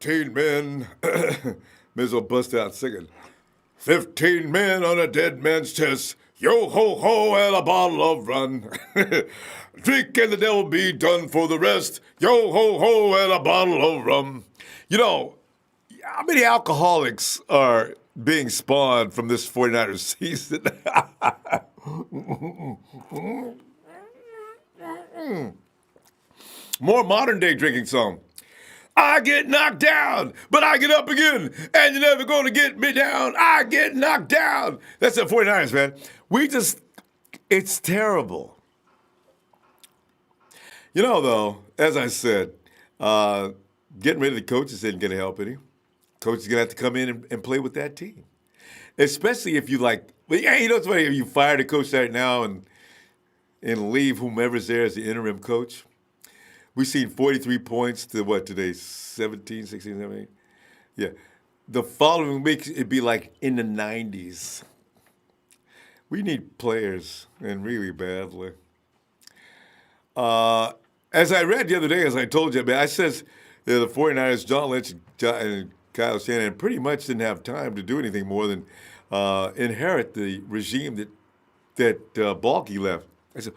15 men. May as well bust out singing. 15 men on a dead man's chest. Yo ho ho and a bottle of rum. Drink and the devil be done for the rest. Yo ho ho and a bottle of rum. You know, how many alcoholics are being spawned from this 49ers season? More modern day drinking song. I get knocked down, but I get up again, and you're never going to get me down. I get knocked down. That's the 49ers, man. It's terrible. You know, though, as I said, getting rid of the coaches isn't going to help any. Coach is going to have to come in and play with that team. Especially if you you know what's funny? If you fire the coach right now and leave whomever's there as the interim coach. We've seen 43 points to what today? 17, 16, 17? Yeah. The following week, it'd be like in the 90s. We need players, and really badly. As I read the other day, as I told you, I says the 49ers, John Lynch and Kyle Shanahan pretty much didn't have time to do anything more than inherit the regime that Baalke left. I said,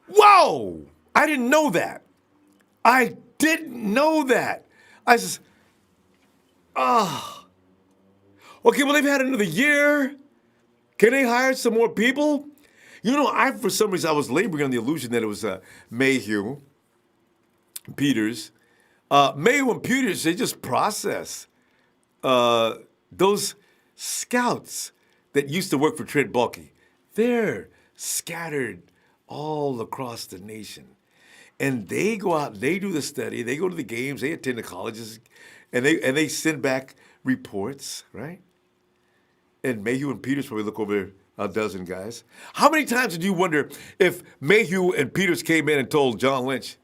whoa! I didn't know that. I didn't know that. I says, okay, well, they've had another year. Can they hire some more people? You know, for some reason, I was laboring on the illusion that it was Mayhew, Peters. Mayhew and Peters, they just process those scouts that used to work for Trent Baalke. They're scattered all across the nation. And they go out, they do the study, they go to the games, they attend the colleges, and they send back reports, right? And Mayhew and Peters probably look over a dozen guys. How many times did you wonder if Mayhew and Peters came in and told John Lynch,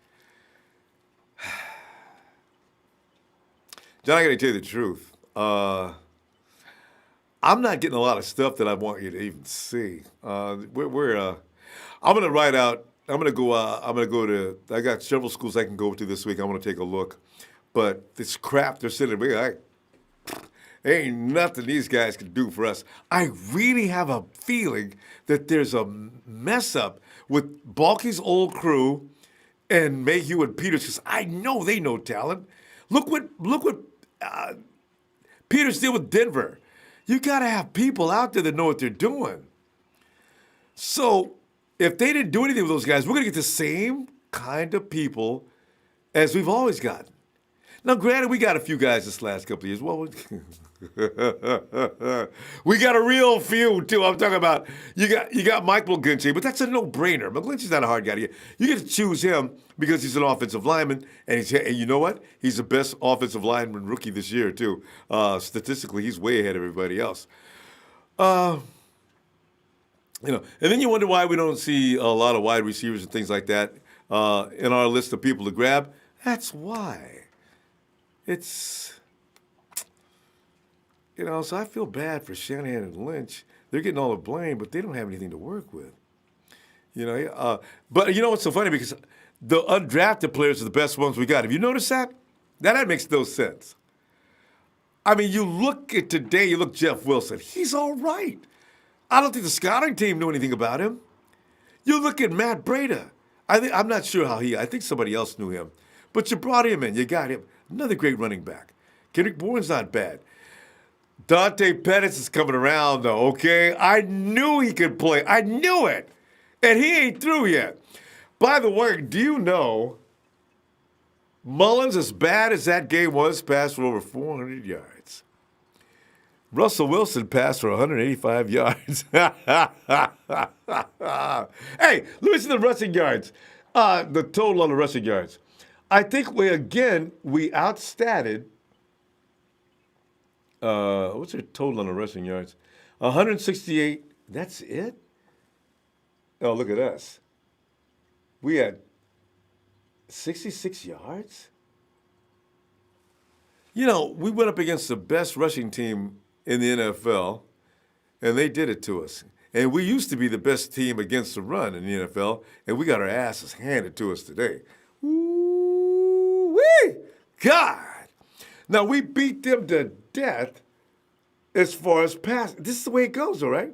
John, I got to tell you the truth. I'm not getting a lot of stuff that I want you to even see. I'm going to write out. I'm going to go to. I got several schools I can go to this week. I'm going to take a look. But this crap they're sending me, there ain't nothing these guys can do for us. I really have a feeling that there's a mess up with Baalke's old crew and Mayhew and Peters, because I know they know talent. Look what Peters did with Denver. You got to have people out there that know what they're doing. So if they didn't do anything with those guys, we're going to get the same kind of people as we've always gotten. Now, granted, we got a few guys this last couple of years. Well, we got a real few, too. I'm talking about, you got Mike McGlinchey, but that's a no-brainer. McGlinchey's not a hard guy to get. You get to choose him because he's an offensive lineman, and you know what? He's the best offensive lineman rookie this year, too. Statistically, he's way ahead of everybody else. And then you wonder why we don't see a lot of wide receivers and things like that in our list of people to grab. That's why. It's, so I feel bad for Shanahan and Lynch. They're getting all the blame, but they don't have anything to work with. But you know what's so funny? Because the undrafted players are the best ones we got. Have you noticed that? That makes no sense. I mean, you look at today, you look Jeff Wilson. He's all right. I don't think the scouting team knew anything about him. You look at Matt Breida. I'm not sure I think somebody else knew him. But you brought him in. You got him. Another great running back. Kendrick Bourne's not bad. Dante Pettis is coming around, though, okay? I knew he could play. I knew it. And he ain't through yet. By the way, do you know Mullins, as bad as that game was, passed for over 400 yards. Russell Wilson passed for 185 yards. Hey, let me see the rushing yards. The total on the rushing yards. I think we outstatted. What's their total on the rushing yards? 168. That's it? Oh, look at us. We had 66 yards? We went up against the best rushing team in the NFL, and they did it to us. And we used to be the best team against the run in the NFL, and we got our asses handed to us today. Woo-wee! God. Now, we beat them to death as far as pass. This is the way it goes, all right?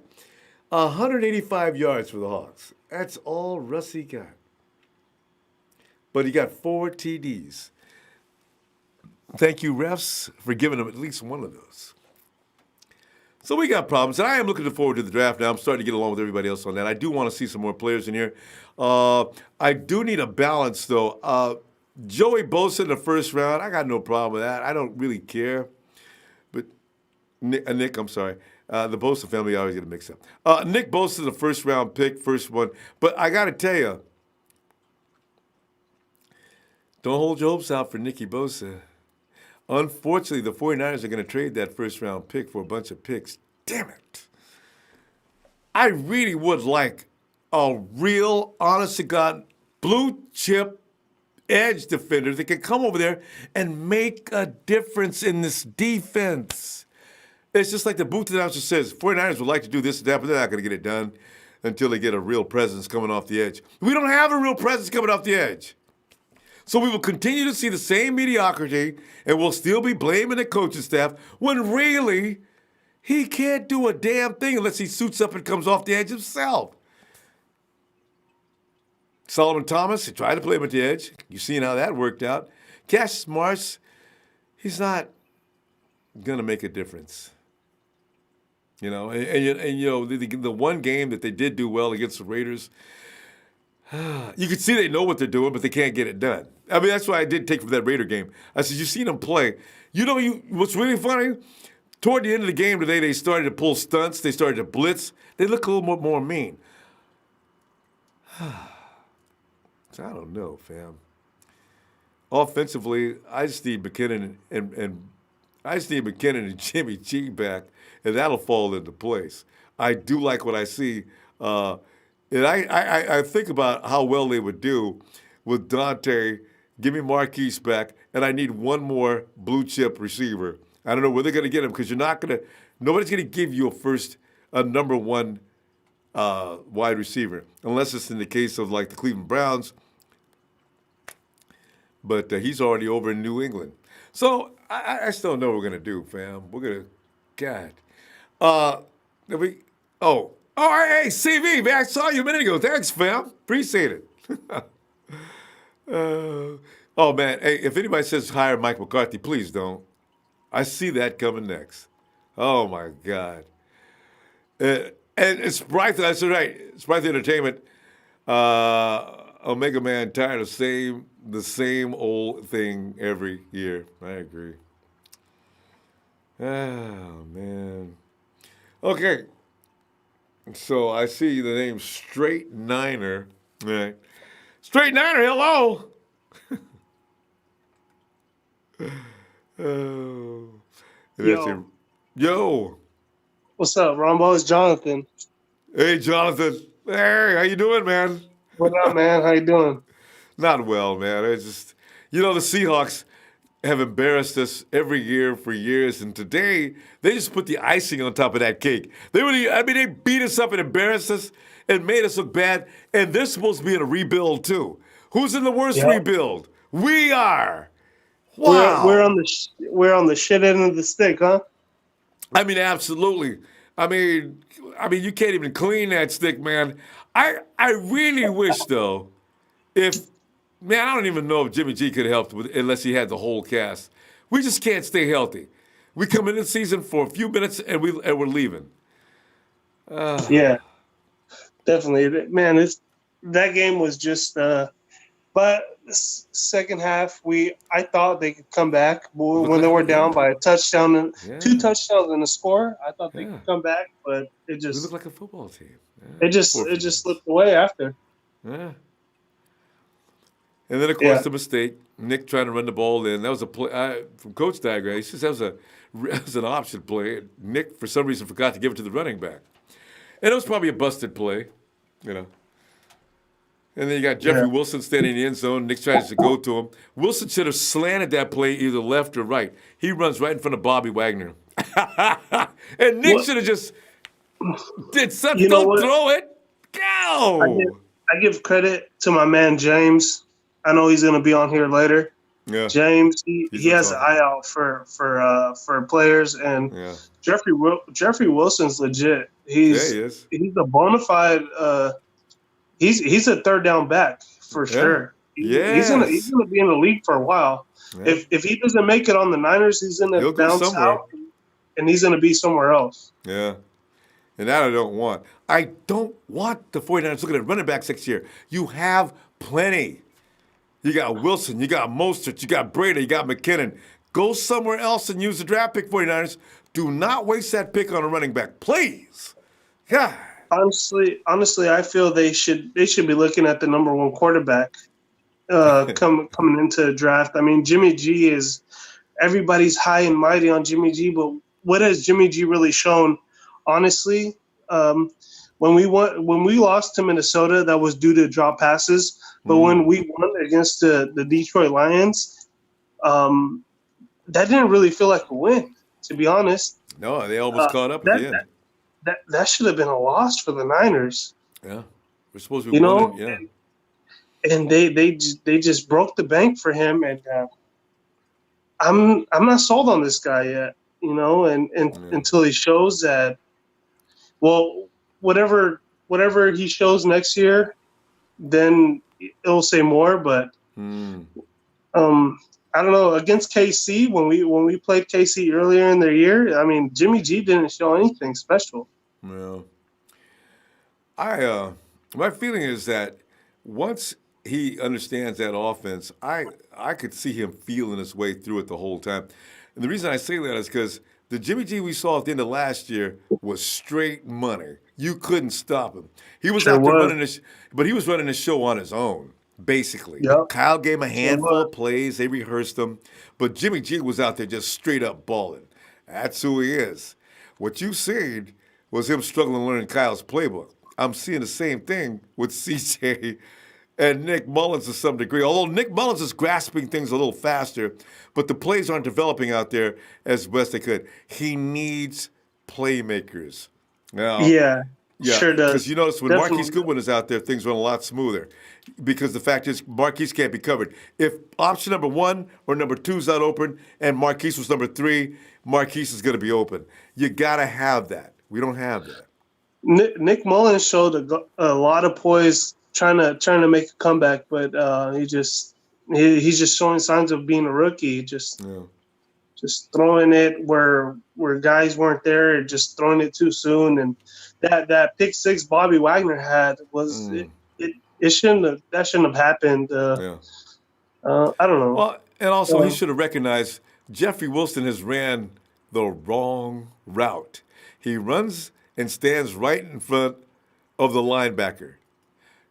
185 yards for the Hawks. That's all Russie got. But he got 4 TDs. Thank you, refs, for giving him at least one of those. So we got problems. And I am looking forward to the draft now. I'm starting to get along with everybody else on that. I do want to see some more players in here. I do need a balance, though. Joey Bosa in the first round, I got no problem with that. I don't really care. But Nick, I'm sorry. The Bosa family always get a mix up. Nick Bosa, the first round pick, first one. But I got to tell you, don't hold your hopes out for Nicky Bosa. Unfortunately, the 49ers are going to trade that first round pick for a bunch of picks. Damn it. I really would like a real, honest to God, blue chip edge defender that can come over there and make a difference in this defense. It's just like the booth announcer says, 49ers would like to do this and that, but they're not going to get it done until they get a real presence coming off the edge. We don't have a real presence coming off the edge. So we will continue to see the same mediocrity, and we'll still be blaming the coaching staff when really he can't do a damn thing unless he suits up and comes off the edge himself. Solomon Thomas, he tried to play him at the edge. You've seen how that worked out. Cassius Marsh, he's not going to make a difference. You know, and you know, the one game that they did do well against the Raiders, you could see they know what they're doing, but they can't get it done. I mean, that's what I did take from that Raider game. I said, you've seen them play. You know, what's really funny? Toward the end of the game today, they started to pull stunts. They started to blitz. They look a little more mean. So I don't know, fam. Offensively, I just need McKinnon and Jimmy G back, and that'll fall into place. I do like what I see. And I think about how well they would do with Dante. Give me Marquise back, and I need one more blue chip receiver. I don't know where they're going to get him because nobody's going to give you a number one wide receiver unless it's in the case of like the Cleveland Browns. But he's already over in New England. So I still don't know what we're going to do, fam. We're going to, God. Hey, CV, man, I saw you a minute ago. Thanks, fam. Appreciate it. Oh, man, hey, if anybody says hire Mike McCarthy, please don't. I see that coming next. Oh, my God. And it's Sprite, that's right. Sprite Entertainment. Omega Man tired of the same old thing every year. I agree. Oh, man. Okay. So I see the name Straight Niner. All right. Straight Niner, hello. Oh. Yo. What's up, Ronbo? It's Jonathan. Hey, Jonathan. Hey, how you doing, man? What up, man? How you doing? Not well, man. It's just, the Seahawks have embarrassed us every year for years, and today they just put the icing on top of that cake. They beat us up and embarrassed us and made us look bad, and they're supposed to be in a rebuild too. Who's in the worst rebuild? We are. Wow. We're on the shit end of the stick, huh? I mean, absolutely. I mean, you can't even clean that stick, man. I really wish though, I don't even know if Jimmy G could have helped unless he had the whole cast. We just can't stay healthy. We come into the season for a few minutes and we're leaving. Yeah, definitely, man. That game was just. But second half, I thought they could come back when they were down by a touchdown and 2 touchdowns and a score. I thought they could come back, but it just looked like a football team. Yeah. It just slipped away after. Yeah. And then, of course, the mistake. Nick trying to run the ball in. That was a play from Coach Diagram. He says that was an option play. Nick, for some reason, forgot to give it to the running back. And it was probably a busted play, And then you got Jeffrey Wilson standing in the end zone. Nick tries to go to him. Wilson should have slanted that play either left or right. He runs right in front of Bobby Wagner. And Nick should have just did something. Don't throw it. Go. I give credit to my man James. I know he's going to be on here later. Yeah. James, he He's what I'm has an talking eye out for players, and about. Yeah. Jeffrey Wilson's legit. Yeah, he is. He's a bona fide. He's a third down back for Yeah. sure. He's Yes. gonna be in the league for a while. Yeah. If he doesn't make it on the Niners, he's gonna He'll go bounce somewhere. out, and he's gonna be somewhere else. Yeah. And that I don't want. I don't want the 49ers looking at running backs next year. You have plenty. You got Wilson, you got Mostert, you got Brady, you got McKinnon. Go somewhere else and use the draft pick, 49ers. Do not waste that pick on a running back, please. God. Honestly, I feel they should be looking at the number one quarterback coming into the draft. I mean, Jimmy G is everybody's high and mighty on Jimmy G, but what has Jimmy G really shown? Honestly, when we lost to Minnesota, that was due to drop passes. But when we won against the Detroit Lions, that didn't really feel like a win, to be honest. No, they almost caught up at the end. That should have been a loss for the Niners. Yeah, we're supposed to be winning. Yeah, and they just broke the bank for him, and I'm not sold on this guy yet. Until he shows that. Well, whatever he shows next year, then it'll say more. But I don't know. Against KC, when we played KC earlier in the year, I mean, Jimmy G didn't show anything special. Well, my feeling is that once he understands that offense, I could see him feeling his way through it the whole time. And the reason I say that is because the Jimmy G we saw at the end of last year was straight money. You couldn't stop him. He was out there running this, but he was running the show on his own, basically. Yep. Kyle gave him a handful of plays. They rehearsed them. But Jimmy G was out there just straight up balling. That's who he is. What you seen was him struggling learning Kyle's playbook. I'm seeing the same thing with CJ and Nick Mullins to some degree. Although Nick Mullins is grasping things a little faster, but the plays aren't developing out there as best they could. He needs playmakers. Now, yeah, sure does. Because you notice when Marquise Goodwin is out there, things run a lot smoother. Because the fact is, Marquise can't be covered. If option number 1 or number 2 is not open and Marquise was number 3, Marquise is going to be open. You got to have that. We don't have that. Nick Mullins showed a lot of poise trying to make a comeback, but he's just showing signs of being a rookie. Just throwing it where guys weren't there, just throwing it too soon, and that pick six Bobby Wagner had was it shouldn't have happened. I don't know. Well, and also he should have recognized Jeffrey Wilson has ran the wrong route. He runs and stands right in front of the linebacker.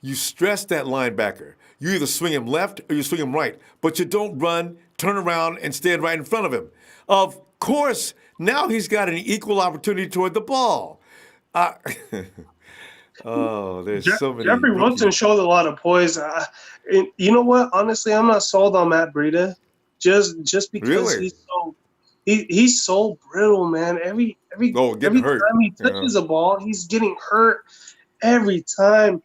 You stress that linebacker. You either swing him left or you swing him right, but you don't run, turn around, and stand right in front of him. Of course, now he's got an equal opportunity toward the ball. There's so many. Jeffrey Wilson showed a lot of poise. You know what? Honestly, I'm not sold on Matt Breida, just because he's so brittle, man. Every time he touches a ball, he's getting hurt. Every time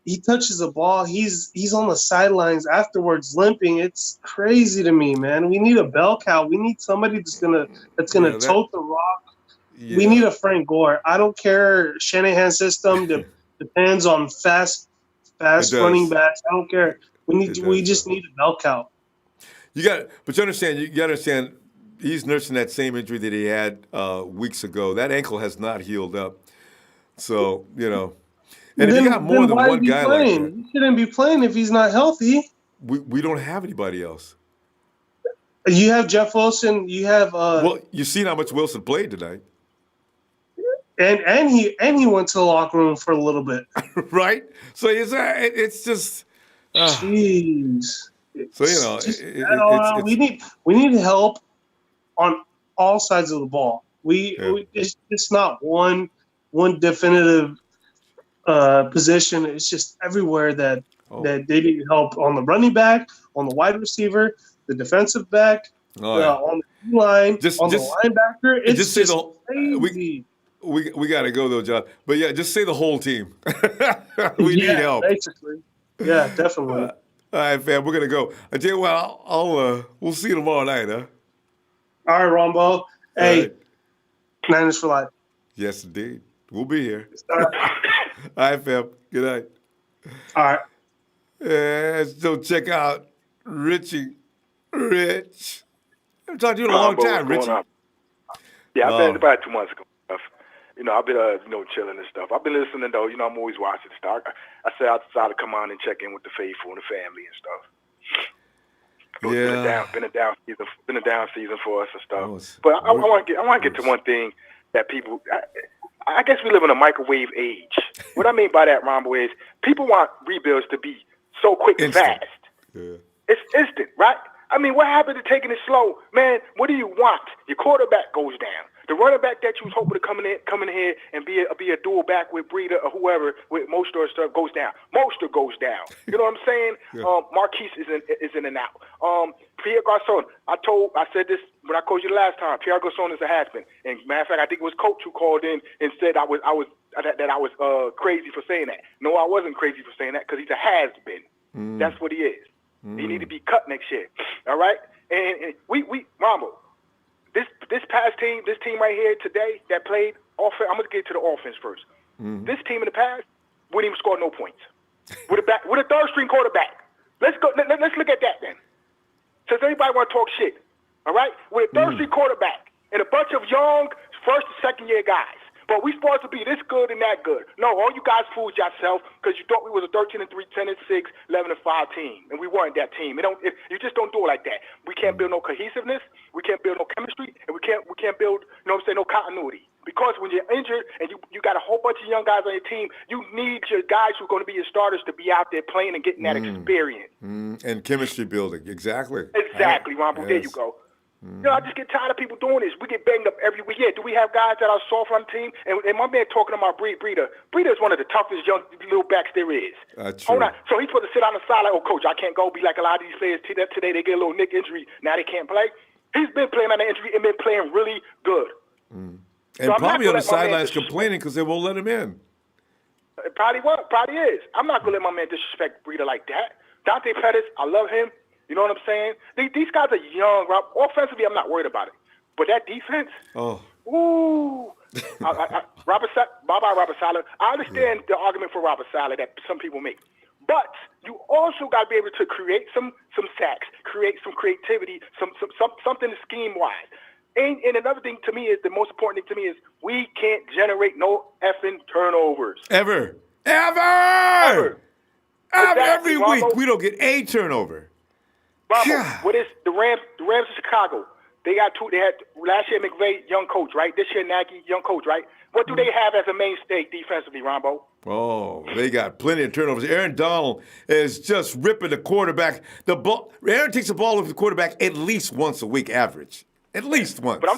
he touches a ball, he's on the sidelines afterwards limping. It's crazy to me, man. We need a bell cow. We need somebody that's gonna tote the rock. Yeah. We need a Frank Gore. I don't care Shanahan system depends on fast running backs. I don't care. We just need a bell cow. But you understand. He's nursing that same injury that he had weeks ago. That ankle has not healed up. So and if you got more than one guy like that, he shouldn't be playing if he's not healthy. We don't have anybody else. You have Jeff Wilson. You have. Well, you seen how much Wilson played tonight. And he went to the locker room for a little bit. Right? So it's just jeez. So we need help on all sides of the ball. It's not one definitive position. It's just everywhere that they need help on the running back, on the wide receiver, the defensive back, on the line, on the linebacker. It's just crazy. We got to go, though, John. But, just say the whole team. We need help. Basically. Yeah, definitely. All right, fam, we're gonna go. I tell you what, we'll see you tomorrow night, huh? All right, Ronbo. All Hey, right. Niners for life. Yes, indeed. We'll be here. All All right. right, fam. Good night. All right. So check out Richie. Rich. I haven't talked to you in a long Ronbo, time, what's Richie. going on? Yeah, I've been Oh. about 2 months ago. I've been, chilling and stuff. I've been listening, though. I'm always watching stuff. I said I decided to come on and check in with the faithful and the family and stuff. Yeah. Been a down season for us and stuff. Oh, But I want to get to one thing that people. I guess we live in a microwave age. What I mean by that, Ronbo, is people want rebuilds to be so quick and Instant. fast. Yeah. It's instant, right? I mean, what happened to taking it slow? Man, what do you want? Your quarterback goes down. The running back that you was hoping to come in here and be a dual back with Breida or whoever with Mostert stuff goes down. Mostert goes down. You know what I'm saying? Yeah. Marquise is in and out. Pierre Garçon, I said this when I coached you the last time. Pierre Garçon is a has-been. And matter of fact, I think it was Coach who called in and said I was crazy for saying that. No, I wasn't crazy for saying that because he's a has-been. That's what he is. He need to be cut next year. All right? And we Ronbo, this past team, this team right here today that played offense, I'm going to get to the offense first. This team in the past wouldn't even score no points. With a third string quarterback. Let's go. Let's look at that then. Since everybody want to talk shit, all right? With a third string quarterback and a bunch of young first and second year guys. But we supposed to be this good and that good. No, all you guys fooled yourself because you thought we was a 13-3, 10-6, 11-5 team, and we weren't that team. You just don't do it like that. We can't build no cohesiveness. We can't build no chemistry, and we can't build, no continuity. Because when you're injured and you got a whole bunch of young guys on your team, you need your guys who are going to be your starters to be out there playing and getting that experience. And chemistry building. Exactly. Exactly, Ronbo. There you go. I just get tired of people doing this. We get banged up every week. Yeah, do we have guys that are soft on the team? And my man talking about Breida. Breida is one of the toughest young little backs there is. True. Hold on. So he's supposed to sit on the side like, oh, coach, I can't go. Be like a lot of these players today. They get a little nick injury. Now they can't play. He's been playing on the injury and been playing really good. And So probably on the sidelines complaining because they won't let him in. It probably is. I'm not going to let my man disrespect Breida like that. Dante Pettis, I love him. You know what I'm saying? These guys are young, Rob. Offensively, I'm not worried about it. But that defense, ooh. Robert Saleh. I understand the argument for Robert Saleh that some people make. But you also got to be able to create some sacks, create some creativity, something scheme-wise. And another thing to me is, the most important thing to me is, we can't generate no effing turnovers. Ever. Exactly, Every week, Ronbo. we don't get a turnover. Ronbo, what is the Rams of Chicago? They got two. They had last year McVay, young coach, right? This year Nagy, young coach, right? What do they have as a mainstay defensively, Ronbo? Oh, they got plenty of turnovers. Aaron Donald is just ripping the quarterback. The ball. Aaron takes the ball with the quarterback at least once a week, average. At least once. But I'm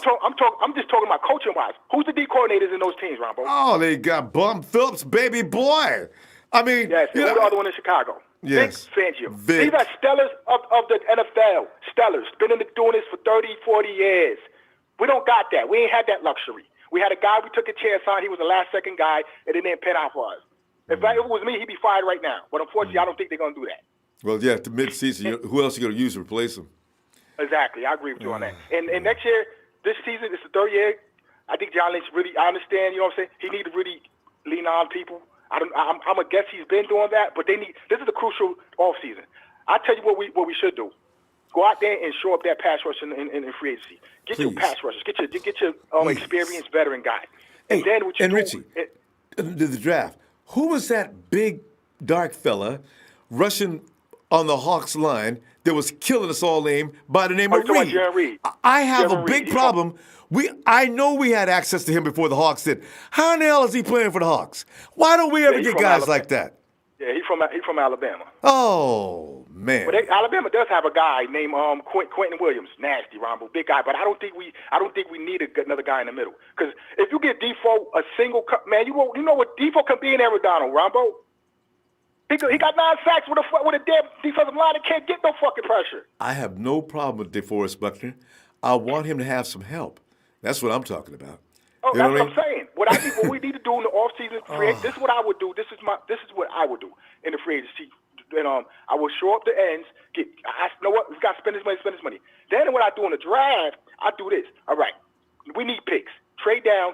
just talking about coaching wise. Who's the D coordinators in those teams, Ronbo? Oh, they got Bum Phillips, baby boy. I mean, Yes, and who's the other one in Chicago? Yes. Vic Fangio. Vic. These are stellars of the NFL. Stellars. Been doing this for 30, 40 years. We don't got that. We ain't had that luxury. We had a guy we took a chance on. He was a last-second guy, and it didn't pan out for us. If it was me, he'd be fired right now. But unfortunately, I don't think they're going to do that. Well, yeah, to mid-season, who else are you going to use to replace him? Exactly. I agree with you on that. And next year, this season, it's the third year. I think John Lynch really, I understand, you know what I'm saying? He need to really lean on people. I'm a guess he's been doing that, but this is a crucial offseason. I tell you what we should do. Go out there and show up that pass rush in free agency. Get your pass rushers. Get your experienced veteran guy. And then what you do, Richie, the draft. Who was that big, dark fella rushing on the Hawks line that was killing us all by the name of you're Reed? Jerry Reed. I have Jerry a big Reed. problem. I know we had access to him before the Hawks did. How in the hell is he playing for the Hawks? Why don't we ever he's get from guys Alabama. like that? Yeah, he's from Alabama. Oh, man. But Alabama does have a guy named Quentin Williams, nasty, Ronbo, big guy. But I don't think we need another guy in the middle. Because if you get Defoe a single man, you know what Defoe can be in Arizona, Ronbo. He got 9 sacks with a damn defensive line that can't get no fucking pressure. I have no problem with DeForest Buckner. I want him to have some help. That's what I'm talking about. Oh, You know that's what I what I'm saying. What we need to do in the offseason, this is what I would do. This is what I would do in the free agency I will show up the ends. You know what? We got to spend this money. Then what I do in the draft, I do this. All right, we need picks. Trade down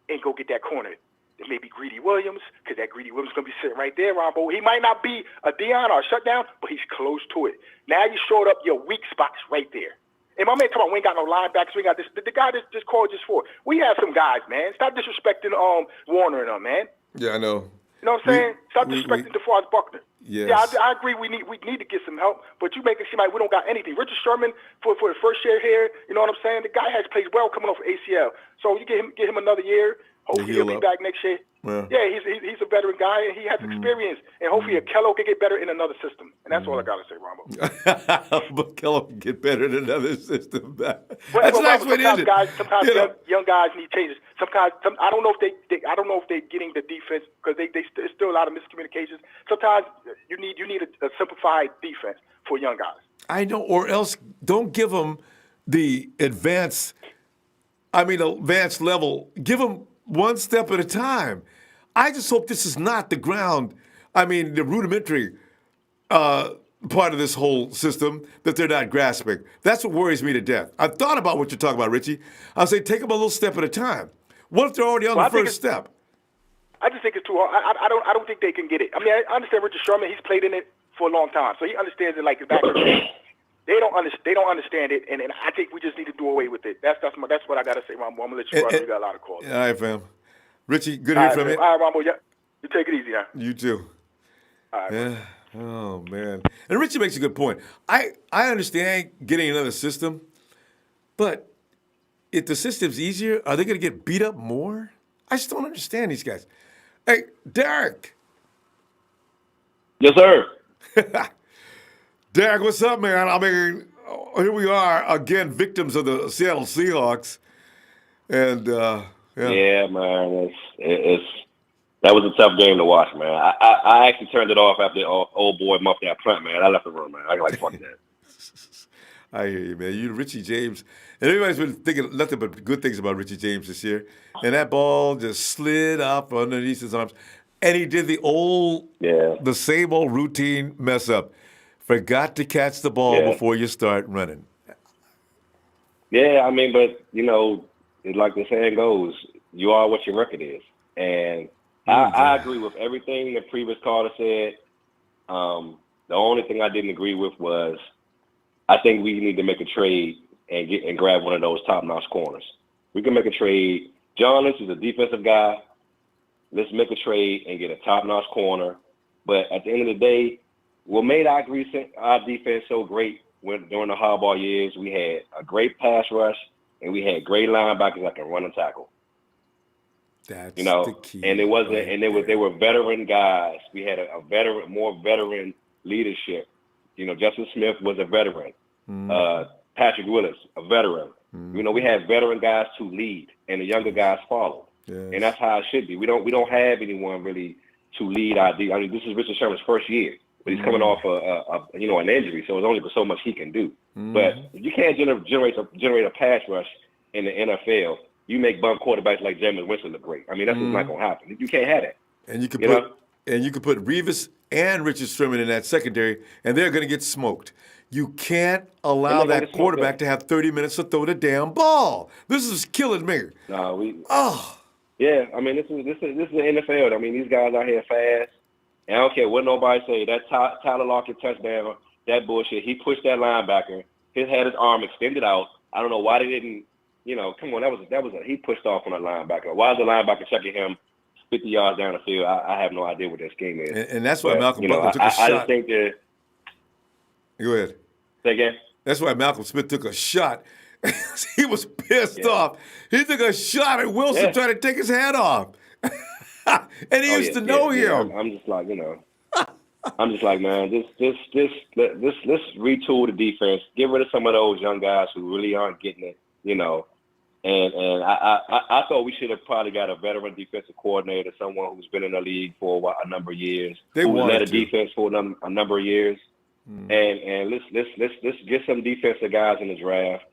and go get that corner. It may be Greedy Williams, because that Greedy Williams is going to be sitting right there, Ronbo. He might not be a Dion or a shutdown, but he's close to it. Now you showed up your weak spots right there. And my man talking about we ain't got no linebackers, we ain't got this. The guy just called just for. We have some guys, man. Stop disrespecting Warner and them, man. Yeah, I know. You know what I'm saying? Stop disrespecting DeForest Buckner. Yes. Yeah, I agree. We need to get some help, but you make it seem like we don't got anything. Richard Sherman for the first year here. You know what I'm saying? The guy has played well coming off ACL, so you get him another year. Hopefully he'll be back next year. Yeah, he's a veteran guy, and he has experience. And hopefully Kello can get better in another system. And that's all I got to say, Ronbo. But Kello can get better in another system. That's well, nice way to end it. Sometimes young guys need changes. I don't know if they're getting the defense, because there's still a lot of miscommunications. Sometimes you need a simplified defense for young guys. I know, or else don't give them the advanced level. Give them one step at a time. I just hope this is not the rudimentary part of this whole system that they're not grasping. That's what worries me to death. I've thought about what you're talking about, Richie. I'll say take them a little step at a time. What if they're already on the first step? I just think it's too hard. I don't think they can get it. I mean, I understand Richard Sherman. He's played in it for a long time, so he understands it like his back. They don't understand it, and I think we just need to do away with it. That's what I got to say, Ronbo. I'm going to let you run. You got a lot of calls. All right, fam. Richie, good to hear from you. All right, Ronbo. Yeah. You take it easy, huh? You too. All right. Yeah. Oh, man. And Richie makes a good point. I understand getting another system, but if the system's easier, are they going to get beat up more? I just don't understand these guys. Hey, Derek. Yes, sir. Derek, what's up, man? I mean, here we are again, victims of the Seattle Seahawks, and yeah, man, that was a tough game to watch, man. I actually turned it off after old boy muffed that punt, man. I left the room, man. I like fuck that. I hear you, man. You, Richie James, and everybody's been thinking nothing but good things about Richie James this year, and that ball just slid up underneath his arms, and he did the same old routine mess up. Forgot to catch the ball before you start running. Yeah, I mean, but, like the saying goes, you are what your record is. And I agree with everything the previous caller said. The only thing I didn't agree with was I think we need to make a trade and grab one of those top-notch corners. We can make a trade. John Lynch is a defensive guy. Let's make a trade and get a top-notch corner. But at the end of the day, what made our defense so great during the Harbaugh years, we had a great pass rush and we had great linebackers that can run and tackle. That's the key. And it wasn't, and they were veteran guys. We had more veteran leadership. Justin Smith was a veteran. Patrick Willis, a veteran. We had veteran guys to lead, and the younger guys followed. Yes. And that's how it should be. We don't have anyone really to lead our defense. I mean, this is Richard Sherman's first year. But he's coming off an injury, so it's only so much he can do. But you can't generate a pass rush in the NFL. You make bum quarterbacks like Jameis Winston look great. I mean, that's just not going to happen. You can't have that. And you can put Revis and Richard Sherman in that secondary, and they're going to get smoked. You can't allow that quarterback to have 30 minutes to throw the damn ball. This is killing me. Yeah, I mean, this is the NFL. I mean, these guys out here fast. And I don't care what nobody say. That Tyler Lockett touchdown, that bullshit. He pushed that linebacker. He had his arm extended out. I don't know why they didn't. Come on. He pushed off on a linebacker. Why is the linebacker checking him 50 yards down the field? I have no idea what that scheme is. And that's why Malcolm Butler took a shot. I just think that. Go ahead. Say again. That's why Malcolm Smith took a shot. He was pissed off. He took a shot at Wilson trying to take his hat off. And he used to know him. I'm just like, man, let's retool the defense. Get rid of some of those young guys who really aren't getting it, And I thought we should have probably got a veteran defensive coordinator, someone who's been in the league for a number of years, who's led a defense for a number of years. And let's get some defensive guys in the draft.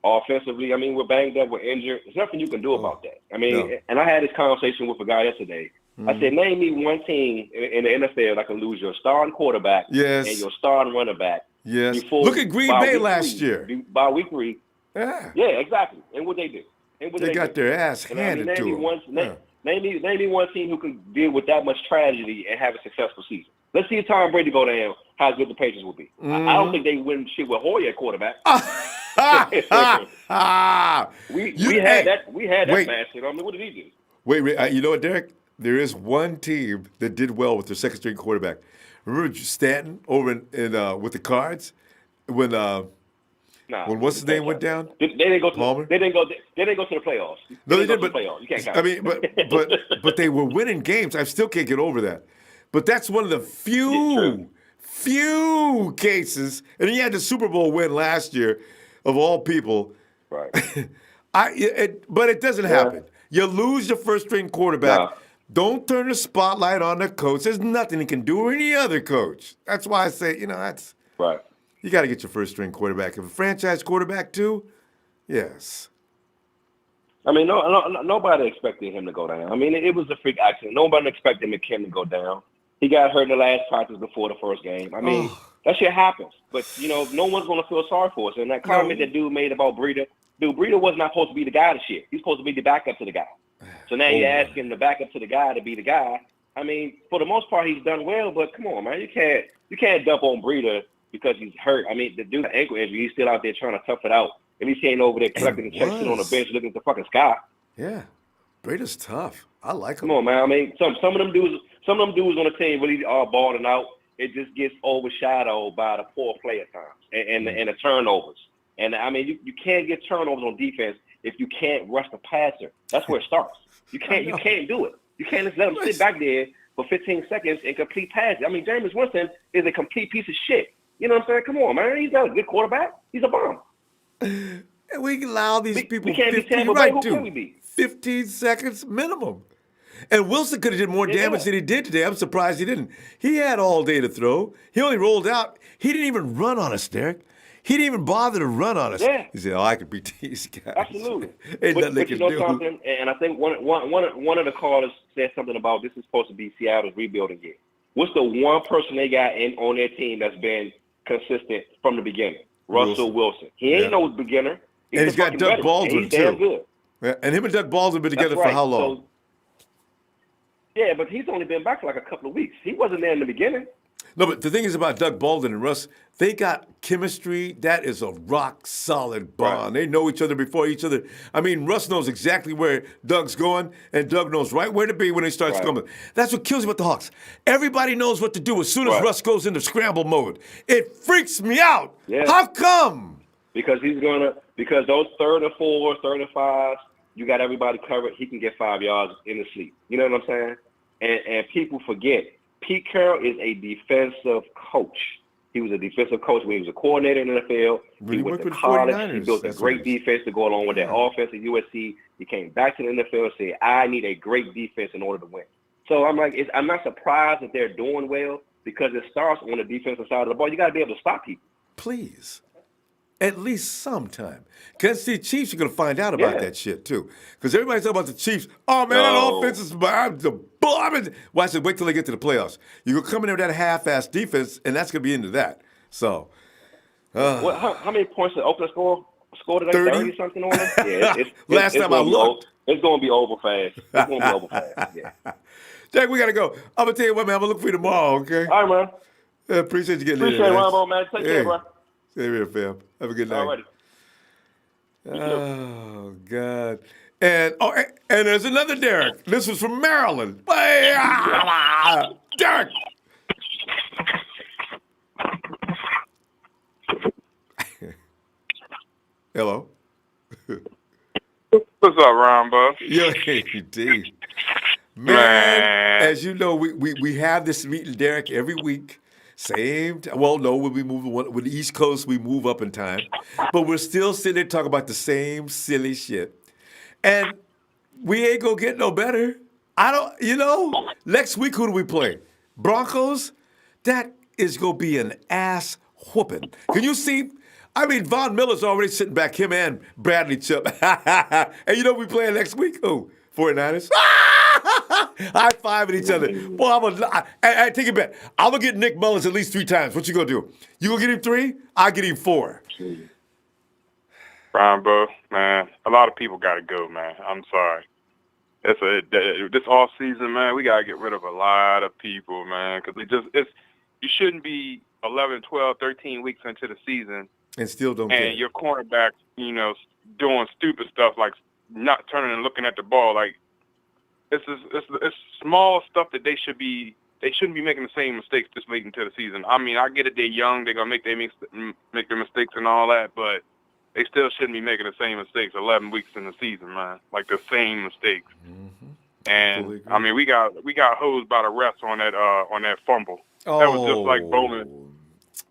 Offensively, I mean, we're banged up, we're injured. There's nothing you can do about that. I mean, and I had this conversation with a guy yesterday. I said, name me one team in the NFL that can lose your starting quarterback and your starting running back. Yes. Before, Look at Green Bay last year. By week 3. Yeah. Yeah, exactly. And what they did. They got their ass handed to them. Name me one team who can deal with that much tragedy and have a successful season. Let's see if Tom Brady go down, how good the Patriots will be. I don't think they win shit with Hoyer at quarterback. we had that bad shit. I mean, what did he do? Wait, you know what, Derek? There is one team that did well with their second-string quarterback. Remember Stanton over in with the Cards when what's his name went down? They didn't go to Palmer? They didn't go to the playoffs. No, they did, but but you can't count. I mean, but they were winning games. I still can't get over that. But that's one of the few cases, and he had the Super Bowl win last year, of all people. Right. But it doesn't happen. You lose your first-string quarterback. No. Don't turn the spotlight on the coach. There's nothing he can do, or any other coach. That's why I say, that's right. You got to get your first-string quarterback. If a franchise quarterback too, yes. I mean, nobody expected him to go down. I mean, it was a freak accident. Nobody expected McKinnon to go down. He got hurt in the last practice before the first game. I mean, that shit happens. But, no one's going to feel sorry for us. And that comment that dude made about Breida, Breida was not supposed to be the guy to shit. He's supposed to be the backup to the guy. So now you're asking the backup to the guy to be the guy. I mean, for the most part, he's done well. But come on, man, you can't dump on Breida because he's hurt. I mean, the dude's ankle injury, he's still out there trying to tough it out. At least he ain't over there collecting the checks on the bench looking at the fucking sky. Yeah, Breida's tough. I like him. Come on, man. I mean, some of them dudes on the team really are balling out. It just gets overshadowed by the poor play at times and the turnovers. And I mean, you can't get turnovers on defense if you can't rush the passer. That's where it starts. You can't do it. You can't just let them sit back there for 15 seconds and complete passes. I mean, Jameis Winston is a complete piece of shit. You know what I'm saying? Come on, man. He's not a good quarterback. He's a bum. And we allow these people we can't 15, be Tampa Bay. Who can we be? 15 seconds minimum. And Wilson could have did more damage than he did today. I'm surprised he didn't. He had all day to throw. He only rolled out. He didn't even run on us, Derek. He didn't even bother to run on us. Yeah. He said, I could beat these guys. Absolutely. Ain't nothing they but can you know do. something? And I think one of the callers said something about this is supposed to be Seattle's rebuilding year. What's the one person they got on their team that's been consistent from the beginning? Russell Wilson. He ain't no beginner. He's got Doug Baldwin, he's damn good. Yeah, and him and Doug Baldwin been together for how long? So, yeah, but he's only been back for like a couple of weeks. He wasn't there in the beginning. No, but the thing is about Doug Baldwin and Russ, they got chemistry. That is a rock-solid bond. Right. They know each other before each other. I mean, Russ knows exactly where Doug's going, and Doug knows right where to be when he starts coming. That's what kills me about the Hawks. Everybody knows what to do as soon as Russ goes into scramble mode. It freaks me out. Yeah. How come? Because because those 3rd and 4s, 3rd and 5s, you got everybody covered. He can get 5 yards in the sleep. You know what I'm saying? And people forget. Pete Carroll is a defensive coach. He was a defensive coach when he was a coordinator in the NFL. He went to college. He built a great defense to go along with that offense at USC. He came back to the NFL and said, I need a great defense in order to win. So I'm not surprised that they're doing well because it starts on the defensive side of the ball. You got to be able to stop people. Please. At least sometime. Kansas City Chiefs are going to find out about that shit, too. Because everybody's talking about the Chiefs. Oh, man, that offense is Well, I said, wait till they get to the playoffs. You're going to come in there with that half-ass defense, and that's going to be into that. So. How many points did Oakland score today? 30 something on them? Yeah, Last time I looked. It's going to be over fast. It's going to be over fast, yeah. Jack, we got to go. I'm going to tell you what, man. I'm going to look for you tomorrow, okay? All right, man. Appreciate you getting in. Appreciate it, Ronbo, man. Take care, bro. Same here, fam. Have a good night. Alrighty. Oh, God. And there's another Derek. This was from Maryland. Derek. Hello. What's up, Ronbo? Yo, indeed. Man, as you know, we have this meeting, Derek, every week. Same time. Well, no, when we move with the East Coast, we move up in time. But we're still sitting there talking about the same silly shit. And we ain't going to get no better. Next week, who do we play? Broncos? That is going to be an ass whooping. Can you see? I mean, Von Miller's already sitting back, him and Bradley Chubb. And you know we playing next week? Who? 49ers? High-fiving each other. Boy, I take it back. I'm going to get Nick Mullins at least 3 times. What you going to do? You going to get him 3? I'll get him 4. Ronbo, man, a lot of people got to go, man. I'm sorry. This off season, man, we got to get rid of a lot of people, man, because you shouldn't be 11, 12, 13 weeks into the season and still don't care. And your cornerback, doing stupid stuff like not turning and looking at the ball. Like, it's small stuff that they shouldn't be making the same mistakes this late into the season. I mean, I get it, they're young, they're gonna make their mistakes and all that, but they still shouldn't be making the same mistakes 11 weeks in the season, man. Like the same mistakes. Mm-hmm. And I mean, we got hosed by the refs on that fumble. Oh. That was just like Bowman.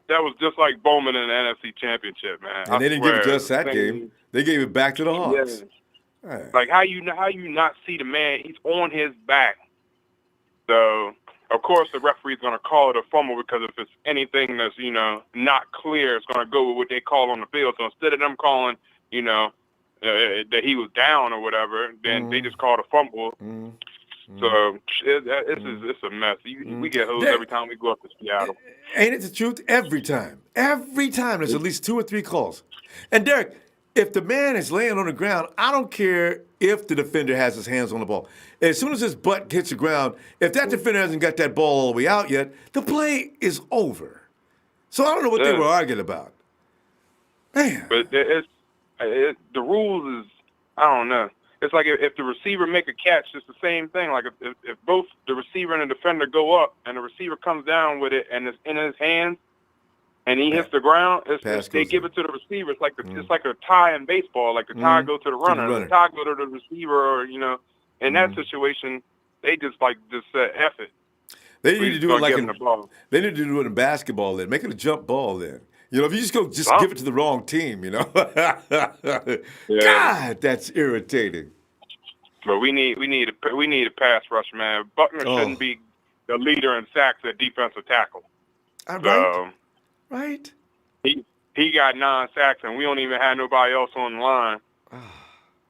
That was just like Bowman in the NFC Championship, man. And they didn't give it just that game. They gave it back to the Hawks. Yeah. Right. Like how you not see the man? He's on his back. So of course the referee's gonna call it a fumble because if it's anything that's not clear, it's gonna go with what they call on the field. So instead of them calling that he was down or whatever, then they just called a fumble. Mm-hmm. So it's a mess. We get hosed every time we go up to Seattle. Ain't it the truth? Every time there's at least 2 or 3 calls. And Derek, if the man is laying on the ground, I don't care if the defender has his hands on the ball. As soon as his butt hits the ground, if that defender hasn't got that ball all the way out yet, the play is over. So I don't know what they were arguing about. Man. But the rules is, I don't know. It's like if the receiver make a catch, it's the same thing. Like if both the receiver and the defender go up and the receiver comes down with it and it's in his hands and he hits the ground, they give it to the receiver. It's like it's like a tie in baseball. Like the tie go to the runner, the tie go to the receiver, or in that situation, they just said F it. They need to do it like they need to do it in basketball then. Make it a jump ball then. If you just give it to the wrong team, God, that's irritating. But we need a pass rush, man. Buckner shouldn't be the leader in sacks at defensive tackle. Right. He got 9 sacks, and we don't even have nobody else on the line.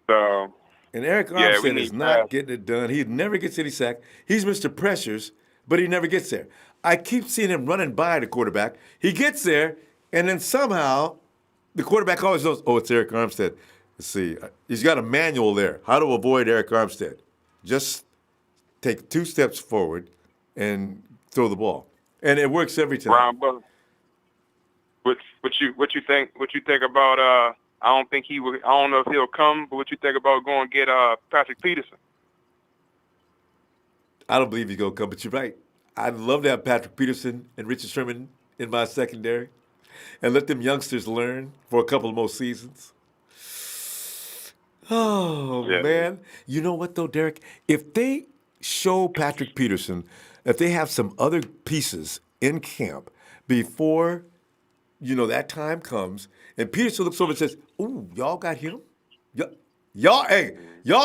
So. And Eric Armstead is not getting it done. He never gets any sack. He's Mr. Pressures, but he never gets there. I keep seeing him running by the quarterback. He gets there. And then somehow, the quarterback always knows, it's Eric Armstead. Let's see. He's got a manual there. How to avoid Eric Armstead. Just take 2 steps forward and throw the ball. And it works every time. Ron, what you think about I don't know if he'll come, but what you think about going get Patrick Peterson? I don't believe he's going to come, but you're right. I'd love to have Patrick Peterson and Richard Sherman in my secondary. And let them youngsters learn for a couple more seasons. Man. You know what, though, Derek? If they show Patrick Peterson, if they have some other pieces in camp before, that time comes, and Peterson looks over and says, ooh, y'all got him? Y'all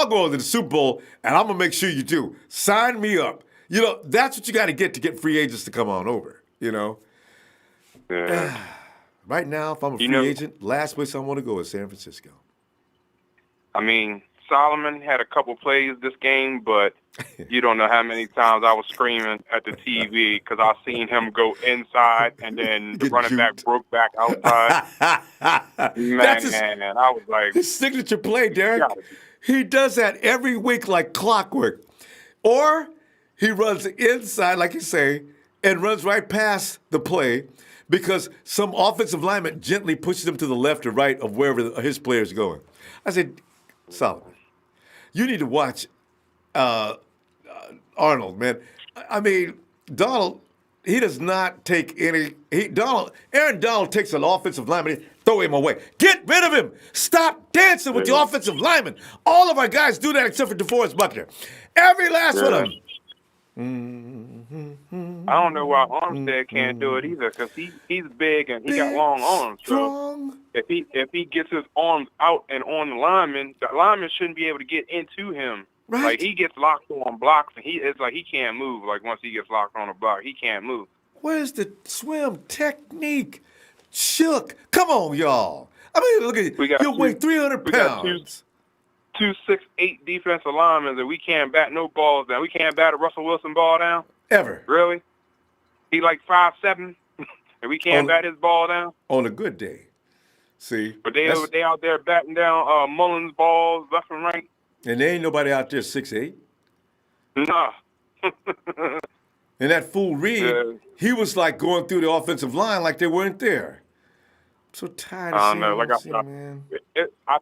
going to the Super Bowl, and I'm going to make sure you do. Sign me up. That's what you got to get free agents to come on over, Yeah. Right now, if I'm a free agent, last place I want to go is San Francisco. I mean, Solomon had a couple plays this game, but you don't know how many times I was screaming at the TV because I seen him go inside and then the running back broke back outside. Man, I was like... His signature play, Derek. He does that every week like clockwork. Or he runs inside, like you say, and runs right past the play because some offensive lineman gently pushes him to the left or right of wherever his player is going. I said, Solomon, you need to watch Arnold, man. I mean, Donald, he does not take any. Aaron Donald takes an offensive lineman, throw him away. Get rid of him. Stop dancing with the offensive lineman. All of our guys do that except for DeForest Buckner. Every last one of them. I don't know why Armstead can't do it either because he's big and he got long arms. So if he gets his arms out and on the lineman shouldn't be able to get into him. Right. Like he gets locked on blocks and it's like he can't move. Like once he gets locked on a block, he can't move. Where's the swim technique? Shook. Come on, y'all. I mean, look at you. You weigh 300 pounds. 2 6'8" defensive linemen and we can't bat no balls down. We can't bat a Russell Wilson ball down? Ever. Really? He like 5'7", and we can't bat his ball down? On a good day. See? But they out there batting down Mullins balls left and right. And there ain't nobody out there 6'8". Nah. And that fool Reed, he was like going through the offensive line like they weren't there. I'm so tired of I seeing don't know. Like man. I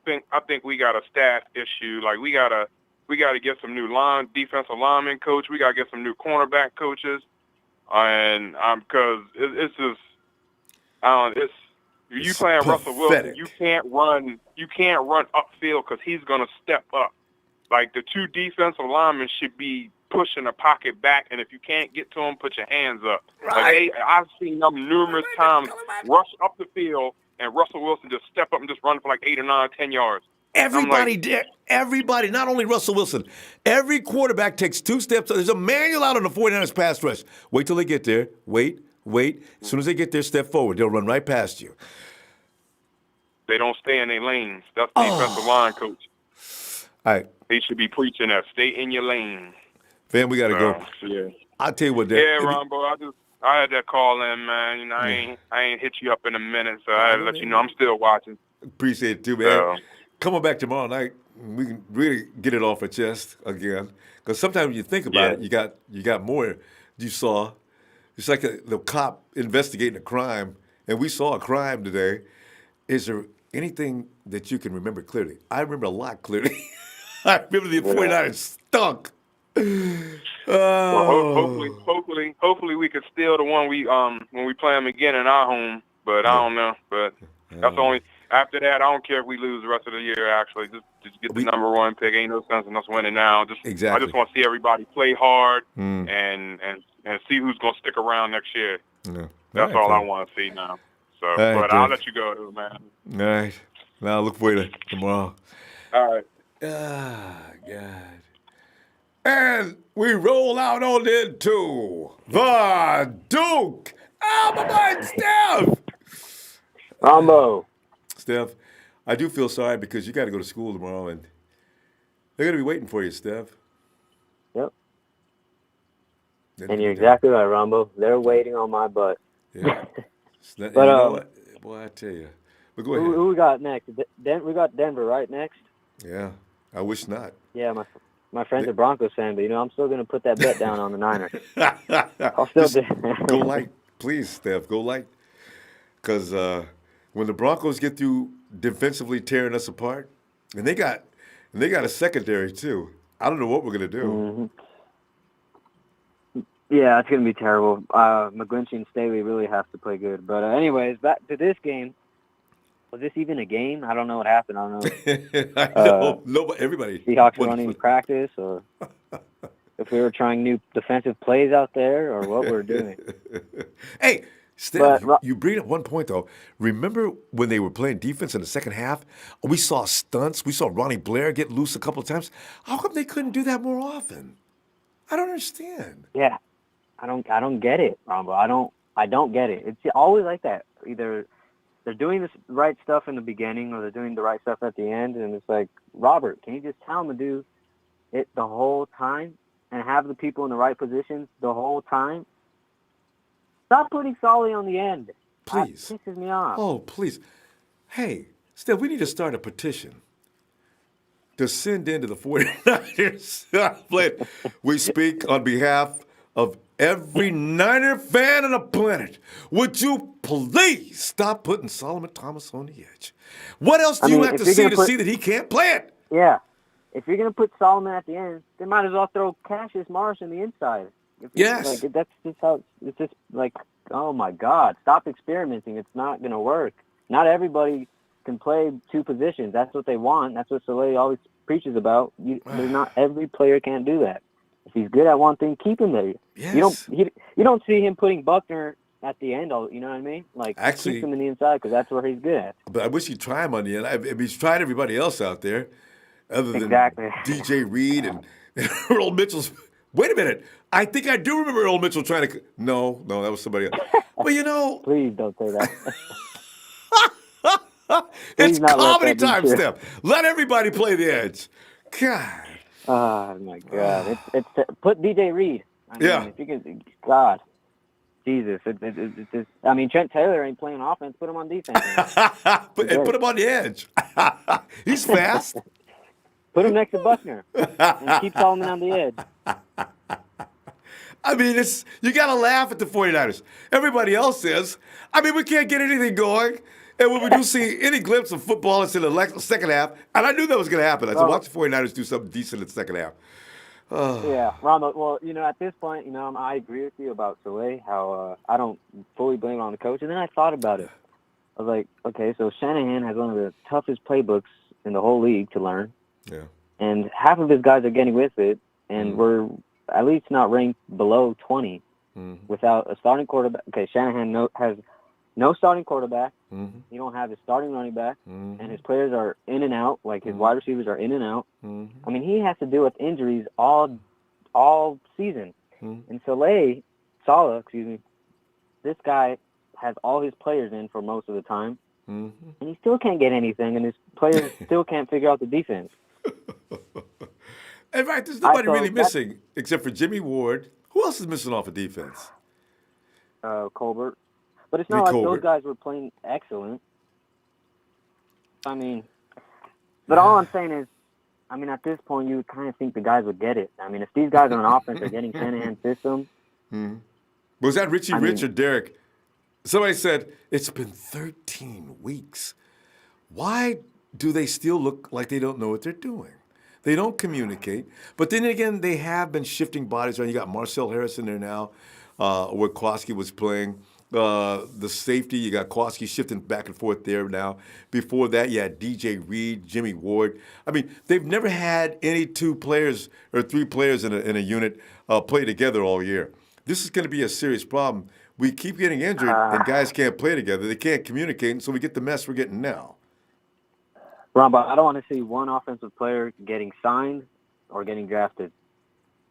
think we got a staff issue. Like we gotta get some new defensive lineman coach. We gotta get some new cornerback coaches, and because it's just it's you playing Russell Wilson. You can't run upfield because he's gonna step up. Like the 2 defensive linemen should be pushing the pocket back, and if you can't get to them, put your hands up. Right. Like I've seen them numerous times rush up the field, and Russell Wilson just step up and just run for like 8 or 9, 10 yards. Everybody did. Everybody, not only Russell Wilson. Every quarterback takes 2 steps. There's a manual out on the 49ers pass rush. Wait till they get there. Wait. As soon as they get there, step forward. They'll run right past you. They don't stay in their lanes. That's the defensive line coach. All right. They should be preaching that. Stay in your lane. Fam, we got to go. Yeah. I'll tell you what. Yeah, Ronbo, I had that call in, man. You know, I ain't hit you up in a minute, so I had to let you know I'm still watching. Appreciate it, too, man. Come on back tomorrow night. We can really get it off our chest again. Because sometimes when you think about it, you got more you saw. It's like the cop investigating a crime, and we saw a crime today. Is there anything that you can remember clearly? I remember a lot clearly. I remember the 49ers stunk. Well, hopefully we could steal the one when we play them again in our home. But I don't know. But that's the only. After that, I don't care if we lose the rest of the year. Actually, just get the number 1 pick. Ain't no sense in us winning now. Exactly. I just want to see everybody play hard and see who's gonna stick around next year. Yeah. That's all I want to see now. So, but I'll let you go, man. All right. Now look forward to tomorrow. All right. God. And we roll out on into the Duke. Alabama, Steph. Ronbo. Steph, I do feel sorry because you got to go to school tomorrow, and they're going to be waiting for you, Steph. Yep. And you're exactly right, Ronbo. They're waiting on my butt. Yeah. But you know what? Boy, I tell you. But go ahead. Who we got next? We got Denver, right, next? Yeah. I wish not. Yeah, my friend's a Broncos fan, but, I'm still going to put that bet down on the Niners. I'll still do Go light. Please, Steph, go light. Because when the Broncos get through defensively tearing us apart, and they got a secondary, too. I don't know what we're going to do. Mm-hmm. Yeah, it's going to be terrible. McGlinchey and Staley really have to play good. But anyways, back to this game. Was this even a game? I don't know what happened. I don't know. I know. Nobody, everybody. Seahawks running practice, or if we were trying new defensive plays out there, or what we're doing. Hey, Steph, you bring up one point, though. Remember when they were playing defense in the second half? We saw stunts. We saw Ronnie Blair get loose a couple of times. How come they couldn't do that more often? I don't understand. Yeah, I don't get it, Ronbo. I don't get it. It's always like that. Either they're doing this right stuff in the beginning, or they're doing the right stuff at the end, and it's like, Robert, can you just tell them to do it the whole time and have the people in the right positions the whole time? Stop putting Solly on the end. Please. That pisses me off. Oh, please. Hey, Steph, we need to start a petition to send into the 49ers. We speak on behalf of every Niner fan on the planet. Would you please stop putting Solomon Thomas on the edge? What else do you have to see that he can't play it? Yeah. If you're going to put Solomon at the end, they might as well throw Cassius Marsh on the inside. Yes. That's just how it's just like, oh, my God. Stop experimenting. It's not going to work. Not everybody can play 2 positions. That's what they want. That's what Soleil always preaches about. Not every player can't do that. If he's good at one thing, keep him there. Yes. You don't see him putting Buckner at the end. You know what I mean? Like, actually, keep him in the inside because that's where he's good at. But I wish he'd try him on the end. I mean, he's tried everybody else out there, other than DJ Reed and Earl Mitchell's. Wait a minute. I think I do remember Earl Mitchell trying to. No, that was somebody else. But please don't say that. It's not let comedy that be time, true. Steph. Let everybody play the edge. God. Oh my God! It's put DJ Reed. I mean, Yeah. if you can, God, Jesus, it's just. I mean, Trent Taylor ain't playing offense. Put him on defense. put him on the edge. He's fast. Put him next to Buckner and keep Solomon on the edge. I mean, you got to laugh at the 49ers. Everybody else says, I mean, we can't get anything going. And when we do see any glimpse of football, it's in the second half. And I knew that was going to happen. I said, watch the 49ers do something decent in the second half. Yeah, Ronbo. Well, at this point, I agree with you about Soleil, how I don't fully blame it on the coach. And then I thought about it. I was like, okay, so Shanahan has one of the toughest playbooks in the whole league to learn. Yeah. And half of his guys are getting with it, and we're at least not ranked below 20 without a starting quarterback. Okay, Shanahan has no starting quarterback. You don't have his starting running back, and his players are in and out, like his wide receivers are in and out. I mean, he has to deal with injuries all season. And Saleh, this guy has all his players in for most of the time, and he still can't get anything, and his players still can't figure out the defense. In fact, there's nobody really missing except for Jimmy Ward. Who else is missing off of defense? Colbert. But it's not like those guys were playing excellent. I mean, but all I'm saying is, I mean, at this point, you would kind of think the guys would get it. I mean, if these guys on offense are getting Shanahan's system. Was that Richie Rich or Derek? Somebody said, it's been 13 weeks. Why do they still look like they don't know what they're doing? They don't communicate. But then again, they have been shifting bodies around. You got Marcel Harris in there now, where Kowalski was playing. The safety, you got Kowalski shifting back and forth there now. Before that, you had DJ Reed, Jimmy Ward. I mean, they've never had any two players or three players in a unit play together all year. This is going to be a serious problem. We keep getting injured, and guys can't play together. They can't communicate, and so we get the mess we're getting now. Ronbo, I don't want to see one offensive player getting signed or getting drafted.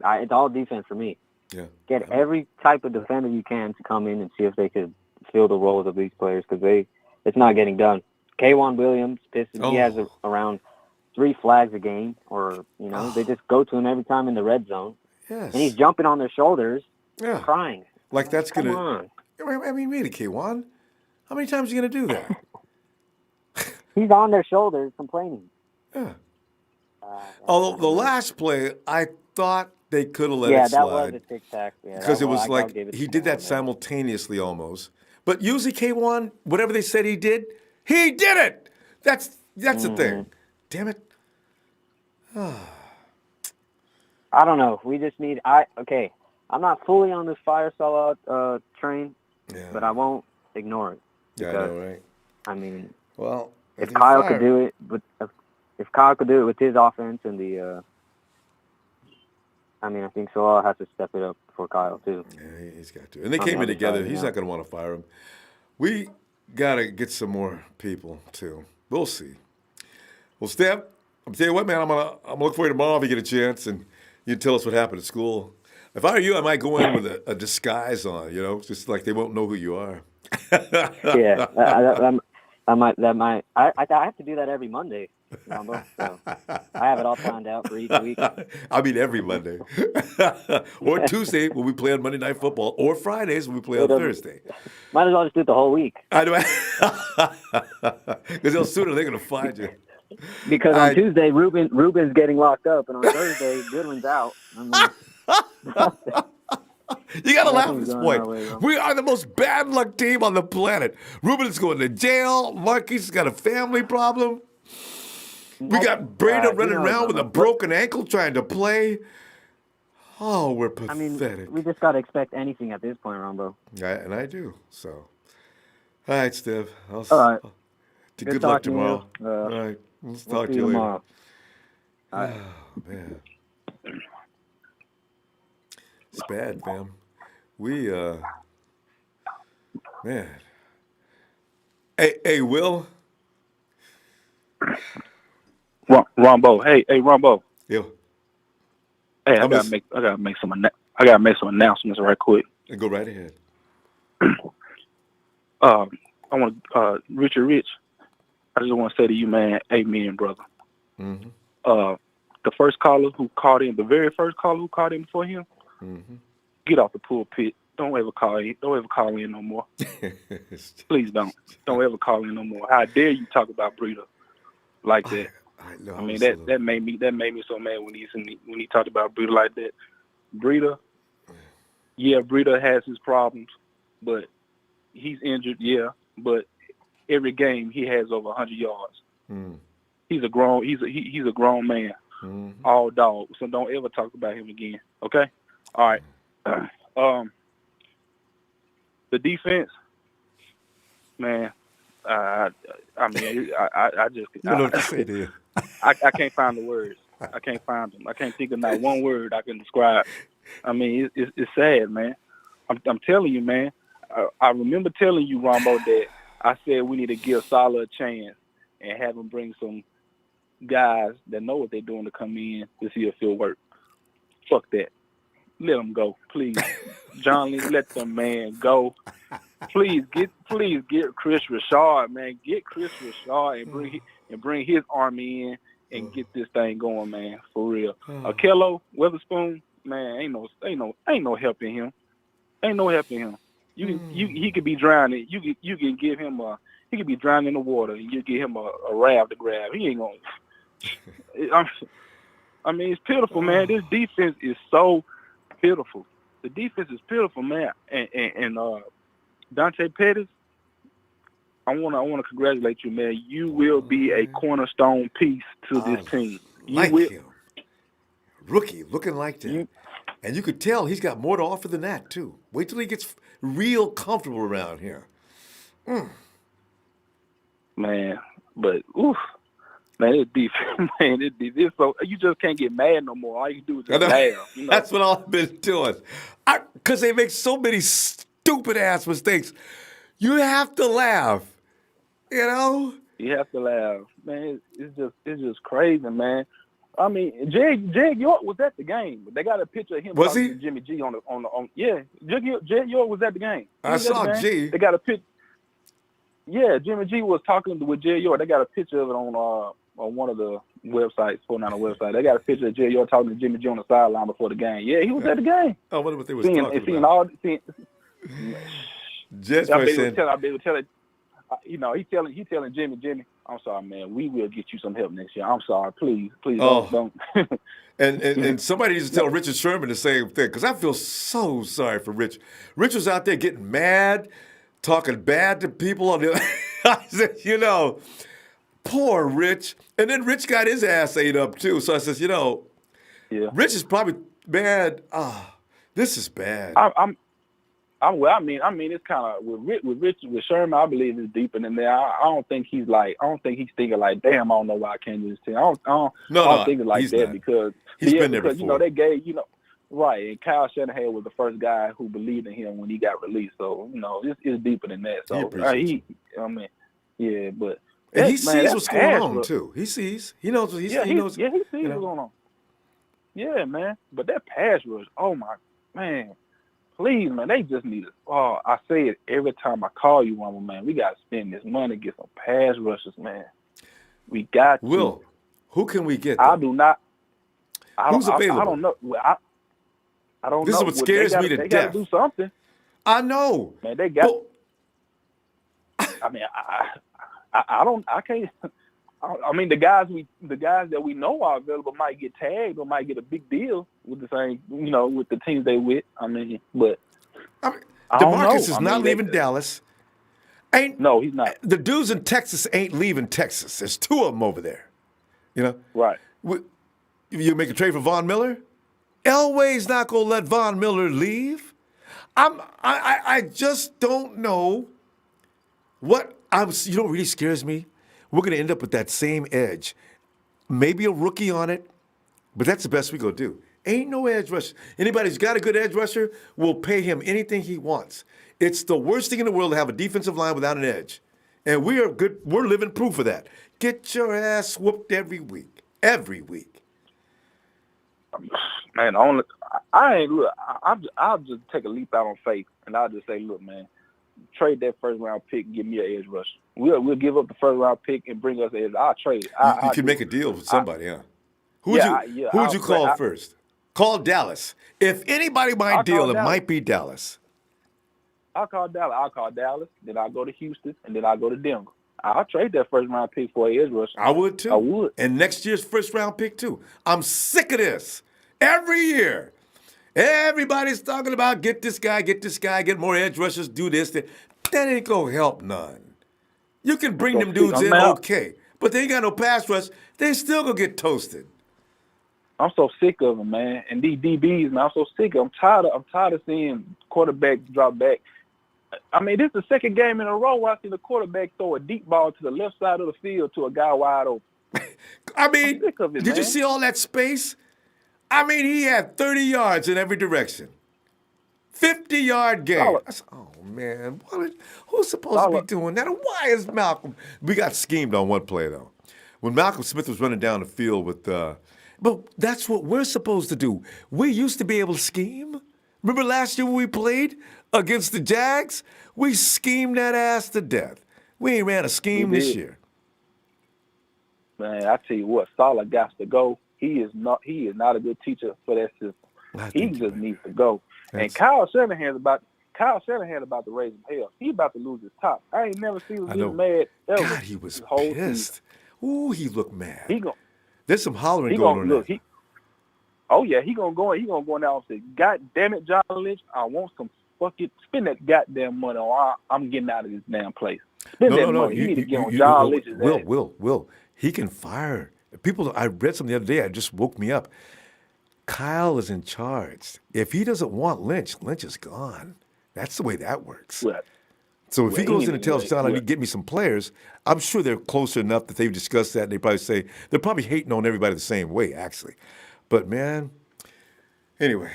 It's all defense for me. Yeah. Get every type of defender you can to come in and see if they could fill the roles of these players, because it's not getting done. K'Wan Williams, he has around 3 flags a game, or they just go to him every time in the red zone. Yes. And he's jumping on their shoulders, crying. Like that's Come gonna. on. I mean, really, K'Wan? How many times are you gonna do that? He's on their shoulders complaining. Yeah. Although the last play, I thought they could have let it slide. Yeah, that was a tic-tac. Because it was like he did that simultaneously almost. But usually K'Wan, whatever they said he did it. That's the thing. Damn it. I don't know. We just need. I'm not fully on this fire sellout train, but I won't ignore it. Yeah, I know, right? I mean, well, if Kyle could do it, if Kyle could do it with his offense and the, I think Salah has to step it up for Kyle too. Yeah, he's got to. And they came in together. He's not going to want to fire him. We got to get some more people too. We'll see. Well, Steph, I'm tell you what, man. I'm gonna look for you tomorrow if you get a chance, and you tell us what happened at school. If I were you, I might go in with a disguise on, just like they won't know who you are. Yeah, I have to do that every Monday, Ronbo, so I have it all planned out for each week. I mean, every Monday. Or Tuesday when we play on Monday Night Football, or Fridays when we play on Thursday. Might as well just do it the whole week. I know. Because sooner they're going to find you. Because on Tuesday, Ruben's getting locked up, and on Thursday, Goodwin's out. You got to laugh at this point. We are the most bad luck team on the planet. Ruben's going to jail. Marquis got a family problem. We got Breda running around with a broken ankle trying to play. Oh, we're pathetic. We just got to expect anything at this point, Ronbo. And I do. So, all right, Steph. All right. Good luck tomorrow. All right. Let's talk to you later. Tomorrow. All right. Oh, man. It's bad, fam. We, man. Hey, Will. Ronbo. Hey, Ronbo. Yeah. Hey, I gotta make some announcements right quick. Go right ahead. I want Richard Rich. I just want to say to you, man, amen, brother. Mm-hmm. The first caller who called in, the very first caller who called in before him, get off the pulpit. Don't ever call in. Don't ever call in no more. Please don't. Don't ever call in no more. How dare you talk about Breida like that? I mean that made me so mad when he talked about Breida like that. Breida has his problems, but he's injured, yeah. But every game he has over 100 yards. He's a grown man, all dog. So don't ever talk about him again. Okay? All right. The defense, man. I just you don't know what to say, do you? I can't find the words. I can't find them. I can't think of not one word I can describe. I mean, it's sad, man. I'm telling you, man. I remember telling you, Ronbo, that I said we need to give Salah a chance and have him bring some guys that know what they're doing to come in to see if it'll work. Fuck that. Let them go, please. John Lee, let the man go. Please get Chris Richard, man. Get Chris Richard and bring his army in and get this thing going, man. For real. Kello, Witherspoon, man, ain't no helping him. Ain't no helping him. He could be drowning. You can give him he could be drowning in the water and you give him a raft to grab. He ain't gonna. I mean, it's pitiful, man. This defense is so pitiful. The defense is pitiful, man. And Dante Pettis, I wanna congratulate you, man. You will be a cornerstone piece to this team. Him. Rookie, looking like that. And you could tell he's got more to offer than that, too. Wait till he gets real comfortable around here. Man, but man, it's defense, man. It's defense. So you just can't get mad no more. All you do is just laugh. You know? That's what I've been doing. Because they make so many stupid-ass mistakes. You have to laugh, you know? You have to laugh. Man, it's just crazy, man. I mean, Jed York was at the game. They got a picture of him talking to Jimmy G on yeah. Jed York was at the game. I saw G. They got a picture. Yeah, Jimmy G was talking with Jed York. They got a picture of it on one of the websites, 49er website. They got a picture of Jed York talking to Jimmy G on the sideline before the game. Yeah, he was at the game. I wonder what they was talking about. Jed's I be able to tell it. You know, he telling Jimmy, I'm sorry, man. We will get you some help next year. I'm sorry, please don't. and somebody needs to tell Richard Sherman the same thing because I feel so sorry for Rich. Rich was out there getting mad, talking bad to people on the. I said, you know, poor Rich. And then Rich got his ass ate up too. So I says, you know, Rich is probably bad. This is bad. I mean, it's kind of with Sherman. I believe it's deeper than that. I don't think he's thinking like, damn, I don't know why I can't do this team. I don't think it's like that because he's been there before. You know, they gave right, and Kyle Shanahan was the first guy who believed in him when he got released. So you know, it's deeper than that. So but and he sees what's going on too. He sees. He knows what he knows. Yeah, he sees what's going on. Yeah, man. But that pass rush, oh my man. Please, man, they just need it. Oh, I say it every time I call you, Ronbo, man. We got to spend this money to get some pass rushes, man. We got to. Who can we get? I do not. Who's available? I don't know. I don't know. This is what scares me to death. They got to do something. I know. Man, they got. I mean, I can't. I mean, the guys that we know are available might get tagged or might get a big deal with the same, you know, with the teams they with. I mean, but DeMarcus is not leaving Dallas. No, he's not. The dudes in Texas ain't leaving Texas. There's two of them over there. You know, right? You make a trade for Von Miller. Elway's not gonna let Von Miller leave. I just don't know what You know what really scares me? We're going to end up with that same edge. Maybe a rookie on it, but that's the best we're going to do. Ain't no edge rusher. Anybody who's got a good edge rusher will pay him anything he wants. It's the worst thing in the world to have a defensive line without an edge. And we are good. We're living proof of that. Get your ass whooped every week. Every week. Man, I'll just take a leap out on faith, and I'll just say, look, man, trade that first round pick and give me an edge rusher. We'll give up the first round pick and bring us an edge. I'll trade it. You can make a deal with somebody, huh? Who would you call first? Call Dallas. If anybody might deal, it might be Dallas. I'll call Dallas. Then I'll go to Houston, and then I'll go to Denver. I'll trade that first round pick for an edge rusher. I would too. I would. And next year's first round pick too. I'm sick of this. Every year, everybody's talking about get this guy, get more edge rushers, do this. That ain't gonna help none. You can bring them dudes in, okay, but they ain't got no pass rush. They still gonna get toasted. I'm so sick of them, man. And these DBs, man, I'm so sick of them. I'm tired of seeing quarterbacks drop back. I mean, this is the second game in a row where I see the quarterback throw a deep ball to the left side of the field to a guy wide open. I mean, I'm sick of it, did you man. see all that space? I mean, he had 30 yards in every direction. 50-yard game. Oh, man. Who's supposed to be doing that? And why is Malcolm? We got schemed on one play, though. When Malcolm Smith was running down the field with but that's what we're supposed to do. We used to be able to scheme. Remember last year when we played against the Jags? We schemed that ass to death. We ain't ran a scheme this year. Man, I tell you what, Saleh got to go. He is not a good teacher for that system. He just needs to go. And Kyle Shanahan about to raise him hell. He about to lose his top. I ain't never seen him get mad ever. God, he was pissed. Ooh, he looked mad. There's some hollering going on look, there. He gonna go now and say, God damn it, John Lynch, I want some fucking spend that goddamn money or I'm getting out of this damn place. Spend that money. You need to get on John Lynch's ass. Will. He can fire. People, I read something the other day, it just woke me up. Kyle is in charge. If he doesn't want Lynch is gone. That's the way that works. Well, so if he goes in and tells John, I need to get me some players, I'm sure they're closer enough that they've discussed that and they probably say, they're probably hating on everybody the same way, actually. But, man, anyway,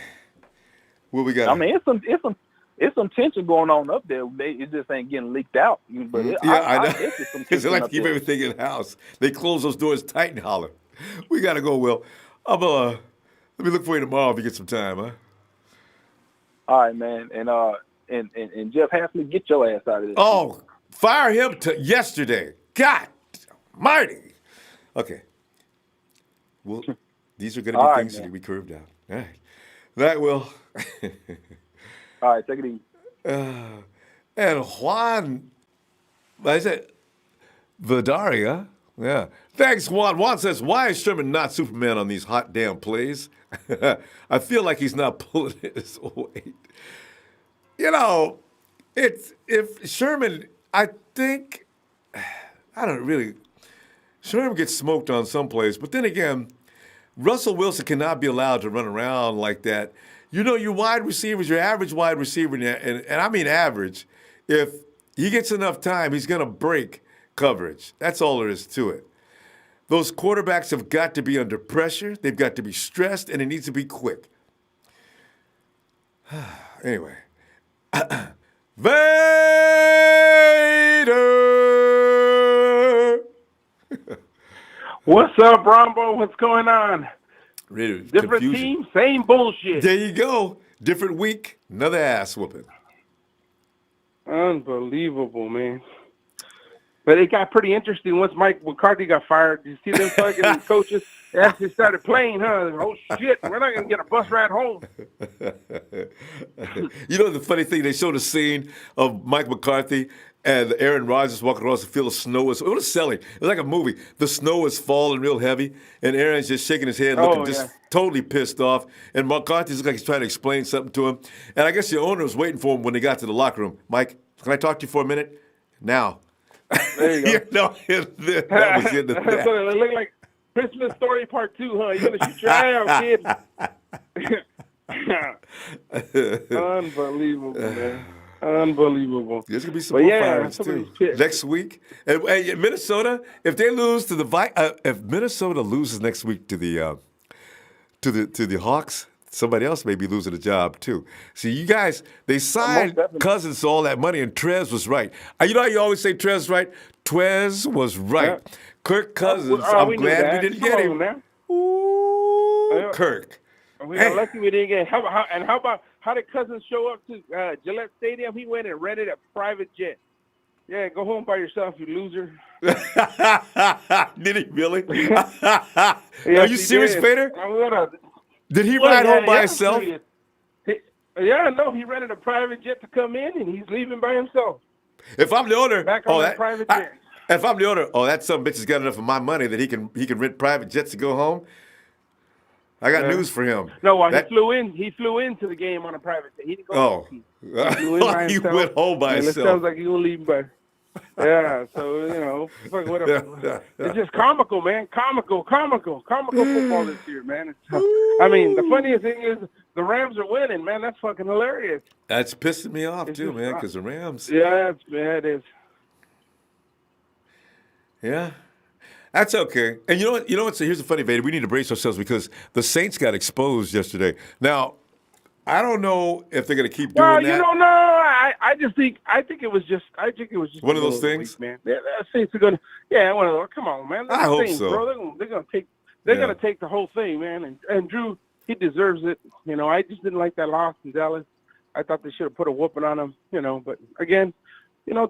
what we got? I mean, it's some tension going on up there. It just ain't getting leaked out. But I know. Because they like to keep everything in-house. They close those doors tight and holler. We got to go, Will. Let me look for you tomorrow if you get some time, huh? All right, man. And Jeff Hasley, get your ass out of this. Oh, fire him to yesterday. God mighty. Okay. Well, these are going to be things that we curved out. All right. That will. All right, take it easy. And Juan, I said, Vidaria. Yeah. Thanks, Juan. Juan says, why is Sherman not Superman on these hot damn plays? I feel like he's not pulling his weight. You know, if Sherman, I think, Sherman gets smoked on some plays, but then again, Russell Wilson cannot be allowed to run around like that. You know, your wide receivers, your average wide receiver, and I mean average, if he gets enough time, he's going to break coverage. That's all there is to it. Those quarterbacks have got to be under pressure. They've got to be stressed, and it needs to be quick. Anyway. Vader! What's up, Ronbo? What's going on? Different Confusion. team, same bullshit. There you go. Different week, another ass whooping. Unbelievable, man. But it got pretty interesting once Mike McCarthy got fired. You see them fucking coaches actually started playing, huh? Oh, shit, we're not going to get a bus ride home. You know the funny thing, they showed a scene of Mike McCarthy and Aaron Rodgers walking across the field of snow. It was selling. It was like a movie. The snow is falling real heavy, and Aaron's just shaking his head, looking totally pissed off. And McCarthy's looks like he's trying to explain something to him. And I guess the owner was waiting for him when they got to the locker room. Mike, can I talk to you for a minute? Now. There you go. That was in the back. So it looked like Christmas Story Part 2, huh? You're going to shoot your eye out, kid. Unbelievable, man. Unbelievable. There's gonna be some more firings too next week. And Minnesota, if they lose to if Minnesota loses next week to the Hawks, somebody else may be losing a job too. See, you guys, they signed Cousins to all that money, and Trez was right. You know how you always say Trez was right? Trez was right. Kirk Cousins. I'm glad we didn't get him. Ooh, Kirk. We got lucky we didn't get. How about how did Cousins show up to Gillette Stadium? He went and rented a private jet. Yeah, go home by yourself, you loser. Did he really? Yes, Are you serious, did. Vader? Did he ride home by himself? He rented a private jet to come in, and he's leaving by himself. If I'm the owner, Back on that private jet. If I'm the owner, that son of a bitch has got enough of my money that he can rent private jets to go home. I got news for him. No, he flew in. He flew into the game on a private jet. He didn't go. He flew in by he himself. went home by himself. It sounds like he's gonna leave by. Yeah, so fuck whatever. It's just comical, man. Comical football this year, man. I mean, the funniest thing is the Rams are winning, man. That's fucking hilarious. That's pissing me off too, man, because the Rams. Yeah, it is. Yeah. That's okay. And you know what? So here's the funny, Vader. We need to brace ourselves because the Saints got exposed yesterday. Now, I don't know if they're going to keep doing that. Well, no. I think it was just one of those things, man. The Saints are going to, one of those. Come on, man. I hope things, so. Bro. They're going to take the whole thing, man. And Drew, he deserves it. You know, I just didn't like that loss in Dallas. I thought they should have put a whooping on him. You know, but again,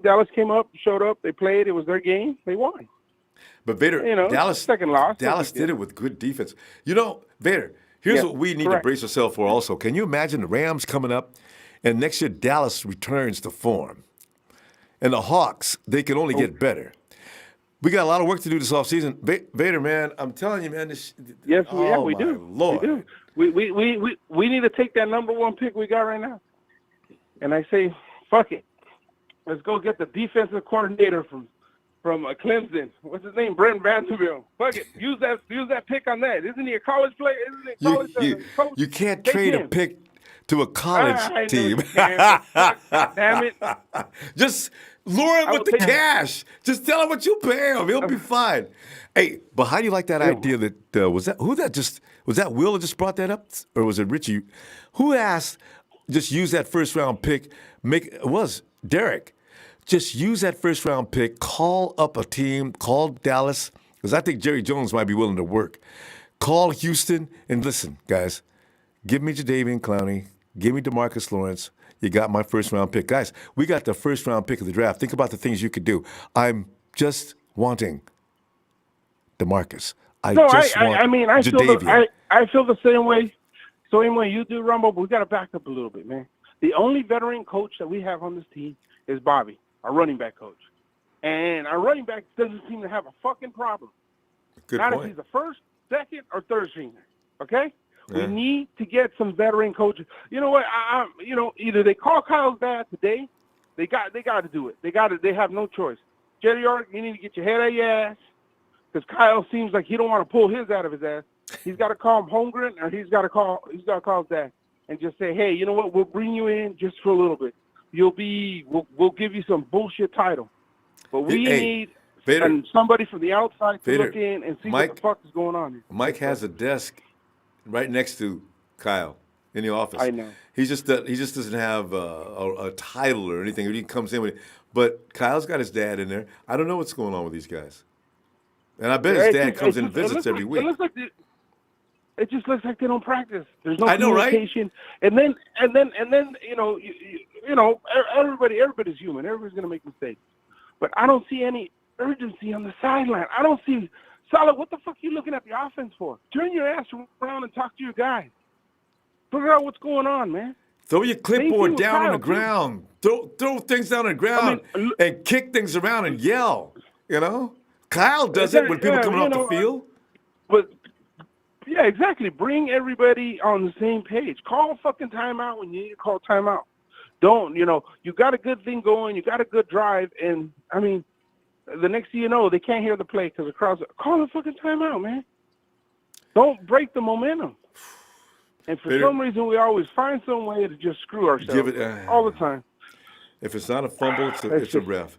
Dallas came up, showed up, they played. It was their game. They won. But Vader, Dallas second loss. Dallas did it with good defense. Vader, here's what we need to brace ourselves for also. Can you imagine the Rams coming up and next year Dallas returns to form? And the Hawks, they can only get better. We got a lot of work to do this offseason. Vader, man, I'm telling you, man. We do. Lord. We do. We need to take that number one pick we got right now. And I say, fuck it. Let's go get the defensive coordinator from Clemson. What's his name? Brent Vanderbilt. Fuck it. Use that pick on that. Isn't he a college player? Isn't he a college coach? You can't trade a pick to a college team. Damn it. Just lure him with the cash. Just tell him what you pay him. He'll be fine. Hey, but how do you like that idea that was that Will that just brought that up? Or was it Richie? Who asked just use that first round pick? It was Derek. Just use that first-round pick, call up a team, call Dallas, because I think Jerry Jones might be willing to work. Call Houston, and listen, guys, give me Jadeveon Clowney, give me DeMarcus Lawrence. You got my first-round pick. Guys, we got the first-round pick of the draft. Think about the things you could do. I'm just wanting DeMarcus. I feel the same way you do, Rumble, but we got to back up a little bit, man. The only veteran coach that we have on this team is Bobby, our running back coach. And our running back doesn't seem to have a fucking problem. Good Not point. if he's the first, second, or third stringer. Okay? Yeah. We need to get some veteran coaches. You know what? Either they call Kyle's dad today, they got to do it. They have no choice. Jerry York, you need to get your head out of your ass, because Kyle seems like he don't want to pull his out of his ass. He's got to call him Holmgren, or he's got to call his dad and just say, hey, you know what? We'll bring you in just for a little bit. We'll give you some bullshit title, but we need somebody from the outside to look in and see what the fuck is going on here. Mike has a desk right next to Kyle in the office. I know. He just doesn't have a title or anything. He comes in with it, but Kyle's got his dad in there. I don't know what's going on with these guys, and I bet his dad comes in and visits every week. It just looks like they don't practice. There's no Right? communication, and then everybody's human. Everybody's gonna make mistakes, but I don't see any urgency on the sideline. I don't see Solid. What the fuck are you looking at the offense for? Turn your ass around and talk to your guys. Figure out what's going on, man. Throw your clipboard down on the ground. Throw things down on the ground and kick things around and yell. Kyle does it when people come off the field. But yeah, exactly. Bring everybody on the same page. Call a fucking timeout when you need to call timeout. Don't, you got a good thing going. You got a good drive. And, the next thing you know, they can't hear the play because the crowd's call a fucking timeout, man. Don't break the momentum. And for some reason, we always find some way to just screw ourselves all the time. If it's not a fumble, it's a ref.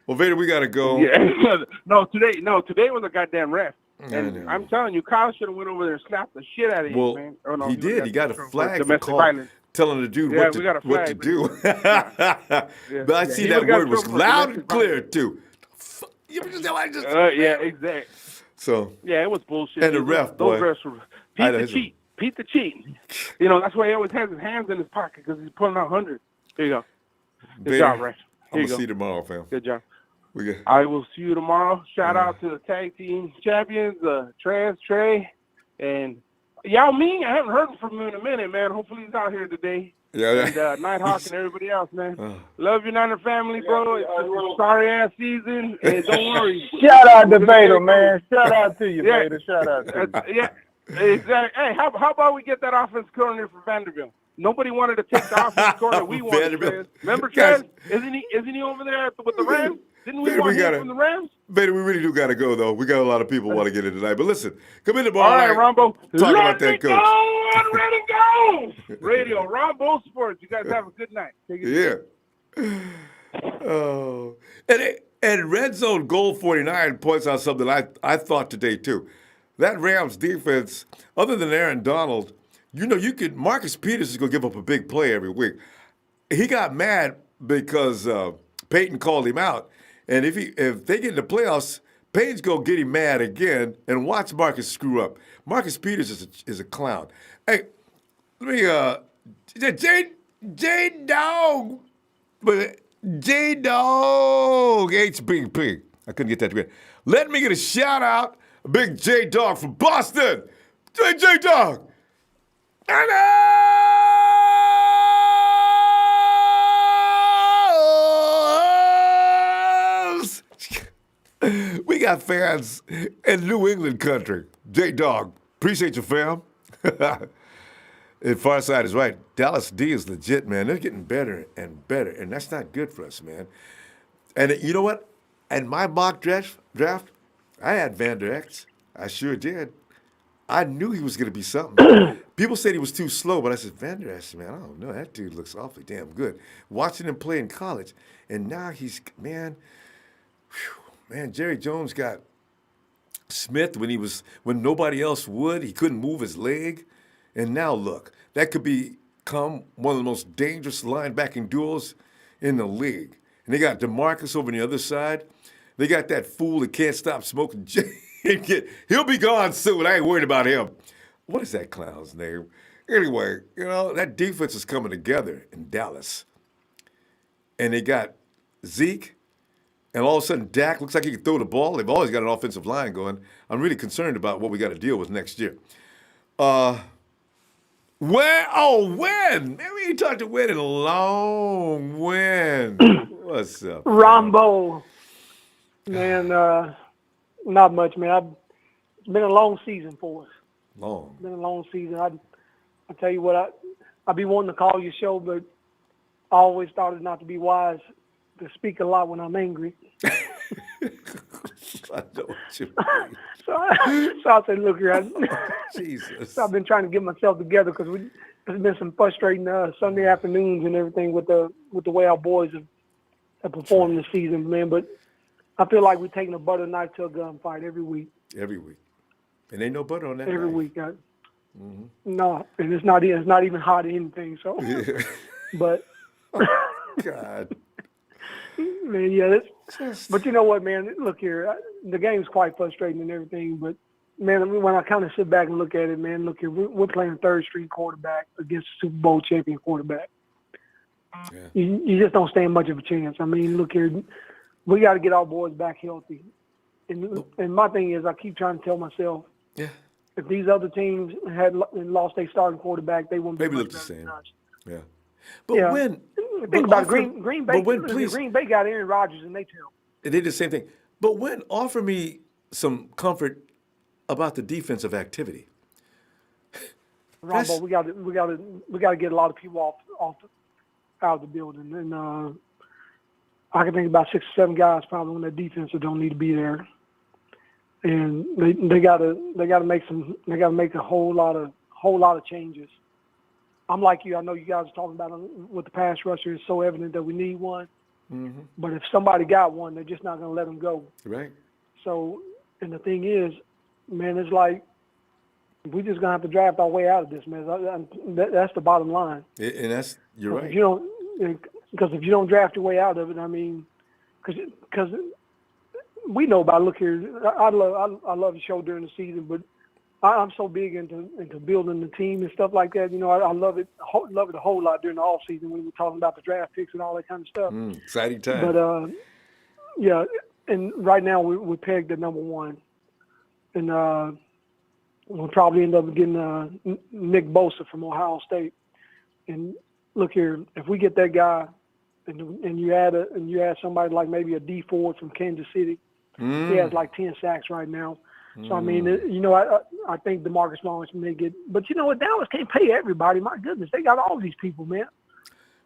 Well, Vader, we got to go. Yeah. Today was a goddamn ref. And I'm telling you, Kyle should have went over there and slapped the shit out of him, man. He did. He got a flag for violence. Telling the dude what to do. But I see that word was loud and clear, too. Yeah, exactly. So yeah, it was bullshit. And the ref, boy. Those refs were piece of cheat. Pete the Cheat. You know, that's why he always has his hands in his pocket because he's pulling out hundreds. Here you go. Good job, Rich. I'm going to see you tomorrow, fam. Good job. We good. I will see you tomorrow. Shout out to the tag team champions, Trey, and Yao Ming. I haven't heard from him in a minute, man. Hopefully he's out here today. Yeah. And Nighthawk and everybody else, man. Love you, Niner family, bro. It's a sorry-ass season, and don't worry. Shout out to Vader, man. Shout out to you, Vader. Shout out to you. Yeah, exactly. Hey, how about we get that offense coordinator for Vanderbilt? Nobody wanted to take the offense coordinator. We wanted Trez. Remember Trez? Isn't he over there with the Rams? Didn't we want him from the Rams? Baby, we really do got to go, though. We got a lot of people want to get in tonight. But listen, come in tomorrow. All right, Ronbo. Talk about that, Coach. I'm ready to go. Radio, Ronbo Sports. You guys have a good night. Take it Yeah. Oh. And Red Zone Goal 49 points out something I thought today, too. That Rams defense, other than Aaron Donald, Marcus Peters is going to give up a big play every week. He got mad because Peyton called him out. And if they get in the playoffs, Payne's going to get him mad again and watch Marcus screw up. Marcus Peters is a clown. Hey, let me, J-Dog, HBP. I couldn't get that together. Let me get a shout out, a big J-Dog from Boston. J-Dog. We got fans in New England country. J-Dog, appreciate you, fam. And Farside is right. Dallas D is legit, man. They're getting better and better, and that's not good for us, man. And you know what? In my mock draft, I had Van Der Esch. I sure did. I knew he was going to be something. People said he was too slow, but I said, Van Der Esch, man, I don't know. That dude looks awfully damn good. Watching him play in college, and now he's, man, Jerry Jones got Smith when nobody else would. He couldn't move his leg. And now look, that could become one of the most dangerous linebacking duos in the league. And they got DeMarcus over on the other side. They got that fool that can't stop smoking. He'll be gone soon. I ain't worried about him. What is that clown's name? Anyway, that defense is coming together in Dallas. And they got Zeke. And all of a sudden, Dak looks like he can throw the ball. They've always got an offensive line going. I'm really concerned about what we got to deal with next year. When? Man, we ain't talked to Win in a long when. What's up? Ronbo. Man, not much, man. It's been a long season for us. Long. It's been a long season. I tell you what, I be wanting to call your show, but I always thought it not to be wise to speak a lot when I'm angry. I know what you mean. So I said, look here. Jesus. So I've been trying to get myself together because there's been some frustrating Sunday afternoons and everything with the way our boys have performed this season, man. But I feel like we're taking a butter knife to a gunfight every week. Every week. And ain't no butter on that every knife. Week. No, and it's not even hot or anything. So, yeah. But God. Man, yeah. But you know what, man? Look here, the game's quite frustrating and everything. But man, when I kind of sit back and look at it, man, look here, we're playing third-string quarterback against a Super Bowl champion quarterback. Yeah. You just don't stand much of a chance. I mean, look here, we got to get our boys back healthy. And my thing is, I keep trying to tell myself, if these other teams had lost their starting quarterback, they wouldn't be maybe look the same. Yeah. But when think about Green Bay. Green Bay got Aaron Rodgers, and they tell. They did the same thing. But when offer me some comfort about the defensive activity. Ronbo, we got to get a lot of people out of the building, and I can think about 6 or 7 guys probably on that defense that don't need to be there, and they got to make a whole lot of changes. I'm like you. I know you guys are talking about with the pass rusher. It's so evident that we need one. Mm-hmm. But if somebody got one, they're just not going to let them go. Right. So, and the thing is, man, it's like we just going to have to draft our way out of this, man. That's the bottom line. And you're right. Because if you don't draft your way out of it, I mean, because we know about, look here, I love the show during the season, but I'm so big into building the team and stuff like that. You know, I love it a whole lot during the off season when we're talking about the draft picks and all that kind of stuff. Exciting time. But yeah, and right now we're pegged at number one, and we'll probably end up getting Nick Bosa from Ohio State. And look here, if we get that guy, and you add somebody like maybe a D Ford from Kansas City, he has like 10 sacks right now. So I mean, you know, I think DeMarcus Lawrence may get, but you know what, Dallas can't pay everybody. My goodness, they got all these people, man.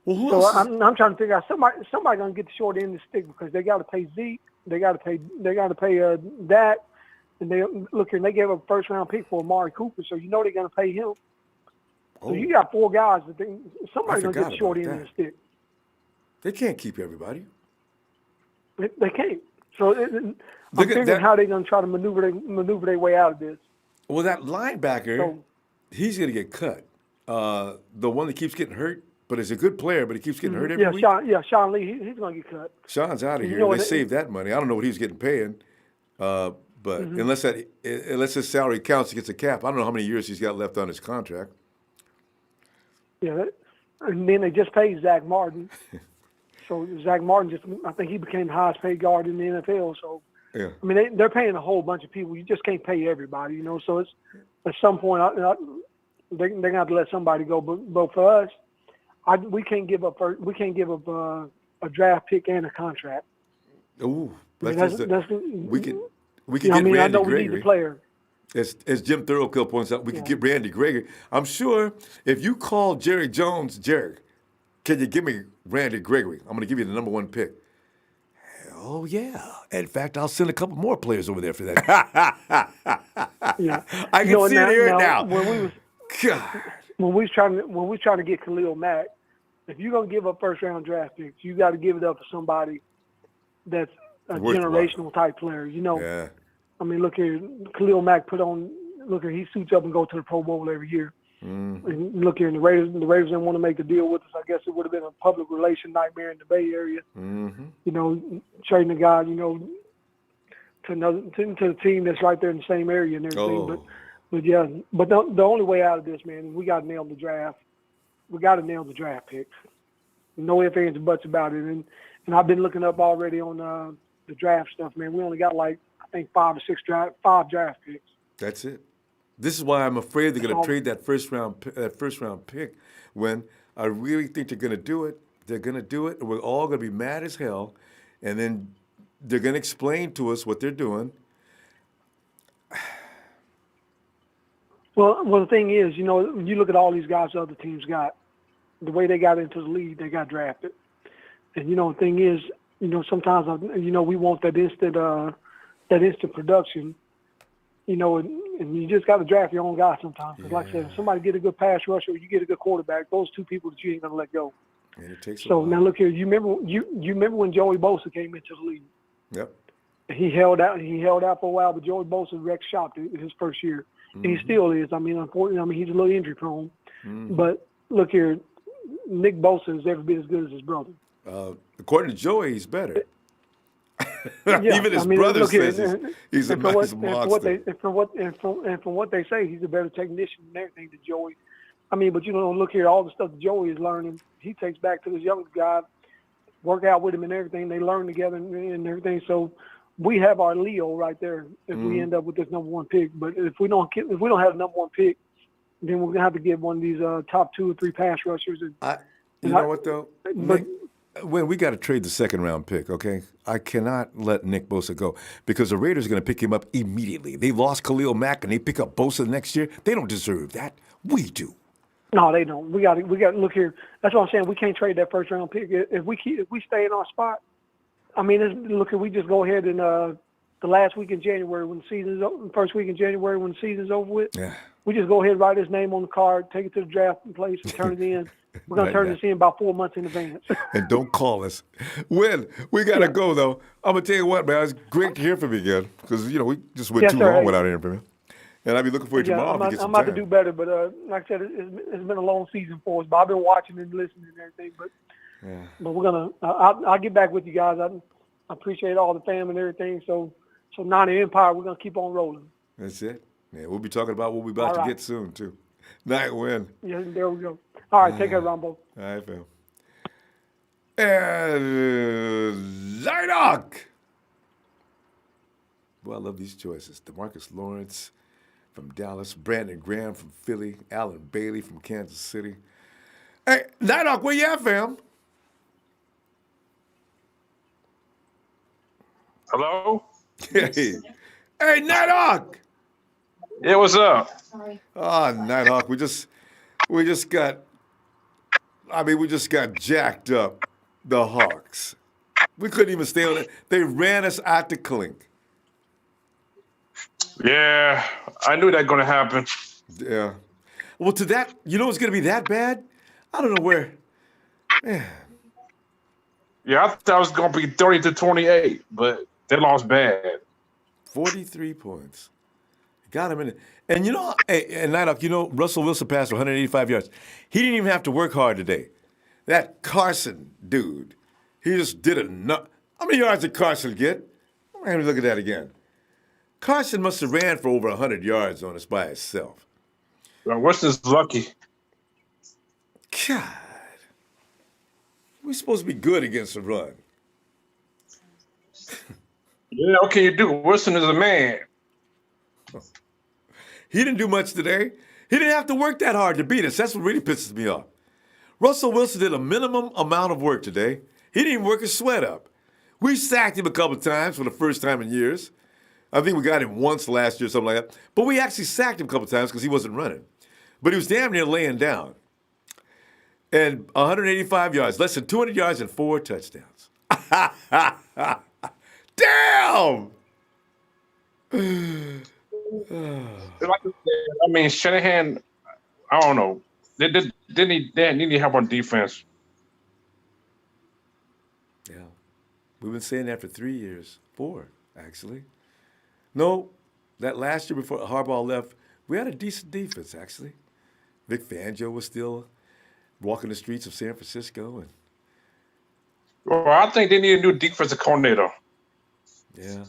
Well, who So else? I'm trying to figure out somebody gonna get the short end of the stick because they got to pay Zeke, they got to pay Dak, and they look here and they gave up a first round pick for Amari Cooper, so you know they're gonna pay him. So you got 4 guys that somebody's gonna get the short end of the stick. They can't keep everybody. They can't. So I'm figuring how they're gonna try to maneuver their way out of this. Well, that linebacker, So, he's going to get cut. The one that keeps getting hurt, but is a good player, but he keeps getting hurt every week. Sean Lee, he's going to get cut. Sean's out of here. You know They saved that money. I don't know what he was getting paid, but unless his salary counts against the cap, I don't know how many years he's got left on his contract. Yeah, and then they just paid Zach Martin. So Zach Martin I think he became the highest paid guard in the NFL. So yeah, I mean they're paying a whole bunch of people. You just can't pay everybody, you know. So it's at some point they're gonna have to let somebody go. But for us, we can't give up a draft pick and a contract. Ooh, we can I get mean, Randy I know Gregory. we need the player. As Jim Thorokill points out, we could get Randy Gregory. I'm sure if you call Jerry Jones, Jerry, can you give me Randy Gregory? I'm going to give you the number 1 pick. Oh, yeah. In fact, I'll send a couple more players over there for that. Yeah. I can see it here now. When we was trying to get Khalil Mack, if you're going to give up first-round draft picks, you got to give it up for somebody that's a generational type player. You know, yeah. I mean, look here, Khalil Mack he suits up and goes to the Pro Bowl every year. And look here, and the Raiders didn't want to make the deal with us. I guess it would have been a public relation nightmare in the Bay Area. You know, trading a guy, you know, to the team that's right there in the same area and everything. But yeah, but the only way out of this, man, we got to nail the draft. We got to nail the draft picks. No ifs, ands, or buts about it. And I've been looking up already on the draft stuff, man. We only got like I think 5 draft picks. That's it. This is why I'm afraid they're going to trade that first round pick. When I really think they're going to do it, they're going to do it, and we're all going to be mad as hell, and then they're going to explain to us what they're doing. Well, the thing is, you know, you look at all these guys the other teams got, the way they got into the league, they got drafted. And, you know, the thing is, you know, sometimes, you know, we want that instant production, you know, and you just got to draft your own guy sometimes. Because like I said, if somebody get a good pass rusher or you get a good quarterback, those 2 people that you ain't going to let go. And it takes so now look here, you remember when Joey Bosa came into the league? Yep. He held out for a while, but Joey Bosa wrecked shop his first year. And he still is. I mean, unfortunately, he's a little injury prone. But look here, Nick Bosa is every bit as good as his brother. According to Joey, he's better. Yeah, Even his brother says he's a nice monster. From what they say, he's a better technician and everything than Joey. I mean, but you know, look here, all the stuff that Joey is learning, he takes back to this younger guy, work out with him and everything. They learn together and everything. So we have our Leo right there if we end up with this number 1 pick. But if we don't have the number 1 pick, then we're gonna have to get one of these top 2 or 3 pass rushers. You know what though? When we got to trade the second round pick, okay? I cannot let Nick Bosa go because the Raiders are going to pick him up immediately. They lost Khalil Mack and they pick up Bosa next year. They don't deserve that. We do. No, they don't. We got to look here. That's what I'm saying. We can't trade that first round pick if we stay in our spot. I mean, look, we just go ahead and the last week in January when the season's over, first week in January when the season's over with. Yeah. We just go ahead and write his name on the card, take it to the draft place, and turn it in. We're going to turn this in about 4 months in advance. And don't call us. When we got to go, though, I'm going to tell you what, man, it's great to hear from you again because, you know, we just went too long without hearing from you. And I'll be looking forward to tomorrow to get some I'm about time. to do better, but like I said, it's been a long season for us. But I've been watching and listening and everything. But we're going to I'll get back with you guys. I appreciate all the fam and everything. So 90 Empire, we're going to keep on rolling. That's it. Yeah, we'll be talking about what we're about to All right. get soon, too. Night win. Yeah, there we go. All right, take care, Ronbo. All right, fam. And Zydoc. Boy, I love these choices. DeMarcus Lawrence from Dallas, Brandon Graham from Philly, Alan Bailey from Kansas City. Hey, Zydoc, where you at, fam? Hello? Hey, Nighthawk! Yeah, what's up? Oh, Nighthawk, we just got jacked up, the Hawks. We couldn't even stay on it. They ran us out the clink. Yeah, I knew that going to happen. Yeah. Well, to that, you know it's going to be that bad? I don't know where. Man. Yeah, I thought it was going to be 30-28, but they lost bad. 43 points. Got him in it. And you know, and Nighthawk, you know, Russell Wilson passed for 185 yards. He didn't even have to work hard today. That Carson dude, he just did enough. How many yards did Carson get? Let me look at that again. Carson must have ran for over 100 yards on us by himself. Well, Wilson's lucky. God. We're supposed to be good against the run. Yeah, what can you do? Wilson is a man. He didn't do much today. He didn't have to work that hard to beat us. That's what really pisses me off. Russell Wilson did a minimum amount of work today. He didn't even work his sweat up. We sacked him a couple of times for the first time in years. I think we got him once last year, something like that. But we actually sacked him a couple of times because he wasn't running. But he was damn near laying down. And 185 yards, less than 200 yards and 4 touchdowns. Damn! I mean, Shanahan, I don't know. They didn't need help on defense. Yeah. We've been saying that for 3 years. 4, actually. No, that last year before Harbaugh left, we had a decent defense, actually. Vic Fangio was still walking the streets of San Francisco. And Well, I think they need a new defensive coordinator. yeah.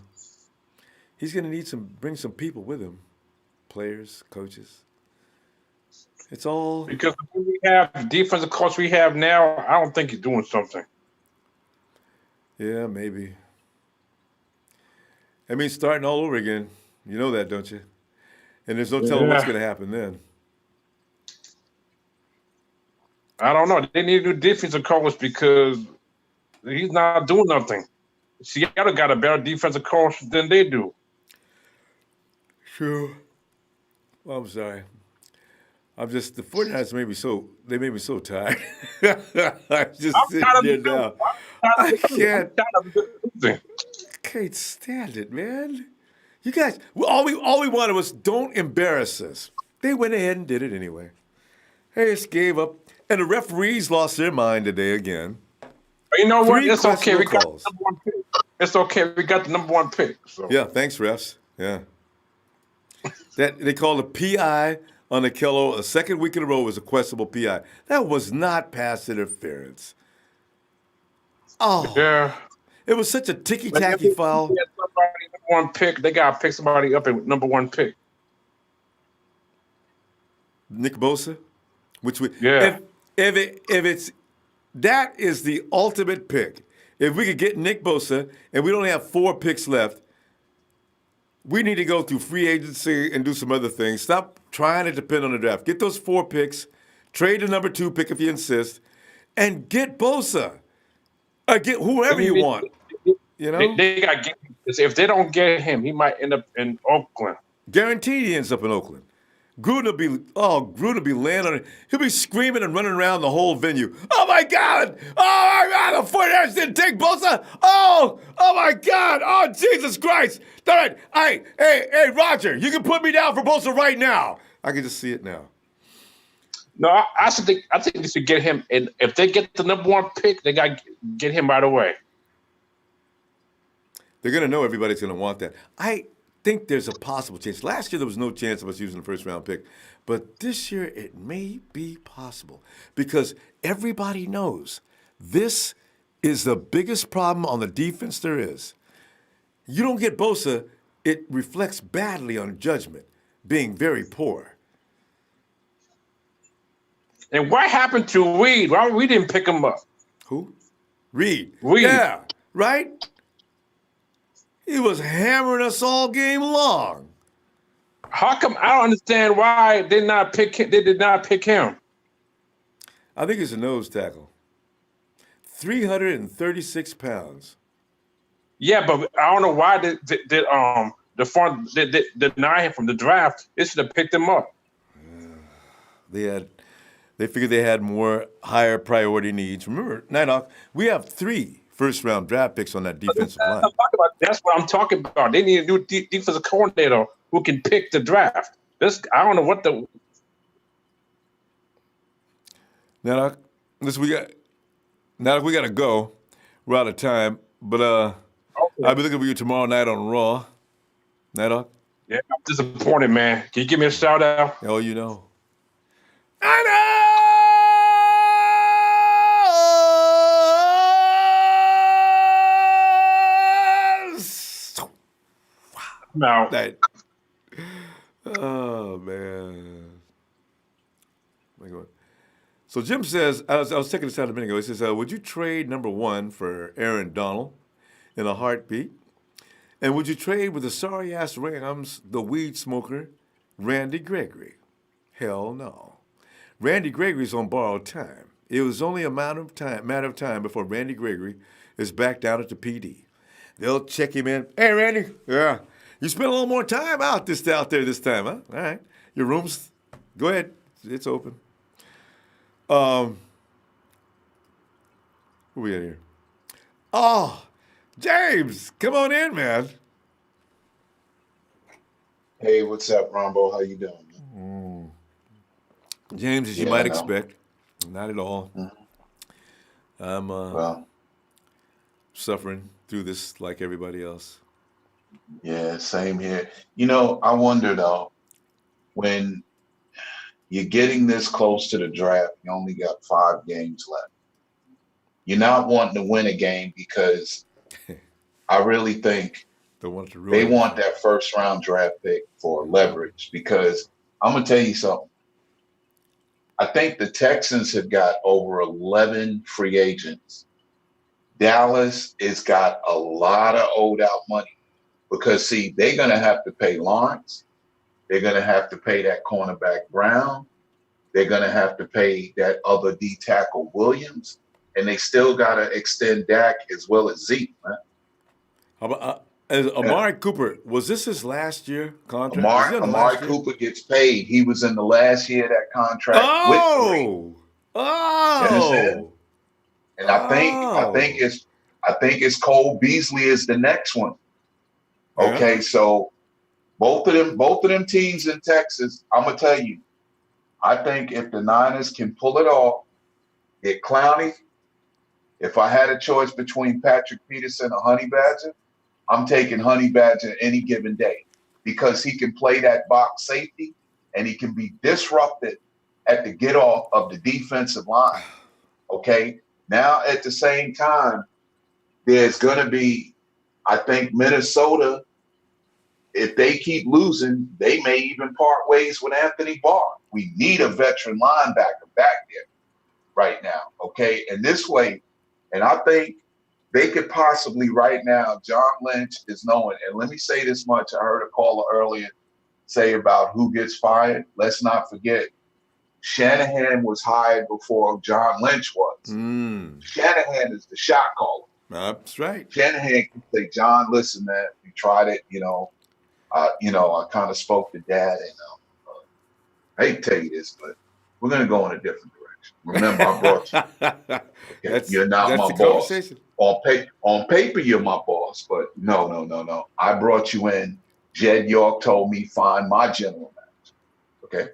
He's going to need bring some people with him, players, coaches. It's all Because when we have the defensive coach we have now, I don't think he's doing something. yeah, maybe. I mean, starting all over again. You know that, don't you? And there's no telling what's going to happen then. I don't know. They need a new defensive coach because he's not doing nothing. Seattle got a better defensive coach than they do. True. Well, I'm sorry. The 49ers made me so tired. I'm just sitting there now. I can't stand it, man. You guys, all we wanted was don't embarrass us. They went ahead and did it anyway. They just gave up. And the referees lost their mind today again. But you know what? 3 It's okay. We got calls. the number 1 pick. It's okay. We got the number 1 pick. So. Yeah, thanks, refs. Yeah. That they called a PI on Akello a second week in a row was a questionable PI. That was not pass interference. Oh. Yeah. It was such a ticky-tacky foul. Somebody number 1 pick. They got to pick somebody up at number 1 pick. Nick Bosa, Yeah. If it's that is the ultimate pick. If we could get Nick Bosa and we only have 4 picks left, we need to go through free agency and do some other things. Stop trying to depend on the draft. Get those 4 picks, trade the number 2 pick if you insist, and get Bosa. Or get whoever you want. You know? They got to get him. If they don't get him, he might end up in Oakland. Guaranteed he ends up in Oakland. Gruden will be laying on it. He'll be screaming and running around the whole venue. Oh my God! Oh my God! The 49ers didn't take Bosa. Oh my God! Oh Jesus Christ! All right, hey Roger, you can put me down for Bosa right now. I can just see it now. No, I think they should get him. And if they get the number 1 pick, they got to get him right away. They're gonna know everybody's gonna want that. I think there's a possible chance. Last year there was no chance of us using the first round pick, but this year it may be possible because everybody knows this is the biggest problem on the defense there is. You don't get Bosa, it reflects badly on judgment. being very poor. And what happened to Reed? Why we didn't pick him up? Who? Reed. Reed. Yeah, right? He was hammering us all game long. How come I don't understand why they did not pick him? I think he's a nose tackle. 336 pounds. Yeah, but I don't know why the front deny him from the draft. They should have picked him up. They figured they had more higher priority needs. Remember, Nighthawk, we have 3 first-round draft picks on that defensive line. That's what I'm talking about. They need a new defensive coordinator who can pick the draft. I don't know what the. Nighthawk, we got to go. We're out of time, but I'll be looking for you tomorrow night on Raw. Nighthawk? Yeah, I'm disappointed, man. Can you give me a shout out? Oh, you know. No. Oh, man. My God. So Jim says, I was taking this out a minute ago. He says, would you trade number 1 for Aaron Donald in a heartbeat? And would you trade with the sorry-ass Rams, the weed smoker, Randy Gregory? Hell no. Randy Gregory's on borrowed time. It was only a matter of time before Randy Gregory is back down at the PD. They'll check him in. Hey, Randy. Yeah. You spent a little more time out there this time, huh? All right. Your room's, go ahead. It's open. Who we at here? Oh, James, come on in, man. Hey, what's up, Ronbo? How you doing? James, as you might expect, not at all. I'm suffering through this like everybody else. Yeah, same here. You know, I wonder though, when you're getting this close to the draft, you only got 5 games left. You're not wanting to win a game because I really think they want that first round draft pick for leverage, because I'm going to tell you something. I think the Texans have got over 11 free agents. Dallas has got a lot of owed out money because, see, they're going to have to pay Lawrence. They're going to have to pay that cornerback Brown. They're going to have to pay that other D tackle Williams. And they still got to extend Dak as well as Zeke, man. How about Amari Cooper? Was this his last year contract? Amari Cooper gets paid. He was in the last year of that contract. And I think it's Cole Beasley is the next one. Okay, so both of them teams in Texas, I'm gonna tell you, I think if the Niners can pull it off, get Clowney. If I had a choice between Patrick Peterson or Honey Badger, I'm taking Honey Badger any given day because he can play that box safety and he can be disrupted at the get off of the defensive line. Okay. Now, at the same time, there's going to be, I think, Minnesota, if they keep losing, they may even part ways with Anthony Barr. We need a veteran linebacker back there right now. Okay. And this way, and I think they could possibly right now, John Lynch is knowing, and let me say this much. I heard a caller earlier say about who gets fired. Let's not forget, Shanahan was hired before John Lynch was. Shanahan is the shot caller. That's right. Shanahan can say, John, listen, man, we tried it. I kind of spoke to Dad, and I hate to tell you this, but we're going to go in a different direction. Remember, I brought you. Okay? You're not my boss. On paper, you're my boss, but no. I brought you in. Jed York told me find my general manager. Okay,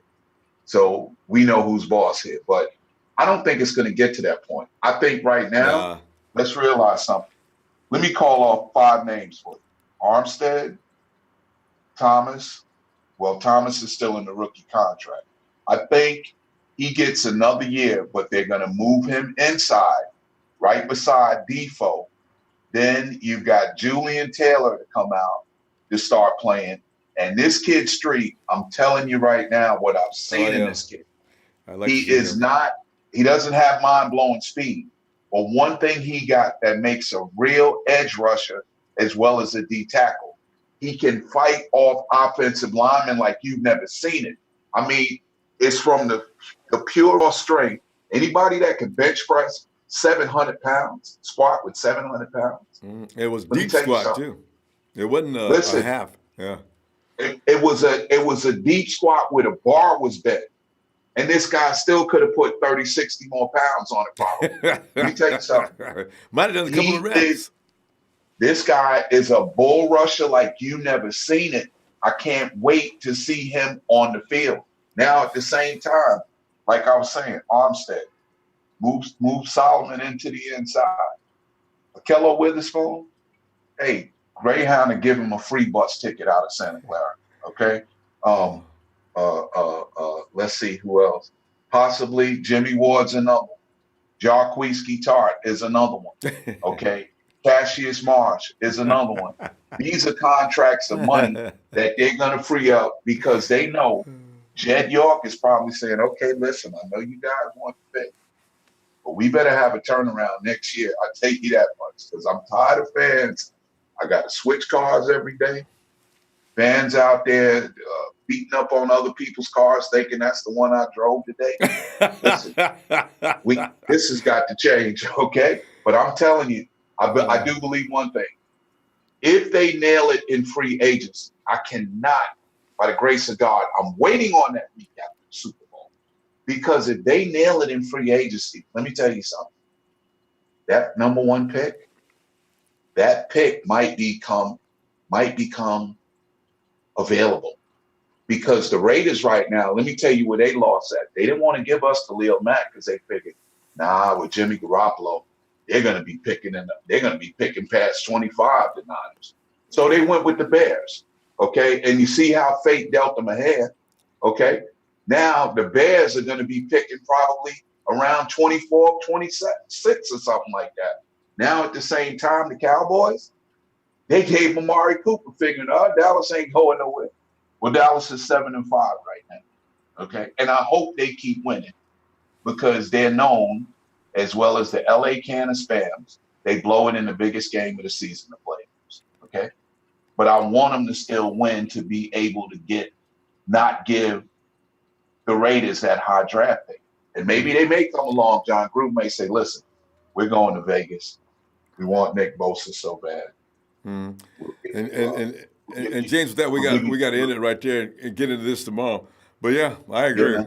so we know who's boss here, but I don't think it's going to get to that point. I think right now, let's realize something. Let me call off 5 names for you: Armstead, Thomas. Well, Thomas is still in the rookie contract. I think he gets another year, but they're going to move him inside, right beside Defoe. Then you've got Julian Taylor to come out to start playing. And this kid Street, I'm telling you right now, what I've seen in this kid, he doesn't have mind-blowing speed. But one thing he got that makes a real edge rusher as well as a D tackle, he can fight off offensive linemen like you've never seen it. I mean, it's from the pure strength. Anybody that can bench press 700 pounds, squat with 700 pounds. It was deep squat too. It wasn't a half. Yeah. It was a deep squat where the bar was bent. And this guy still could have put 30, 60 more pounds on it, probably. Let me tell you something. Might have done a couple of reps. This guy is a bull rusher like you never seen it. I can't wait to see him on the field. Now, at the same time, like I was saying, Armstead, move Solomon into the inside. Akello Witherspoon, hey, Greyhound to give him a free bus ticket out of Santa Clara, okay? Let's see who else. Possibly Jimmy Ward's another one. Jarquez Tart is another one, okay? Cassius Marsh is another one. These are contracts of money that they're going to free up because they know Jed York is probably saying, okay, listen, I know you guys want to pick, but we better have a turnaround next year. I take you that much because I'm tired of fans. I got to switch cars every day. Fans out there beating up on other people's cars thinking that's the one I drove today. Listen, this has got to change, okay? But I'm telling you, I do believe one thing. If they nail it in free agency, I cannot, by the grace of God, I'm waiting on that week after the Super Bowl. Because if they nail it in free agency, let me tell you something. That number one pick, that pick might become available. Because the Raiders right now, let me tell you where they lost at. They didn't want to give us Khalil Mack because they figured, with Jimmy Garoppolo, they're going to be picking past 25, the Niners. So they went with the Bears, okay? And you see how fate dealt them a hand, okay? Now the Bears are going to be picking probably around 24, 26 or something like that. Now at the same time, the Cowboys, they gave Amari Cooper, figuring, Dallas ain't going nowhere. Well, Dallas is 7-5 right now, okay? And I hope they keep winning because they're known, as well as the LA can of spams, they blow it in the biggest game of the season, the playoffs, okay? But I want them to still win to be able to not give the Raiders that high draft pick. And maybe they may come along, John Gruden may say, listen, we're going to Vegas. We want Nick Bosa so bad. And James, with that we got to end it right there and get into this tomorrow. But yeah, I agree.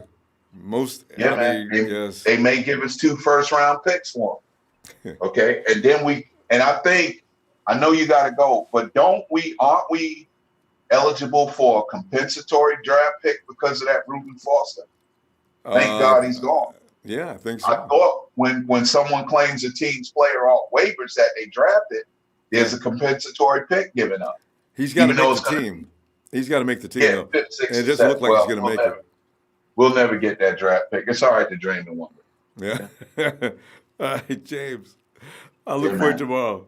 Yeah, yes. They may give us 2 first-round picks for them. Okay, and then I know you got to go, but aren't we eligible for a compensatory draft pick because of that Reuben Foster? Thank God he's gone. Yeah, I think so. I thought when someone claims a team's player off waivers that they drafted, there's a compensatory pick given up. He's got to make the team. He's got to make the team. Yeah, though. And it doesn't look like he's going to make it. We'll never get that draft pick. It's all right to dream and wonder. Yeah. All right, James. I'll look forward to tomorrow.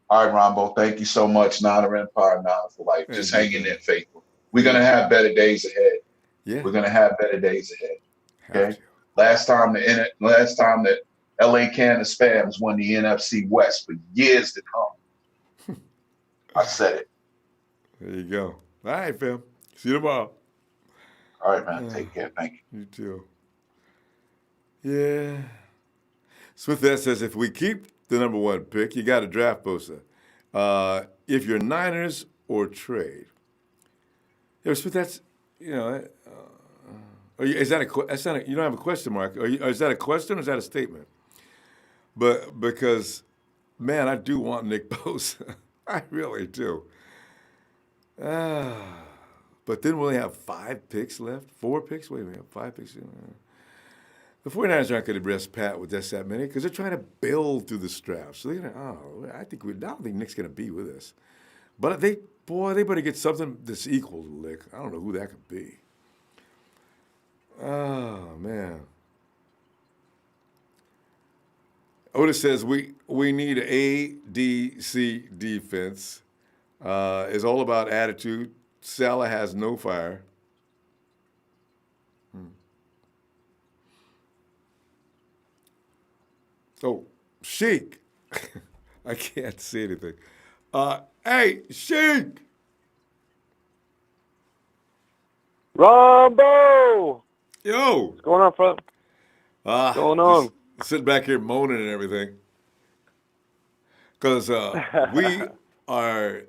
All right, Ronbo. Thank you so much. Niner Empire, Niner for life. Just hanging in, faithful. We're going to have better days ahead. Yeah. We're going to have better days ahead. Okay. Last time that LA can of spams won the NFC West for years to come. I said it. There you go. All right, fam. See you tomorrow. All right, man. Take care. Thank you. You too. Yeah. Smith says if we keep the number one pick, you got to draft Bosa. If you're Niners or trade. Yeah, Smith, that's, is that you don't have a question mark. Is that a question or is that a statement? But because, man, I do want Nick Bosa. I really do. But then we only have 5 picks left. 4 picks? Wait a minute, 5 picks. The 49ers aren't going to rest pat with just that many because they're trying to build through the draft. So they're going to, I don't think Nick's going to be with us. But they better get something that's equal to Nick. I don't know who that could be. Oh, man. Otis says we need an ADC defense. It's all about attitude. Salah has no fire. Oh, Sheik. I can't see anything. Hey, Sheik. Ronbo! Yo. What's going on, Fred? What's going on? Sitting back here moaning and everything. Because we are,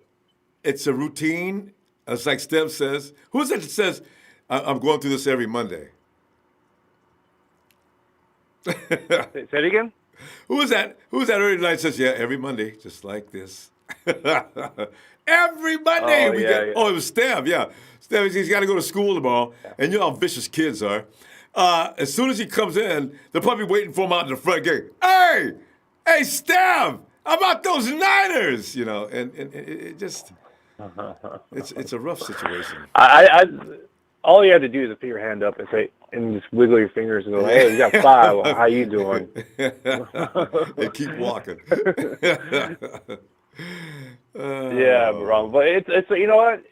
it's a routine. It's like Steph says. Who is it that says, I'm going through this every Monday? Say it again? Who is that? Who's that early night says, yeah, every Monday, just like this. Every Monday we get. Yeah. Oh, it was Steph, yeah. Steph, he's got to go to school tomorrow, and you know how vicious kids are. As soon as he comes in, they're probably waiting for him out in the front gate. Hey, Steph, how about those Niners? You know, and it just, it's a rough situation. All you have to do is put your hand up and say, and just wiggle your fingers and go, hey, you got 5. How you doing? And keep walking. Yeah, wrong. But it's you know what?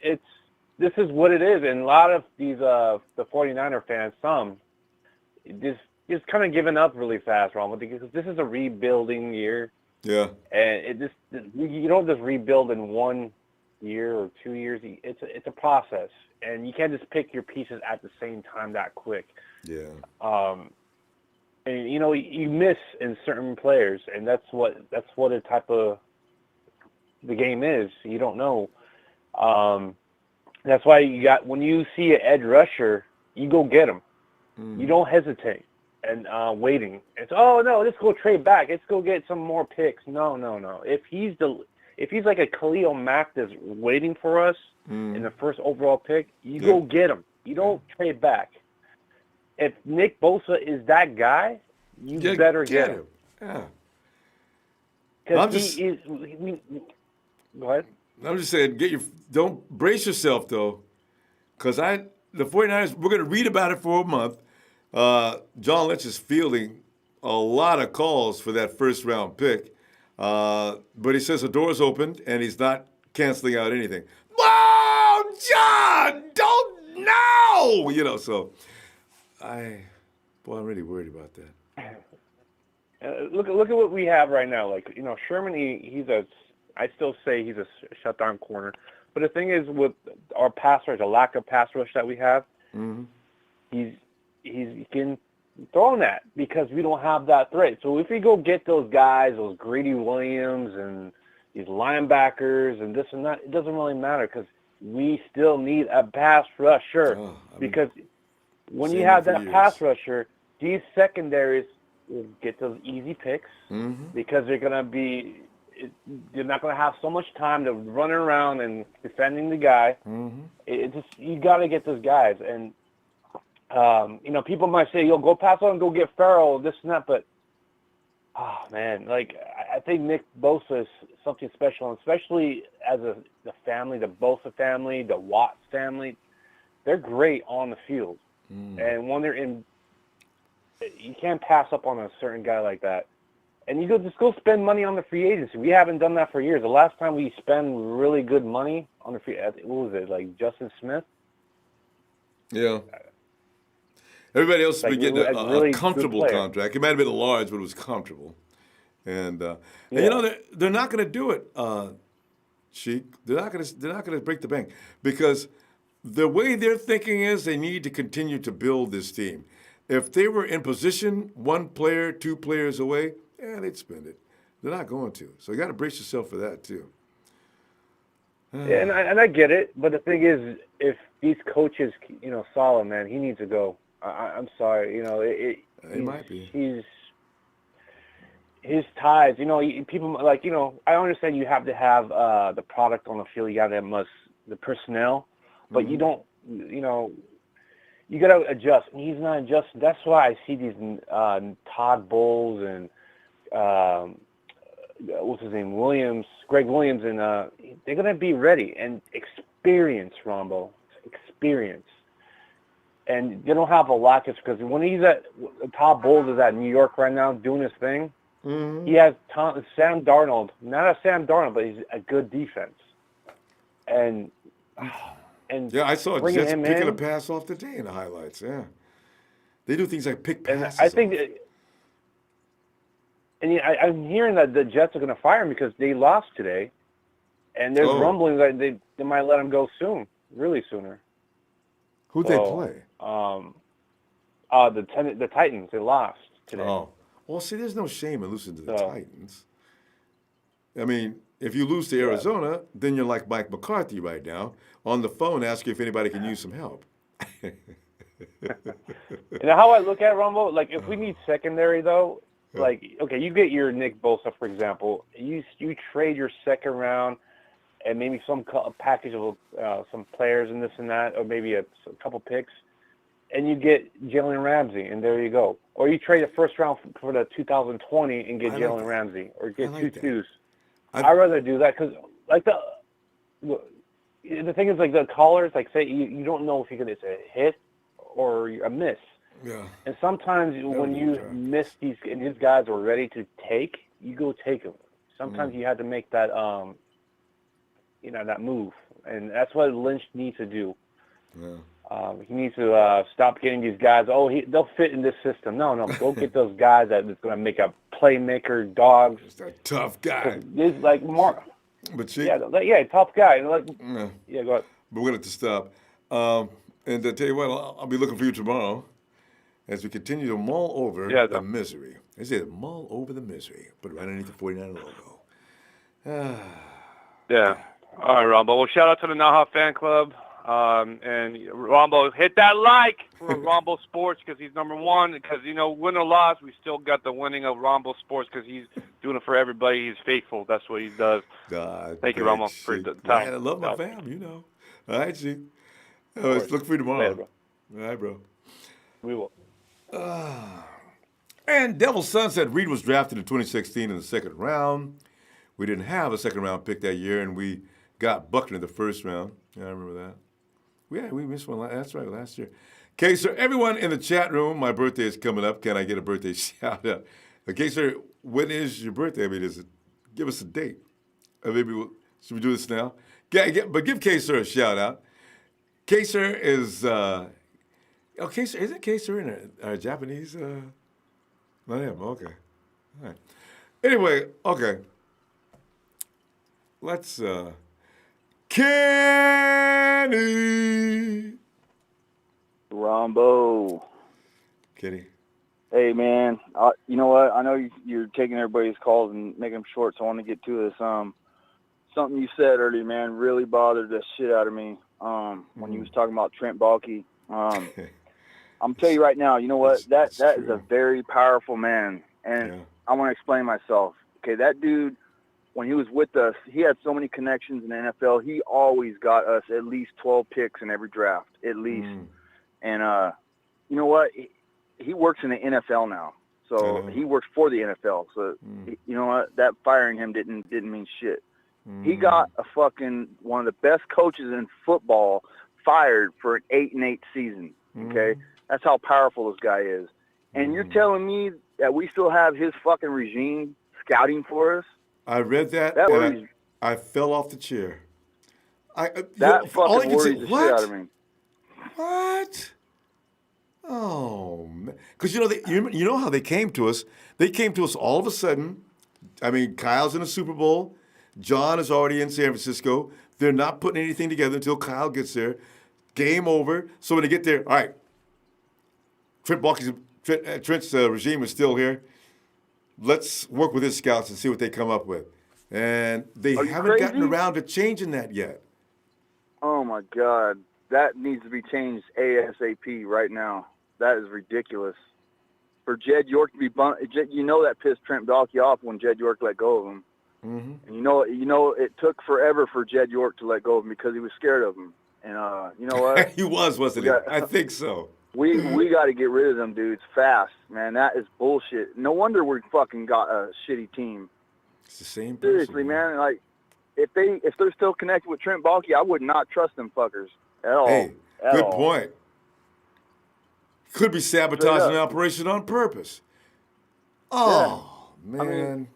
This is what it is. And a lot of these the 49er fans, some just kind of giving up really fast, Ron, because this is a rebuilding year. Yeah. And you don't just rebuild in 1 year or 2 years. It's a process, and you can't just pick your pieces at the same time that quick. Yeah. And you know, you miss in certain players, and that's what a type of the game is. You don't know. That's why when you see an edge rusher, you go get him. You don't hesitate and waiting. It's no, let's go trade back. Let's go get some more picks. No. If he's like a Khalil Mack that's waiting for us in the first overall pick, you go get him. You don't trade back. If Nick Bosa is that guy, you better get him. Yeah. Because go ahead. I'm just saying, don't brace yourself though, because the 49ers, we're going to read about it for a month. John Lynch is fielding a lot of calls for that first round pick, but he says the door's opened and he's not canceling out anything. Whoa, John, don't know, you know. So, I'm really worried about that. Look at what we have right now. Like, you know, Sherman, I still say he's a shutdown corner. But the thing is, with our pass rush, the lack of pass rush that we have, he's getting thrown at because we don't have that threat. So if we go get those guys, those Grady Williams and these linebackers and this and that, it doesn't really matter because we still need a pass rusher. Because when you have that pass rusher, these secondaries will get those easy picks because they're going to be – you're not going to have so much time to run around and defending the guy. You got to get those guys. And, you know, people might say, go pass on and go get Farrell, this and that. But, man, like, I think Nick Bosa is something special, and especially as the family, the Bosa family, the Watts family. They're great on the field. And when they're in, you can't pass up on a certain guy like that. And you just go spend money on the free agency. We haven't done that for years. The last time we spend really good money on the free, what was it, like Justin Smith? Yeah. Everybody else has been getting a really comfortable contract. It might have been large, but it was comfortable. And you know, they're not going to do it, Sheik. They're not going to break the bank because the way they're thinking is they need to continue to build this team. If they were in position, 1 player, 2 players away, they'd spend it. They're not going to. So you got to brace yourself for that too. Yeah, and I get it, but the thing is, if these coaches, you know, Salah, man, he needs to go. I'm sorry, you know, he might be. His ties, you know, people like, you know, I understand you have to have the product on the field, you got to have the personnel, but you don't, you know. You got to adjust, and he's not adjusting. That's why I see these Todd Bowles and what's his name, Greg Williams, and they're gonna be ready and experience, Ronbo, experience. And they don't have a lot because when he's Todd Bowles is at New York right now doing his thing. He has Sam Darnold, not a Sam Darnold, but he's a good defense. And And Yeah, I saw bringing Jets him picking a in, pass off today in the highlights. Yeah, they do things like pick and passes. I think, off. I'm hearing that the Jets are going to fire him because they lost today, and there's rumbling that they might let him go soon, really sooner. Who'd they play? The Titans. They lost today. Oh, well, see, there's no shame in losing to the Titans. I mean, if you lose to Arizona, then you're like Mike McCarthy right now, on the phone asking if anybody can use some help. And how I look at it, Ronbo, like if we need secondary though, like okay, you get your Nick Bosa for example, you trade your second round and maybe some package of some players and this and that, or maybe a couple picks, and you get Jalen Ramsey, and there you go. Or you trade the first round for the 2020 and get Jalen Ramsey, or get two twos. I'd rather do that because like the thing is like the callers like say you don't know if it's a hit or a miss. Yeah. And sometimes when you miss these guys are ready to take, you go take them. Sometimes you have to make that that move, and that's what Lynch needs to do. Yeah. He needs to stop getting these guys. Oh, they'll fit in this system. No, go get those guys that's going to make a playmaker, dogs. Just a tough guy. This like Mark. But see, tough guy. Like, go ahead. But we're going to have to stop. And to tell you what, I'll be looking for you tomorrow as we continue to mull over the misery. I said mull over the misery, but right underneath the 49 logo. Yeah. All right, Ronbo. Well, shout out to the Naha fan club. And Ronbo, hit that like for Ronbo Sports because he's number one. Because, win or loss, we still got the winning of Ronbo Sports because he's doing it for everybody. He's faithful. That's what he does. Thank you, Ronbo, for the time. Man, I love my fam, All right, G. Let's look for you tomorrow. Later, bro. All right, bro. We will. And Devil Sun said Reed was drafted in 2016 in the second round. We didn't have a second round pick that year, and we got Buckner in the first round. Yeah, I remember that. Yeah, we missed one. That's right, last year. Okay, so everyone in the chat room, my birthday is coming up. Can I get a birthday shout out? Okay, sir, when is your birthday? I mean, give us a date. Maybe should we do this now? But give K-Sir a shout out. K-Sir is, isn't K-Sir in a Japanese? Not him, okay. All right. Anyway, okay. Let's, Kenny. Ronbo. Kenny. Hey, man. You know what? I know you're taking everybody's calls and making them short, so I want to get to this. Something you said earlier, man, really bothered the shit out of me when you was talking about Trent Baalke. I'm telling you right now, you know what? That is a very powerful man, and I want to explain myself. Okay, that dude, when he was with us, he had so many connections in the NFL. He always got us at least 12 picks in every draft, at least. And you know what? He works in the NFL now, so he works for the NFL. So you know what? That firing him didn't mean shit. He got one of the best coaches in football fired for an 8-8 season. Okay, that's how powerful this guy is. And you're telling me that we still have his fucking regime scouting for us? I read that and I fell off the chair. That fucking worries the shit out of me. What? Oh, man. Because, you know how they came to us? They came to us all of a sudden. I mean, Kyle's in the Super Bowl. John is already in San Francisco. They're not putting anything together until Kyle gets there. Game over. So when they get there, all right, Trent's regime is still here. Let's work with his scouts and see what they come up with. And they haven't gotten around to changing that yet. Oh, my God. That needs to be changed ASAP right now. That is ridiculous. For Jed York to be that pissed Trent Baalke off when Jed York let go of him. And you know, it took forever for Jed York to let go of him because he was scared of him. And you know what? He wasn't he? I think so. We got to get rid of them dudes fast, man. That is bullshit. No wonder we fucking got a shitty team. It's the same person. Seriously, man. Like, if they're still connected with Trent Baalke, I would not trust them fuckers at all. Hey, good point. Could be sabotaging an operation on purpose. Oh, man. I mean,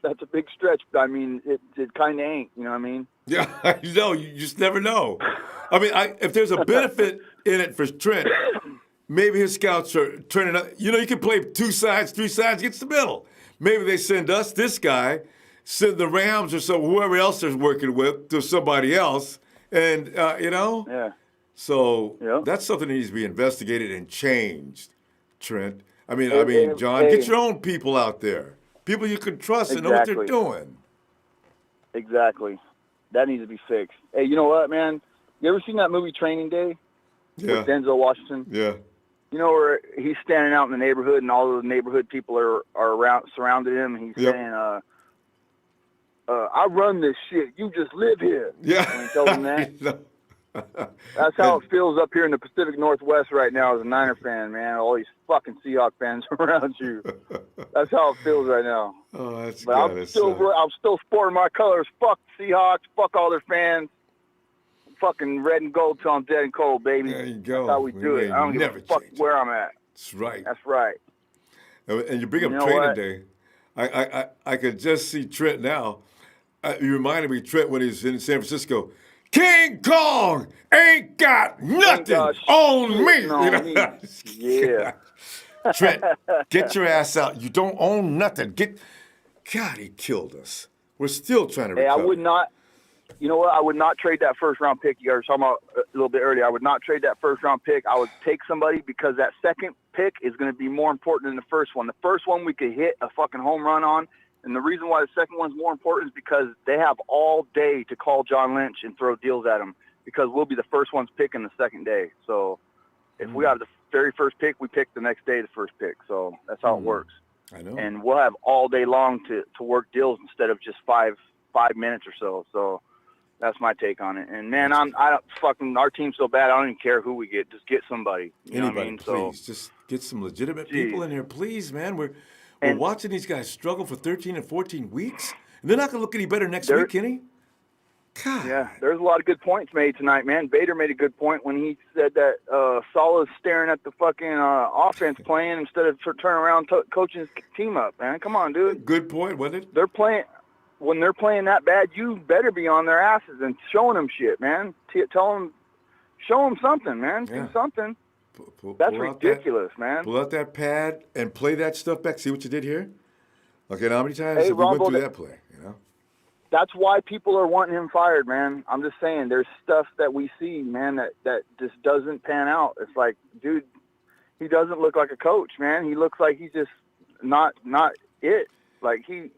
that's a big stretch, but I mean, it kind of ain't. You know what I mean? Yeah, I know. You just never know. I mean, if there's a benefit in it for Trent, maybe his scouts are turning up. You know, you can play 2 sides, 3 sides against the middle. Maybe they send us this guy, send the Rams or whoever else they're working with to somebody else, and you know. Yeah. So that's something that needs to be investigated and changed, Trent. I mean, John, get your own people out there, people you can trust and know what they're doing. Exactly. That needs to be fixed. Hey, you know what, man? You ever seen that movie Training Day? Yeah. With Denzel Washington? Yeah. You know where he's standing out in the neighborhood and all of the neighborhood people are around surrounded him, and he's saying, I run this shit. You just live here. Yeah. When he tells him that. That's how it feels up here in the Pacific Northwest right now as a Niner fan, man. All these fucking Seahawks fans around you. That's how it feels right now. Oh, that's but I'm still sporting my colors. Fuck Seahawks. Fuck all their fans. Fucking red and gold till I'm dead and cold, baby. There you go. That's how we do it. I don't give a fuck where I'm at. That's right. That's right. And you bring up Training Day. I could just see Trent now. You reminded me, Trent, when he was in San Francisco. King Kong ain't got nothing on me. No, you know? Yeah. Trent, get your ass out. You don't own nothing. God, he killed us. We're still trying to recover. I would not. You know what? I would not trade that first-round pick. You guys were talking about a little bit earlier. I would not trade that first-round pick. I would take somebody because that second pick is going to be more important than the first one. The first one we could hit a fucking home run on. And the reason why the second one's more important is because they have all day to call John Lynch and throw deals at him because we'll be the first ones picking the second day. So if we have the very first pick, we pick the next day the first pick. So that's how it works. I know. And we'll have all day long to work deals instead of just five minutes or so. So that's my take on it. And man, our team's so bad. I don't even care who we get. Just get somebody. You know what I mean? Please, just get some legitimate people in here, please, man. We're watching these guys struggle for 13 and 14 weeks, and they're not going to look any better next week, Kenny. God. Yeah, there's a lot of good points made tonight, man. Bader made a good point when he said that Salah's staring at the fucking offense playing instead of turning around coaching his team up, man. Come on, dude. Good point, wasn't it? When they're playing that bad, you better be on their asses and showing them shit, man. Show them something, man. Do something. That's ridiculous, man. Pull out that pad and play that stuff back. See what you did here? Okay, now how many times have we went through that play? You know? That's why people are wanting him fired, man. I'm just saying, there's stuff that we see, man, that just doesn't pan out. It's like, dude, he doesn't look like a coach, man. He looks like he's just not it. Like he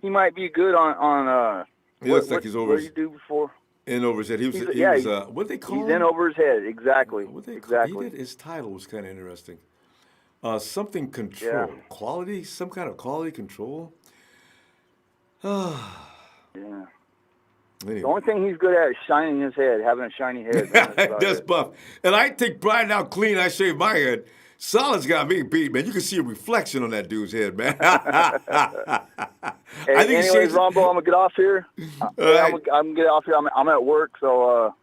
might be good on he looks like he's over. What did he do before? In over his head. He was what did they call him? He's in over his head, exactly. Exactly. His title was kind of interesting. Something control. Quality, some kind of quality control. Yeah. Anyway. The only thing he's good at is shining his head, having a shiny head. That's buff. And I take pride now clean. I shave my head. Solid's got me beat, man. You can see a reflection on that dude's head, man. Anyways, Ronbo, I'm going to get off here. I'm going to get off here. I'm at work, so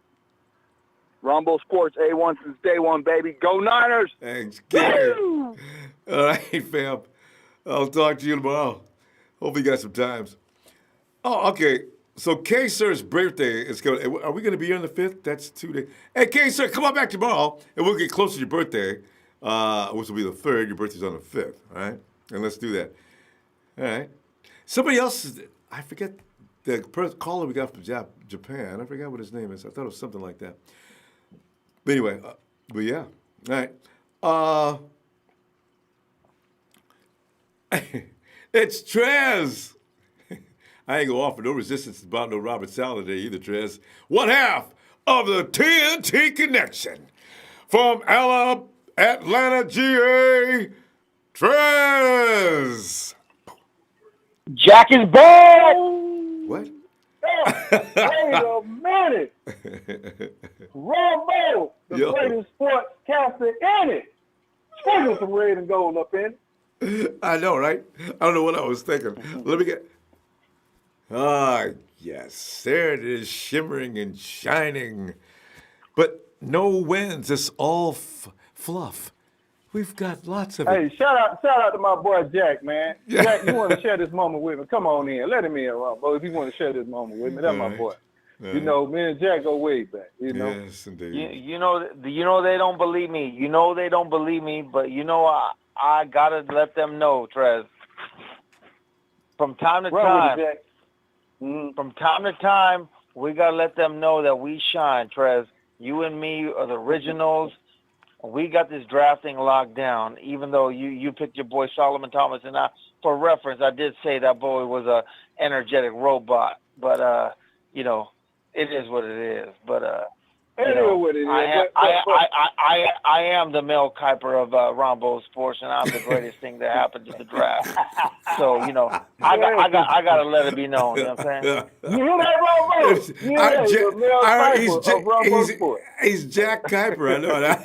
Ronbo Sports, A1 since day one, baby. Go Niners! Thanks. All right, fam. I'll talk to you tomorrow. Hope you got some times. Oh, okay. So K-Sir's birthday is coming. Are we going to be here on the 5th? That's 2 days. Hey, K-Sir, come on back tomorrow, and we'll get closer to your birthday. Which will be the 3rd. Your birthday's on the 5th, all right? And let's do that. All right. Somebody else, I forget the caller we got from Japan. I forgot what his name is. I thought it was something like that. But anyway, but yeah. All right. It's Trez. I ain't going to offer no resistance about no Robert Salad today either, Trez. One half of the TNT Connection from Atlanta, GA, Trez. Jack is ball. What? Wait a minute. Ronbo, the greatest sportscaster in it. Sprinkle some red and gold up in. I know, right? I don't know what I was thinking. Let me get. Yes. There it is, shimmering and shining. But no winds. It's all fluff. We've got lots of Hey, it. shout out to my boy Jack, man. Jack, you want to share this moment with me? Come on in. Let him in, Ronbo, if you want to share this moment with me. That's my boy. You know, me and Jack go way back. You know. Yes, indeed. You know they don't believe me. You know they don't believe me, but you know I gotta let them know, Trez. From time to time, from time to time, we gotta let them know that we shine, Trez. You and me are the originals. We got this drafting locked down. Even though you picked your boy Solomon Thomas, and for reference, I did say that boy was a energetic robot. But you know, it is what it is. But I am the Mel Kiper of Ronbo Sports, and I'm the greatest thing that happened to the draft. So you know, I gotta let it be known. You know what I'm saying? You hear that, Ronbo? You hear that? The Mel Kiper of Ronbo Sports. He's Jack Kiper. I know that.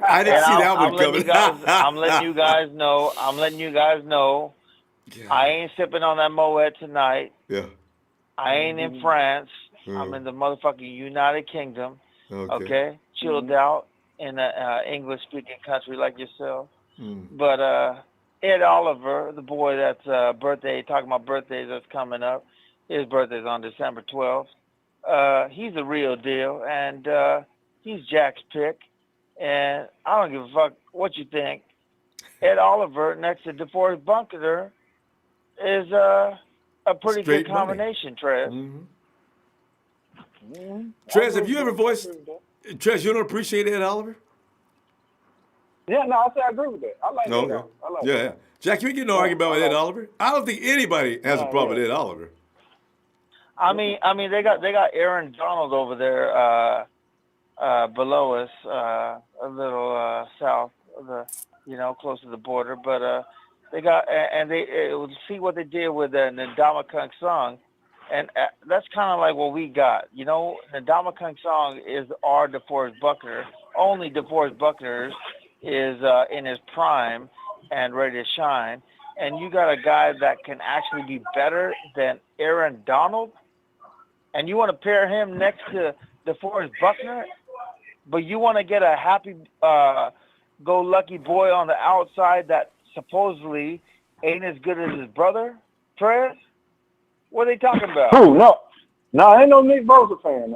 I didn't see that one coming. I'm letting you guys know. I ain't sipping on that Moet tonight. Yeah. I ain't in France. I'm in the motherfucking United Kingdom. Okay? Chilled out in an English-speaking country like yourself. But Ed Oliver, the boy that's talking about birthdays that's coming up, his birthday's on December 12th. He's the real deal, and he's Jack's pick. And I don't give a fuck what you think. Ed Oliver next to DeForest Buckner is a pretty Straight good combination, Trez. Trez, have you ever voiced? Trez, you don't appreciate Ed Oliver? Yeah, no, I say I agree with that. I like that. I like Yeah. Jack, you ain't getting no argument with Ed Oliver. I don't think anybody has a problem with Ed Oliver. I mean, they got Aaron Donald over there below us, a little south of the, close to the border. But they got and they see what they did with the Ndamukong Song, and that's kind of like what we got. Ndamukong Song is our DeForest Buckner. Only DeForest Buckner is in his prime and ready to shine. And you got a guy that can actually be better than Aaron Donald, and you want to pair him next to DeForest Buckner, but you want to get a happy-go-lucky boy on the outside that supposedly ain't as good as his brother, Trez? What are they talking about? Who? No, I ain't no Nick Bosa fan.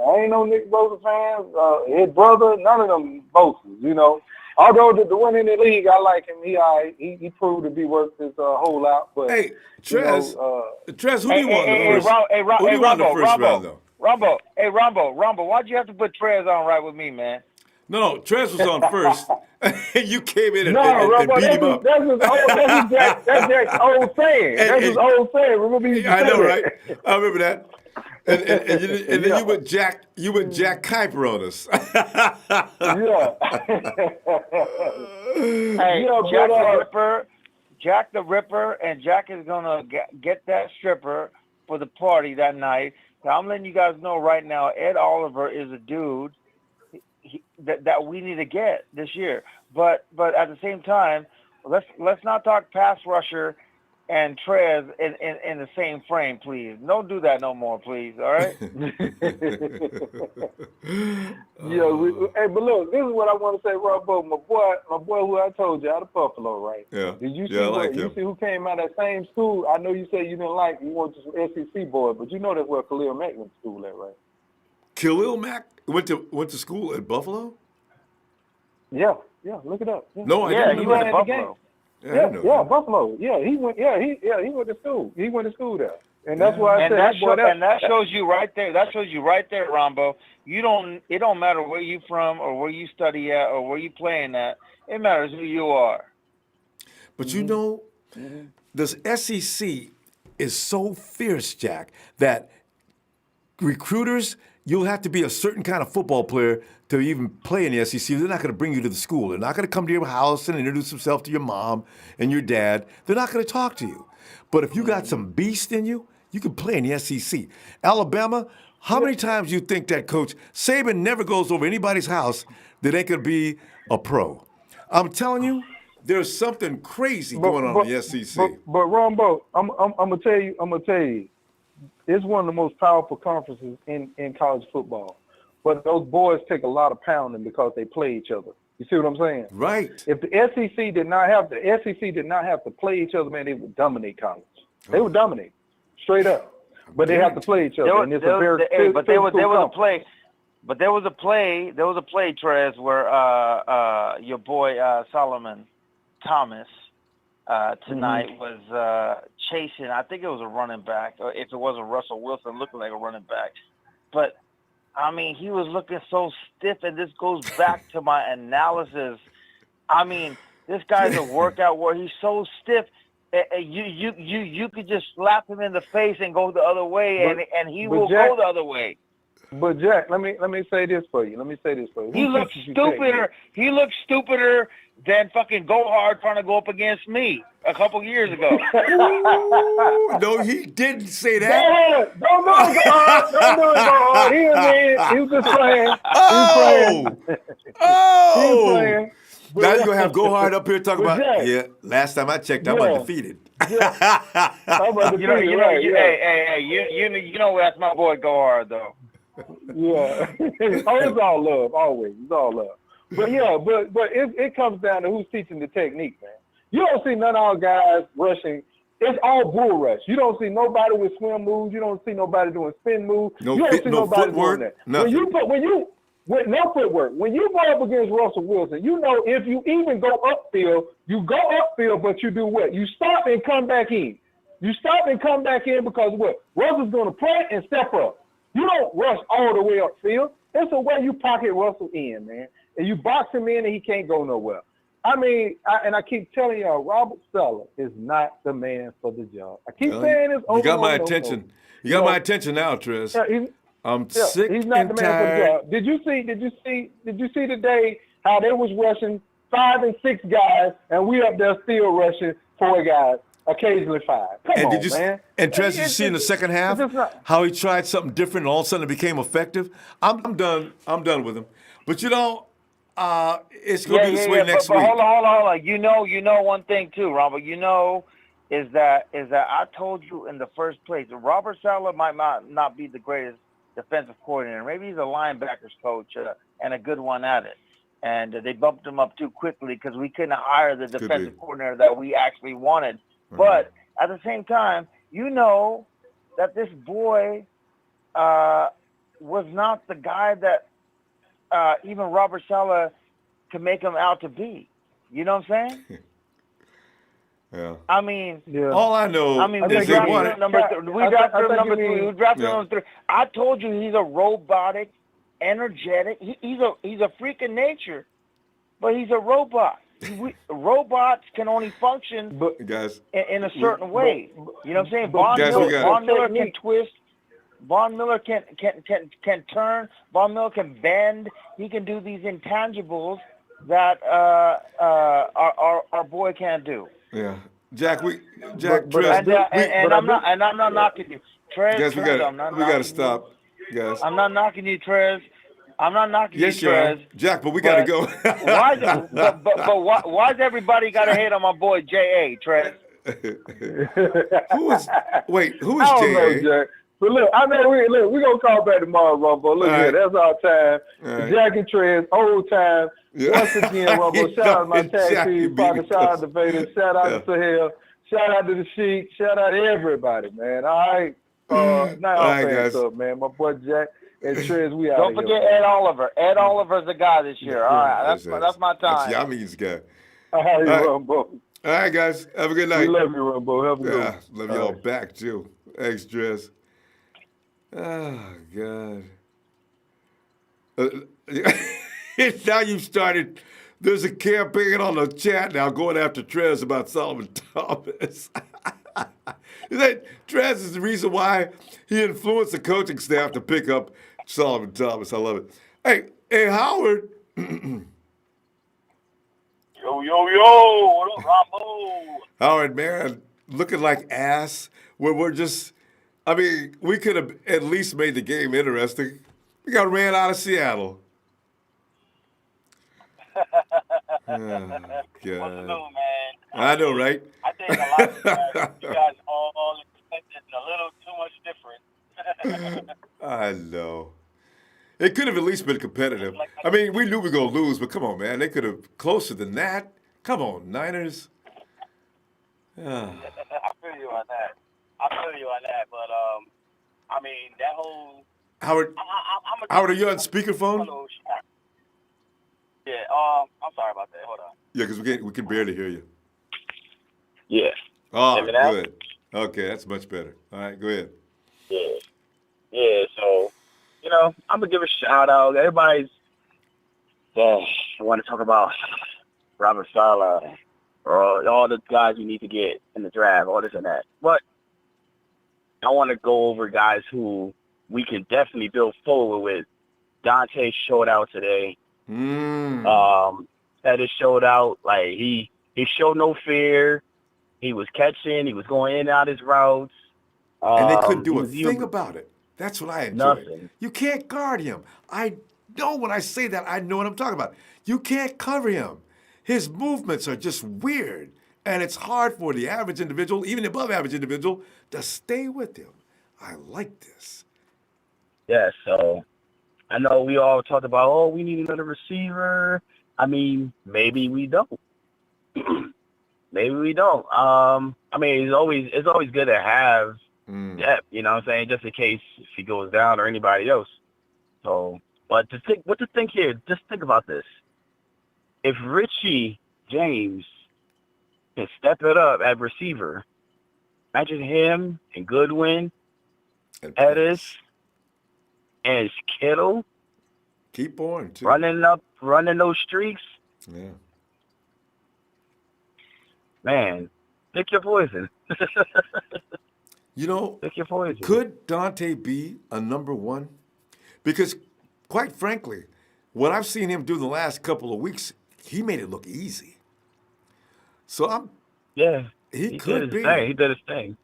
His brother, none of them Bosas, Although the one in the league, I like him. He proved to be worth his whole out. But hey, Trez, Trez, who do you want in the first? Who do you want in the first round, though? Rombo, why'd you have to put Trez on right with me, man? No, Trez was on first. You came in and beat him up. That's Jack's old saying. That's his old saying. Remember he I know, right? I remember that. And then you went Jack Kiper on us. Hey, Jack the Ripper, and Jack is gonna get that stripper for the party that night. So I'm letting you guys know right now, Ed Oliver is a dude that we need to get this year. But at the same time, let's not talk pass rusher and Trez in the same frame, please. Don't do that no more, please. All right? Hey, but look, this is what I want to say, Ronbo. My boy, who I told you out of Buffalo, right? Yeah. Did you see? You see who came out of that same school? I know you said you didn't like. You wanted some SEC boy, but you know that's where Khalil Mack went to school at, right? Khalil Mack went to school at Buffalo? Yeah. Look it up. Yeah. No, I didn't know he went to that. Buffalo. Yeah, Buffalo. Yeah, he went. Yeah, he went to school. He went to school there, and that's why I said. That shows you right there. That shows you right there, Rombo. It don't matter where you from or where you study at or where you playing at. It matters who you are. But the SEC is so fierce, Jack, that recruiters, you'll have to be a certain kind of football player to even play in the SEC. They're not going to bring you to the school. They're not going to come to your house and introduce themselves to your mom and your dad. They're not going to talk to you. But if you got some beast in you, you can play in the SEC. Alabama, how many times do you think that coach, Saban never goes over anybody's house that ain't going to be a pro? I'm telling you, there's something crazy going on in the SEC. But Ronbo, I'm gonna tell you, it's one of the most powerful conferences in college football. But those boys take a lot of pounding because they play each other. You see what I'm saying? Right. If the SEC did not have to play each other, man, they would dominate college. They would dominate, straight up. But they have to play each other, and it's a very there was a play. But there was a play, Trez, where your boy Solomon Thomas tonight was chasing. I think it was a running back, or if it wasn't Russell Wilson, looking like a running back. But I mean, he was looking so stiff, and this goes back to my analysis. I mean, this guy's a workout where he's so stiff. You could just slap him in the face and go the other way, and he will go the other way. But Jack, let me say this for you. He looks stupider. He looks stupider than fucking Go Hard trying to go up against me a couple years ago. Ooh, no, he didn't say that. Don't do it, Go Hard. Don't do it, Go Hard. He was just playing. He was playing. Now you're gonna have Go Hard up here talking about. Jack, Yeah, last time I checked, I'm undefeated. You know, that's my boy Go Hard though. Yeah. It's all love, always. It's all love. But yeah, but it comes down to who's teaching the technique, man. You don't see none of our guys rushing. It's all bull rush. You don't see nobody with swim moves. You don't see nobody doing spin moves. You don't see nobody doing that. With no footwork. When you go up against Russell Wilson, you know if you even go upfield, but you do what? You stop and come back in. You stop and come back in because what? Russell's going to plant and step up. You don't rush all the way upfield. It's the way you pocket Russell in, man. And you box him in and he can't go nowhere. I mean, I keep telling y'all, Robert Saleh is not the man for the job. I keep saying this over You got and my over. attention. You got my attention now, Trez. I'm sick he's not and the man tired. for the job. Did you see today how they was rushing 5 and 6 guys and we up there still rushing 4 guys, occasionally 5. Come on, man. And Trez, did you see in the second half how he tried something different and all of a sudden it became effective? I'm done with him. But you know, it's gonna be this way next week. Hold on. You know one thing too, Ronbo. You know is that I told you in the first place, Robert Saleh might not be the greatest defensive coordinator. Maybe he's a linebackers coach and a good one at it. And they bumped him up too quickly because we couldn't hire the defensive coordinator that we actually wanted. Mm-hmm. But at the same time, you know that this boy was not the guy that even Robert Saleh could make him out to be. You know what I'm saying? Yeah. I mean, all I know is they wanted. We drafted him number 3. We drafted him number 3. I told you he's a robotic, energetic. He's a freak of nature, but he's a robot. Robots can only function in a certain way. You know what I'm saying? Von Miller can twist. Von Miller can turn. Von Miller can bend. He can do these intangibles that our boy can't do. Yeah, Jack. Trez. I'm not knocking you, Trez. Guys, we got to stop, guys. I'm not knocking you, Trez. I'm not knocking you, Trez. Jack, but we got to go. Why's everybody got to hate on my boy J.A., Trez? Who is J.A.? I don't know, Jack. But look, we're going to call back tomorrow, Rumbo. Look here, that's our time. Right. Jack and Trez, old time. Yeah. Once again, Rumbo, shout out to my tag team partner, shout out to Vader, shout out to Sahel, shout out to the Sheik, shout out to everybody, man. All right. Now I'm fans up, man. My boy Jack and Trez, we out Don't forget Ed Oliver. Ed Oliver's the guy this year. All right, that's my time. That's Yami's guy. All right, Rumbo. All right, guys. Have a good night. We love you, Rumbo. Have a good one. Love y'all back, too. Thanks, Trez. Oh, God. Now you've started. There's a campaign on the chat now going after Trez about Solomon Thomas. Trez is the reason why he influenced the coaching staff to pick up Solomon Thomas. I love it. Hey, Howard. Yo. What up, Ronbo? Howard, man, looking like ass. We're just. I mean, we could have at least made the game interesting. We got ran out of Seattle. Oh, God. What's new, man? I know, right? I think a lot of you guys all expected a little too much different. I know. It could have at least been competitive. I mean, we knew we were going to lose, but come on, man. They could have closer than that. Come on, Niners. I feel you on that. But I mean, that whole Howard, Howard, are you on speakerphone? Yeah. I'm sorry about that. Hold on. Yeah, because we can barely hear you. Yeah. Oh, Hear me now? good. Okay, that's much better. All right, go ahead. Yeah. Yeah. So, I'm gonna give a shout out. Everybody's. I want to talk about Robert Saleh or all the guys you need to get in the draft, all this and that. But I want to go over guys who we can definitely build forward with. Dante showed out today. Had his showed out. Like he showed no fear. He was catching. He was going in and out his routes. And they couldn't do a thing about it. That's what I enjoyed. Nothing. You can't guard him. I know when I say that, I know what I'm talking about. You can't cover him. His movements are just weird. And it's hard for the average individual, even the above average individual, to stay with him. I like this. Yeah, so I know we all talked about, we need another receiver. I mean, maybe we don't. Maybe we don't. I mean, it's always good to have depth, you know what I'm saying, just in case if he goes down or anybody else. So, but to think here, just think about this. If Richie James can step it up at receiver, imagine him and Goodwin, and Pettis, and Kittle. Keep on, too. Running those streaks. Yeah. Man, pick your poison. Pick your poison. Could Dante be a number one? Because, quite frankly, what I've seen him do the last couple of weeks, he made it look easy. So he could be. He did his thing.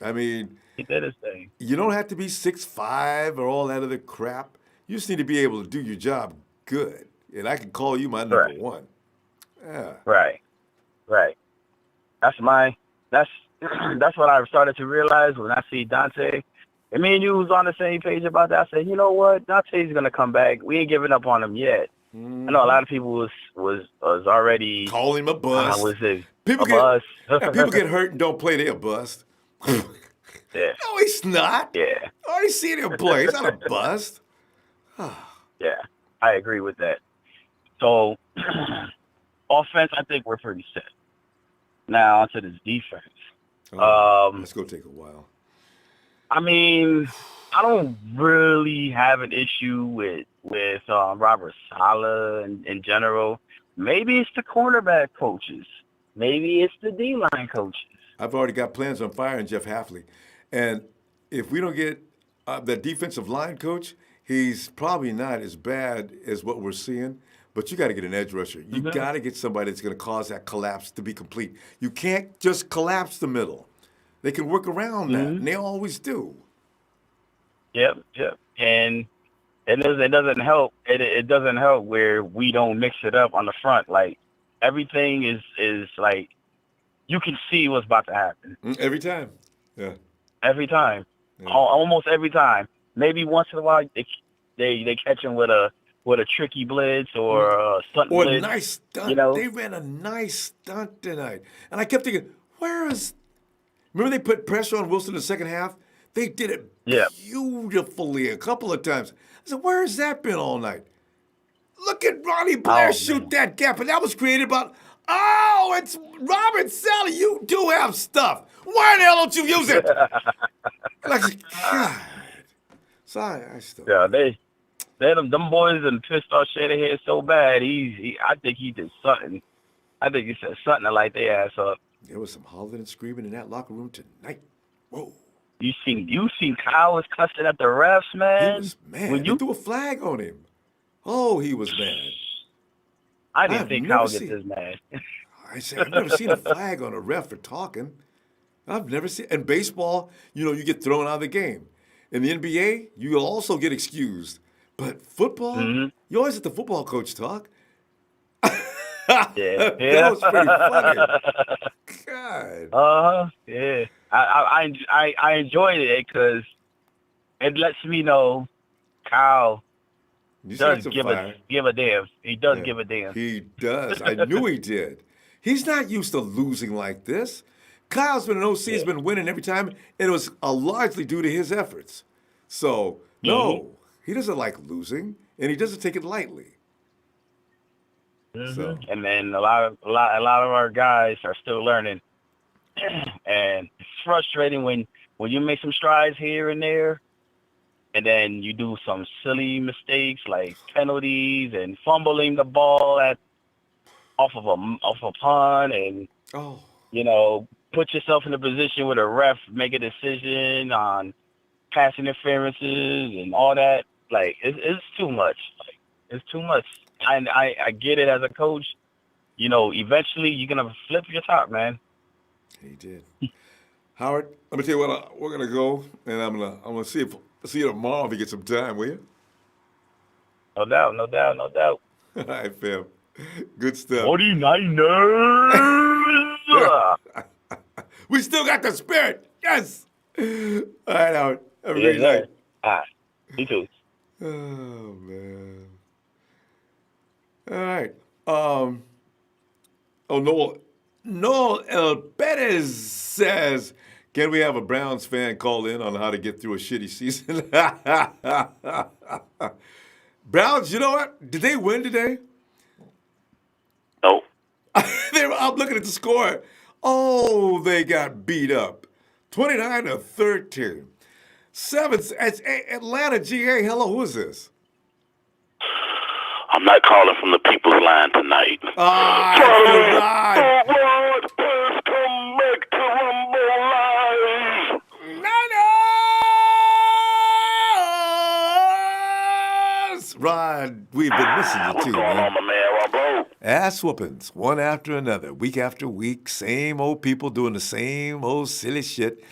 I mean, he did his thing. You don't have to be 6'5" or all that other crap. You just need to be able to do your job good. And I can call you my number one. Yeah. Right. That's what I started to realize when I see Dante. And me and you was on the same page about that. I said, you know what? Dante's gonna come back. We ain't giving up on him yet. I know a lot of people was already calling him a bust. People get hurt and don't play. They're a bust. Yeah. No, he's not. Yeah. I already seen him play. He's not a bust. Yeah, I agree with that. So, offense, I think we're pretty set. Now, onto this defense. Let's go take a while. I mean, I don't really have an issue with Robert Saleh in general. Maybe it's the cornerback coaches. Maybe it's the D-line coaches. I've already got plans on firing Jeff Hafley. And if we don't get the defensive line coach, he's probably not as bad as what we're seeing. But you got to get an edge rusher. You got to get somebody that's going to cause that collapse to be complete. You can't just collapse the middle. They can work around that, and they always do. Yep. And it doesn't help. It doesn't help where we don't mix it up on the front. Like everything is like you can see what's about to happen every time. Yeah. Every time, almost every time. Maybe once in a while they catch him with a tricky blitz or a stunt blitz. Or a nice stunt. They ran a nice stunt tonight. And I kept thinking, remember they put pressure on Wilson in the second half? They did it beautifully a couple of times. I said, where has that been all night? Look at Ronnie Blair shoot that gap. And that was created by, it's Robert Saleh. You do have stuff. Why the hell don't you use it? God. Sorry, I still. Yeah, them boys and pissed off Shanahan so bad. I think he did something. I think he said something to light their ass up. There was some hollering and screaming in that locker room tonight. Whoa. You seen Kyle was cussing at the refs, man. He was mad. They threw a flag on him. Oh, he was mad. I didn't think Kyle gets this mad. I said, I've never seen a flag on a ref for talking. I've never seen. In baseball, you get thrown out of the game. In the NBA, you'll also get excused. But football, you always let the football coach talk. Yeah. That was pretty funny. God. Yeah. I enjoyed it because it lets me know Kyle You does shots are give fired. a damn. He does Yeah, give a damn. He does. I knew he did. He's not used to losing like this. Kyle's been an OC, he's been winning every time, and it was largely due to his efforts. So, no, he doesn't like losing, and he doesn't take it lightly. So. And then a lot of our guys are still learning, and it's frustrating when you make some strides here and there, and then you do some silly mistakes like penalties and fumbling the ball off of a punt, and put yourself in a position where the ref make a decision on pass interferences and all that. Like it's too much. Like it's too much. I get it as a coach. Eventually you're gonna flip your top, man. He did. Howard, let me tell you what. We're gonna go, and I'm gonna see you tomorrow if you get some time, will you? No doubt. All right, fam. Good stuff. 49ers. We still got the spirit. Yes. All right, Howard. Have a great night. All right. You too. Oh, man. All right. Noel El Perez says, can we have a Browns fan call in on how to get through a shitty season? Browns, you know what? Did they win today? No. I'm looking at the score. Oh, they got beat up. 29-13. Seventh, it's Atlanta GA. Hello, who is this? I'm not calling from the people's line tonight. Right. Forward, please come back to Ronbo Live. Niners! Rod, we've been missing you too, What's going on, my man, Ronbo? Ass whoopings, one after another, week after week, same old people doing the same old silly shit.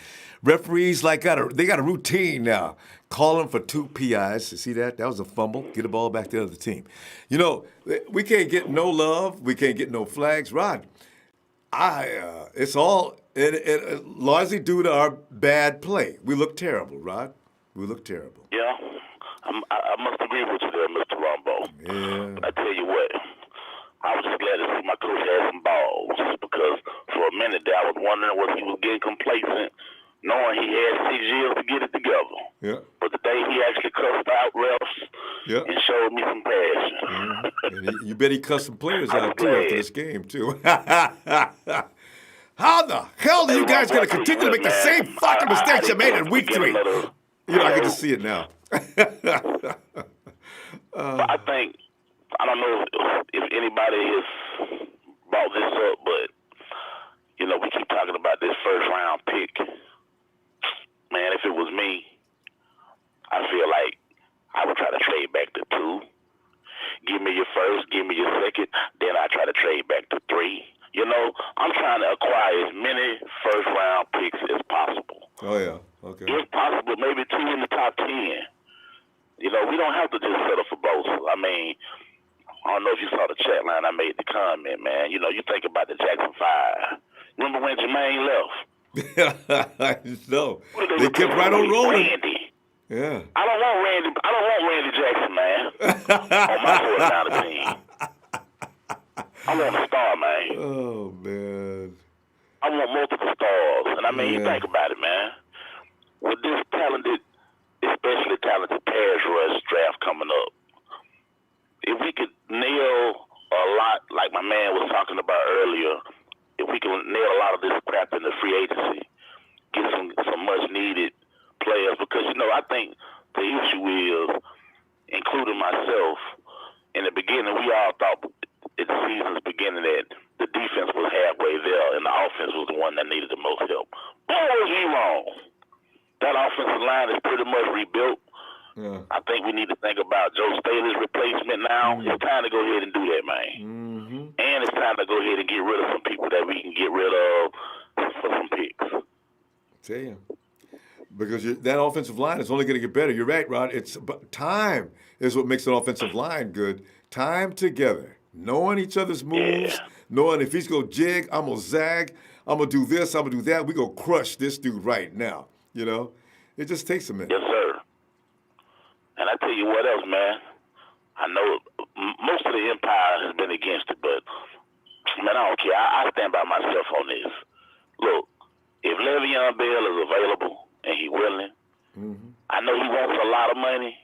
Referees they got a routine now, calling for 2 PIs. You see that? That was a fumble. Get the ball back to the other team. We can't get no love. We can't get no flags. Rod, it's all largely due to our bad play. We look terrible, Rod. We look terrible. Yeah, I must agree with you there, Mr. Ronbo. Yeah. But I tell you what, I was just glad to see my coach had some balls, because for a minute there I was wondering whether he was getting complacent, knowing he had 6 years to get it together. Yeah. But today he actually cussed out refs and showed me some passion. And you bet he cussed some players out too after this game too. How the hell are you guys going to continue to make the same fucking mistakes you made in week 3? I can just see it now. I think, I don't know if anybody has brought this up, but we keep talking about this first round pick. Man, if it was me, I feel like I would try to trade back to 2. Give me your first, give me your second, then I try to trade back to 3. I'm trying to acquire as many first round picks as possible. Oh, yeah. Okay. If possible, maybe 2 in the top 10. We don't have to just settle for both. I mean, I don't know if you saw the chat line I made the comment, man. You think about the Jackson 5. Remember when Jermaine left? I know. They kept right on rolling. Randy. Yeah. I don't want Randy Jackson, man. On my 49er team. I want a star, man. Oh, man. I want multiple stars. And I mean, you think about it, man. With this especially talented pass rush draft coming up, if we could nail a lot, like my man was talking about earlier, if we can nail a lot of this crap in the free agency, get some much needed players, because I think the issue is, including myself, in the beginning we all thought at the season's beginning that the defense was halfway there and the offense was the one that needed the most help. Boy, was we wrong. That offensive line is pretty much rebuilt. Yeah. I think we need to think about Joe Staley's replacement now. It's time to go ahead and do that, man. And it's time to go ahead and get rid of some people that we can get rid of for some picks. Tell you. Because that offensive line is only going to get better. You're right, Rod. Time is what makes an offensive line good. Time together. Knowing each other's moves. Knowing if he's going to jig, I'm going to zag. I'm going to do this, I'm going to do that. We're going to crush this dude right now. It just takes a minute. Yes, sir. And I tell you what else, man. I know most of the Empire has been against it, but man, I don't care. I stand by myself on this. Look, if Le'Veon Bell is available and he's willing, I know he wants a lot of money,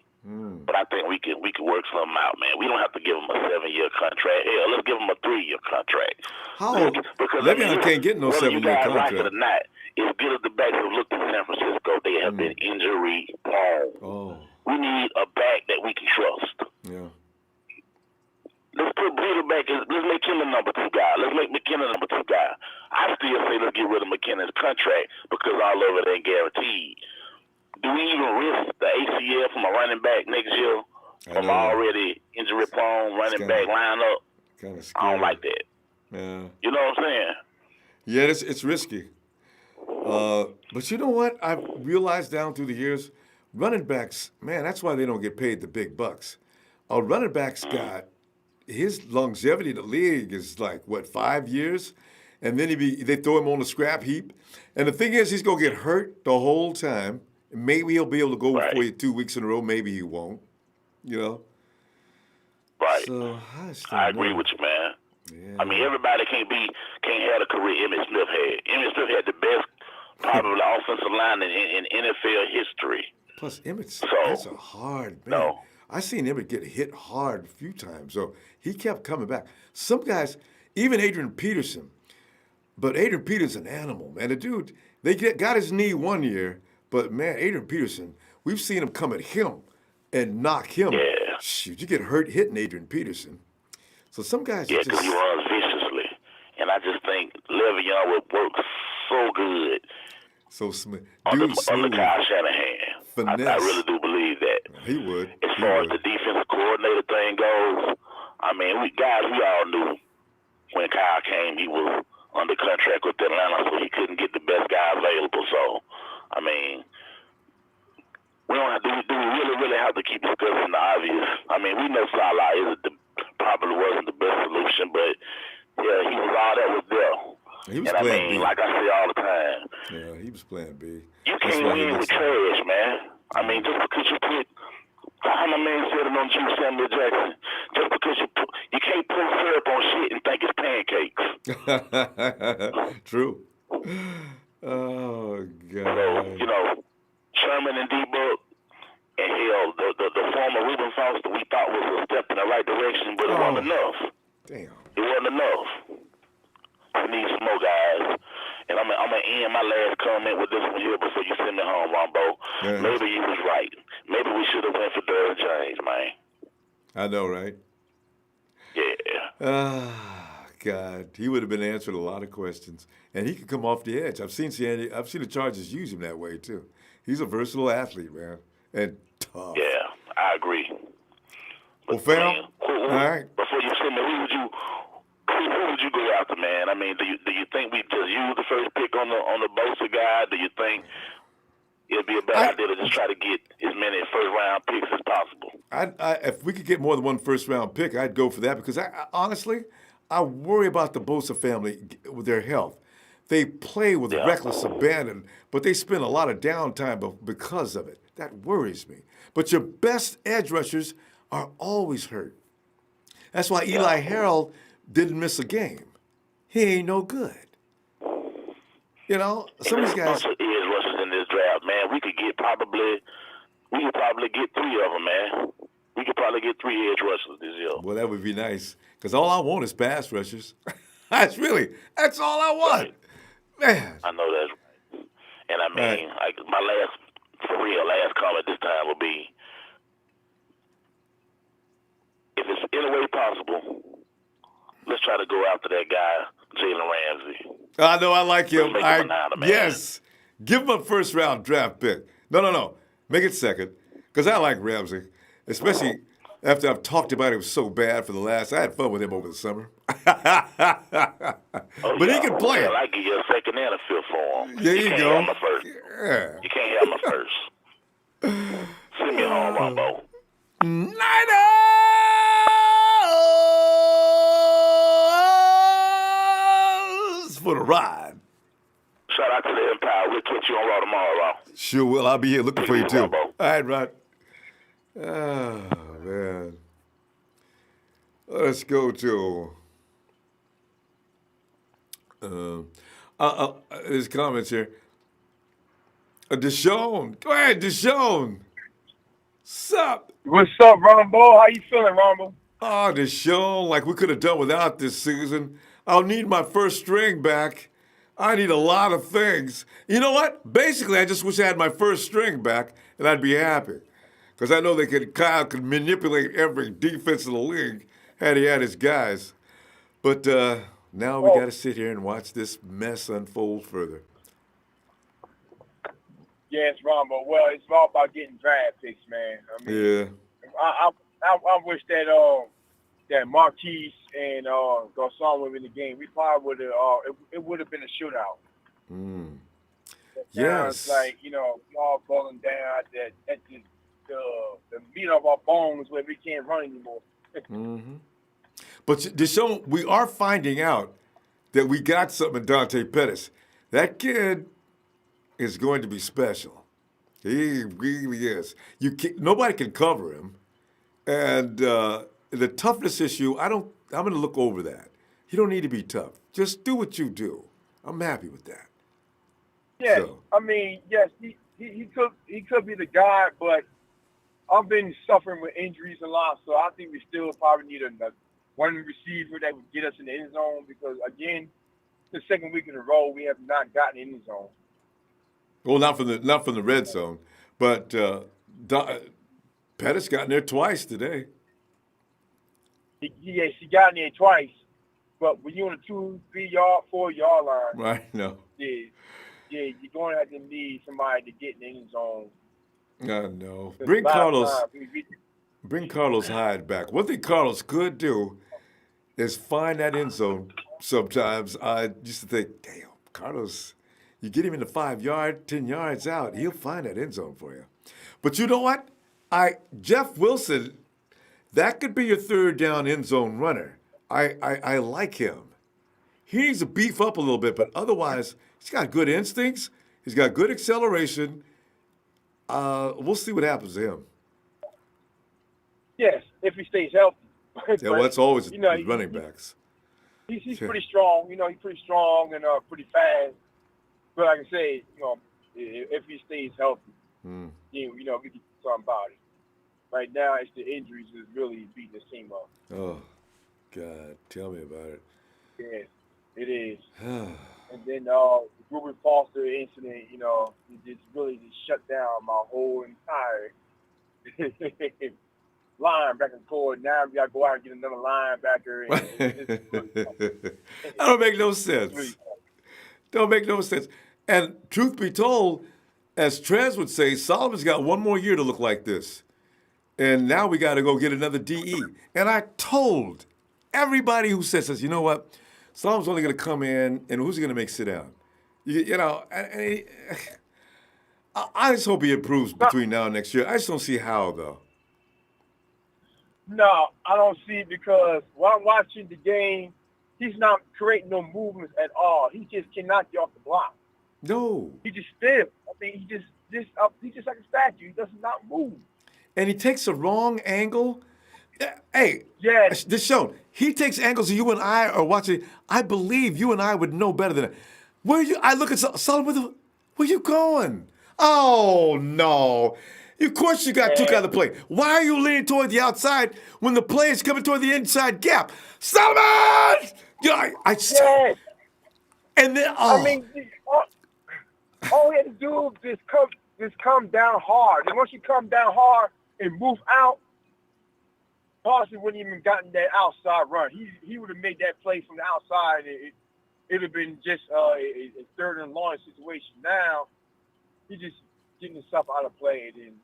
but I think we can work something out, man. We don't have to give him a 7-year contract. Hell, let's give him a 3-year contract. How? Because Le'Veon can't get no whether you 7-year guys like contract. it or not, as good as the backs have looked in San Francisco, they have been injury prone. Oh. We need a back that we can trust. Yeah. Let's put Breeder back. Let's make him the number 2 guy. Let's make McKinnon the number 2 guy. I still say let's get rid of McKinnon's contract because all of it ain't guaranteed. Do we even risk the ACL from a running back next year from already injury prone running back lineup? Kind of I don't like that. Yeah. You know what I'm saying? Yeah, it's risky. But you know what? I've realized down through the years, running backs, man, that's why they don't get paid the big bucks. A running back's got his longevity in the league is like, what, 5 years? And then they throw him on the scrap heap. And the thing is, he's going to get hurt the whole time. Maybe he'll be able to go for you 2 weeks in a row. Maybe he won't, you know? Right. So, I agree with you, man. Yeah. I mean, everybody can't have the career Emmitt Smith had. Emmitt Smith had the best, probably, offensive line in NFL history. Plus, Emmitt's that's a hard man. No. I seen Emmett get hit hard a few times, so he kept coming back. Some guys, even Adrian Peterson, but Adrian Peterson's an animal, man. The dude, got his knee one year, but man, Adrian Peterson, we've seen him come at him and knock him. Yeah. Shoot, you get hurt hitting Adrian Peterson. So some guys Yeah, are because just... he runs viciously. And I just think Le'Veon would work so good So smooth. under Dude, smooth. Kyle Shanahan. Finesse. I really do believe that. He would. As far as the defensive coordinator thing goes, I mean, we all knew when Kyle came, he was under contract with Atlanta, so he couldn't get the best guy available. So, I mean, we don't have, do we really have to keep discussing the obvious? I mean, we know Salah probably wasn't the best solution, but yeah, he was all that was there. He was and I playing mean, B. like I say all the time, Yeah, he was playing B. you That's can't why he win looks with trash, man. I mean, just because you put, how my man said it on Juice Samuel Jackson, just because you can't put syrup on shit and think it's pancakes. True. Oh, God. So, you know, Sherman and D-Book, and hell, the former Reuben Foster we thought was a step in the right direction, but it wasn't enough. Damn. It wasn't enough. We need some more guys. And I'm gonna end my last comment with this one here before you send me home, Ronbo. Yeah. Maybe you was right. Maybe we should have went for Derrick James, man. I know, right? Yeah. Ah, God. He would have been answering a lot of questions. And he could come off the edge. I've seen the Chargers use him that way, too. He's a versatile athlete, man. And tough. Yeah, I agree. Well, fam, all right. Before you send me, who would you go after, man? I mean, do you think we just use the first pick on the Bosa guy? Do you think it'd be a bad idea to just try to get as many first-round picks as possible? If we could get more than one first-round pick, I'd go for that because, honestly, I worry about the Bosa family with their health. They play with reckless abandon, but they spend a lot of downtime because of it. That worries me. But your best edge rushers are always hurt. That's why Eli Harold didn't miss a game. He ain't no good. You know, some of these guys. There's a bunch of edge rushers in this draft, man. We could probably get 3 of them, man. We could probably get 3 edge rushers this year. Well, that would be nice because all I want is pass rushers. That's all I want. Right. Man. I know that's right. And I mean, my last comment this time will be, if it's any way possible, let's try to go after that guy, Jalen Ramsey. I know, I like him. Let's make him an man. Yes. Give him a first-round draft pick. No. Make it second because I like Ramsey, especially after I've talked about him so bad for the last. I had fun with him over the summer. But he can play. I give you a second and a fifth for him. There you can't go. Have my first. Yeah. You can't have my first. Send me home, Ronbo. Niners for the ride. Shout out to the Empire. We'll catch you on Raw tomorrow, Raw. Sure will. I'll be here looking for you, too. All right, Rod. Oh, man. Let's go to there's comments here. Deshaun. Go ahead, Deshaun. Sup? What's up, Ronbo? How you feeling, Ronbo? Oh, Deshaun, like we could have done without this season. I'll need my first string back. I need a lot of things. You know what? Basically, I just wish I had my first string back, and I'd be happy. Because I know Kyle could manipulate every defense in the league had he had his guys. But now we got to sit here and watch this mess unfold further. Yes, Ronbo. Well, it's all about getting draft picks, man. I mean, Yeah. I wish that that Marquise and Garcon were in the game. We probably would have. It would have been a shootout. Mm. Now Yes. it's like, we all falling down at the meat of our bones where we can't run anymore. Mm-hmm. But Deshaun, we are finding out that we got something in Dante Pettis. That kid is going to be special. He really is. Nobody can cover him. And the toughness issue, I'm going to look over that. You don't need to be tough. Just do what you do. I'm happy with that. Yes, So. I mean, yes, he could be the guy, but I've been suffering with injuries a lot, so I think we still probably need one receiver that would get us in the end zone because, again, the second week in a row we have not gotten in the zone. Well, not from the red zone, but Pettis got in there twice today. He got in there twice, but when you're on a 2, 3 yard, 4 yard line, Right? No. you're going to have to need somebody to get in the end zone. No. Because Bring last Carlos. time Bring Carlos Hyde back. One thing Carlos could do is find that end zone. Sometimes I used to think, damn, Carlos, you get him in the 5 yard, 10 yards out, he'll find that end zone for you. But you know what? Jeff Wilson, that could be your third down end zone runner. I like him. He needs to beef up a little bit, but otherwise, he's got good instincts. He's got good acceleration. We'll see what happens to him. Yes, if he stays healthy. Yeah, well, that's always You know, with running backs. He's Sure. pretty strong. He's pretty strong and pretty fast. But like I say, if he stays healthy, Mm. we can do something about it. Right now, it's the injuries that's really beating this team up. Oh, God, tell me about it. Yes, it is. And then the Ruben Foster incident, it just really shut down my whole entire linebacker core. Now we got to go out and get another linebacker. That don't make no sense. Don't make no sense. And truth be told, as Trez would say, Solomon's got one more year to look like this. And now we got to go get another DE. And I told everybody who says this, you know what? Solomon's only going to come in, and who's he going to make sit down? I just hope he improves between now and next year. I just don't see how, though. No, I don't see it because while I'm watching the game, he's not creating no movements at all. He just cannot get off the block. No. He just stiff. I mean, he's just like a statue. He does not move. And he takes a wrong angle. Hey, yes. Deshaun, he takes angles that you and I are watching. I believe you and I would know better than that. I look at Solomon, where you going? Oh, no. Of course you got took out of the play. Why are you leaning toward the outside when the play is coming toward the inside gap? Solomon! And then, I mean, all we had to do is just come down hard. And once you come down hard and move out, Parsons wouldn't even gotten that outside run. He would have made that play from the outside. It would have been just a third and long situation. Now, he just getting himself out of play. And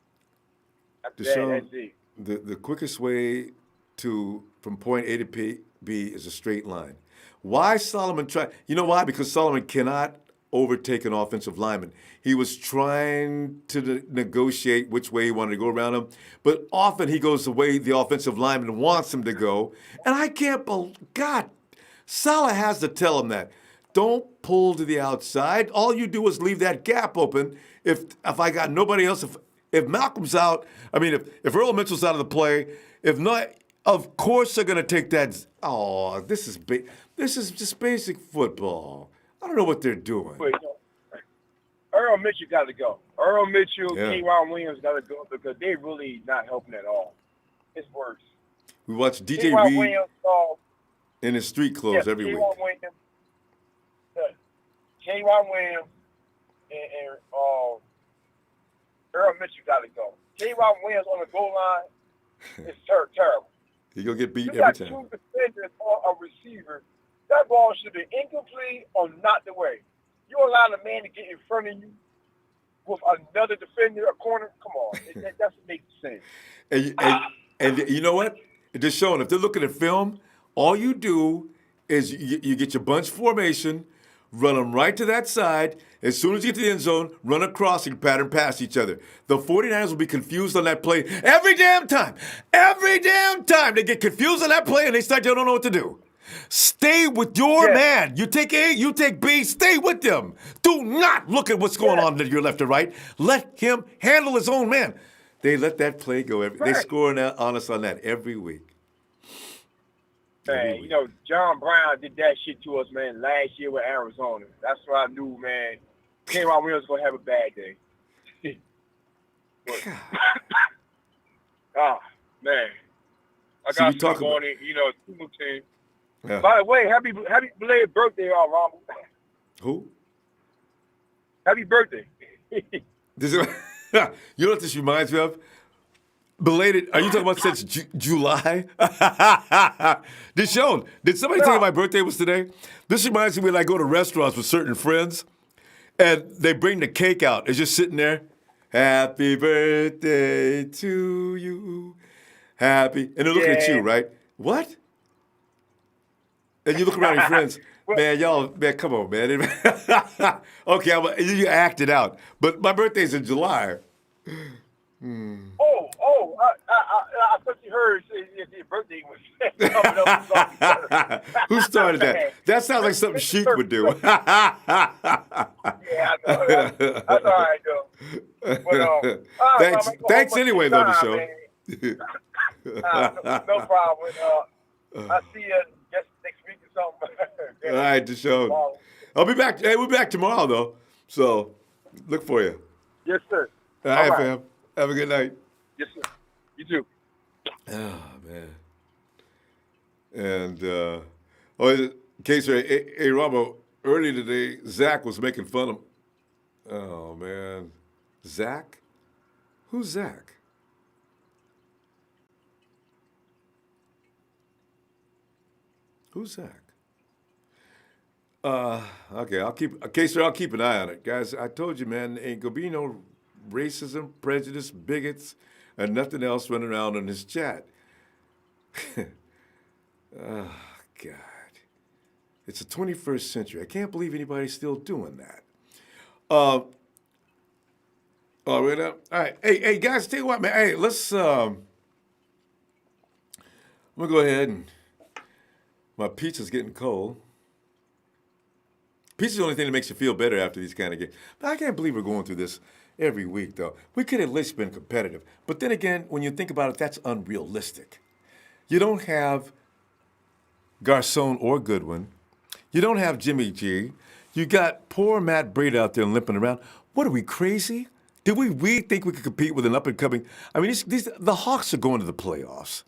after Deshaun, that's it. the quickest way from point A to B is a straight line. Why Solomon try? You know why? Because Solomon cannot overtake an offensive lineman. He was trying to negotiate which way he wanted to go around him, but often he goes the way the offensive lineman wants him to go. And I can't believe, God, Salah has to tell him that. Don't pull to the outside. All you do is leave that gap open. If I got nobody else, if Malcolm's out, I mean, if Earl Mitchell's out of the play, if not, Of course they're going to take that. Oh, this is just basic football. I don't know what they're doing. Wait, no. Earl Mitchell got to go. Earl Mitchell, Yeah. K'Ron Williams got to go because they really not helping at all. It's worse. We watch DJ K'Ron Reed Williams, in his street clothes every week. K'Ron Williams, K'Ron Williams, and Earl Mitchell got to go. K'Ron Williams on the goal line is terrible. He's going to get beat You got every time. two defenders or a receiver. That ball should be incomplete or not the way. You allow the man to get in front of you with another defender, a corner. Come on, that doesn't make sense. And you know what? It's just showing, if they're looking at film, all you do is you get your bunch formation, run them right to that side. As soon as you get to the end zone, run a crossing pattern past each other. The 49ers will be confused on that play every damn time. Every damn time they get confused on that play and they don't know what to do. Stay with your man. You take A, you take B, stay with them. Do not look at what's going on to your left or right. Let him handle his own man. They let that play go. They score on us on that every week. Man, you know, John Brown did that shit to us, man, last year with Arizona. That's what I knew, man. K'Ron Williams going to have a bad day. Man. I got some going in, you know, two team. Yeah. By the way, happy belated birthday, Ronbo. Who? Happy birthday. You know what this reminds me of? Belated, are you talking about since July? Deshaun, did somebody tell you my birthday was today? This reminds me when I go to restaurants with certain friends and they bring the cake out. It's just sitting there. Happy birthday to you. Happy. And they're looking at you, right? What? And you look around at your friends. Man, come on, man. Okay, you act it out. But my birthday's in July. I thought you heard your birthday was coming up. Who started that? That sounds like something Sheik would do. Yeah, I know. That's all right, though. But, thanks anyway, though, the show. No problem. I'll see you just next week or something. All right, Deshaun. I'll be back. Hey, we'll be back tomorrow, though. So look for you. Yes, sir. All right, fam. Have a good night. Yes, sir. You too. Oh, man. And, Casey, hey, Ronbo, earlier today, Zach was making fun of, oh, man. Zach? Who's Zach? Who's Zach? Okay, I'll keep an eye on it. Guys, I told you, man, ain't gonna be no racism, prejudice, bigots, and nothing else running around in this chat. Oh, God. It's the 21st century. I can't believe anybody's still doing that. All right. Hey, guys, tell you what, man. Hey, let's, I'm going to go ahead and, my pizza's getting cold. Pizza's the only thing that makes you feel better after these kind of games. But I can't believe we're going through this every week, though. We could at least been competitive. But then again, when you think about it, that's unrealistic. You don't have Garcon or Goodwin. You don't have Jimmy G. You got poor Matt Breida out there limping around. What are we, crazy? Did we really think we could compete with an up-and-coming? I mean, the Hawks are going to the playoffs.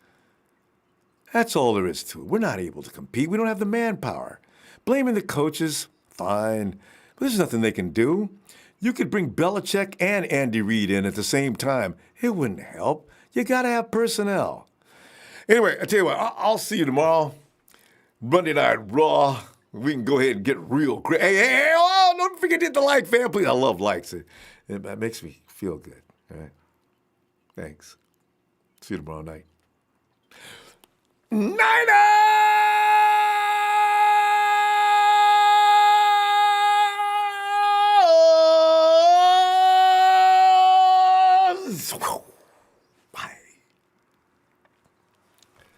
That's all there is to it. We're not able to compete. We don't have the manpower. Blaming the coaches, fine. But there's nothing they can do. You could bring Belichick and Andy Reid in at the same time. It wouldn't help. You got to have personnel. Anyway, I tell you what, I'll see you tomorrow. Monday Night Raw. We can go ahead and get real great. Hey, don't forget to hit the like, fam. Please, I love likes. It makes me feel good. All right. Thanks. See you tomorrow night. Niners!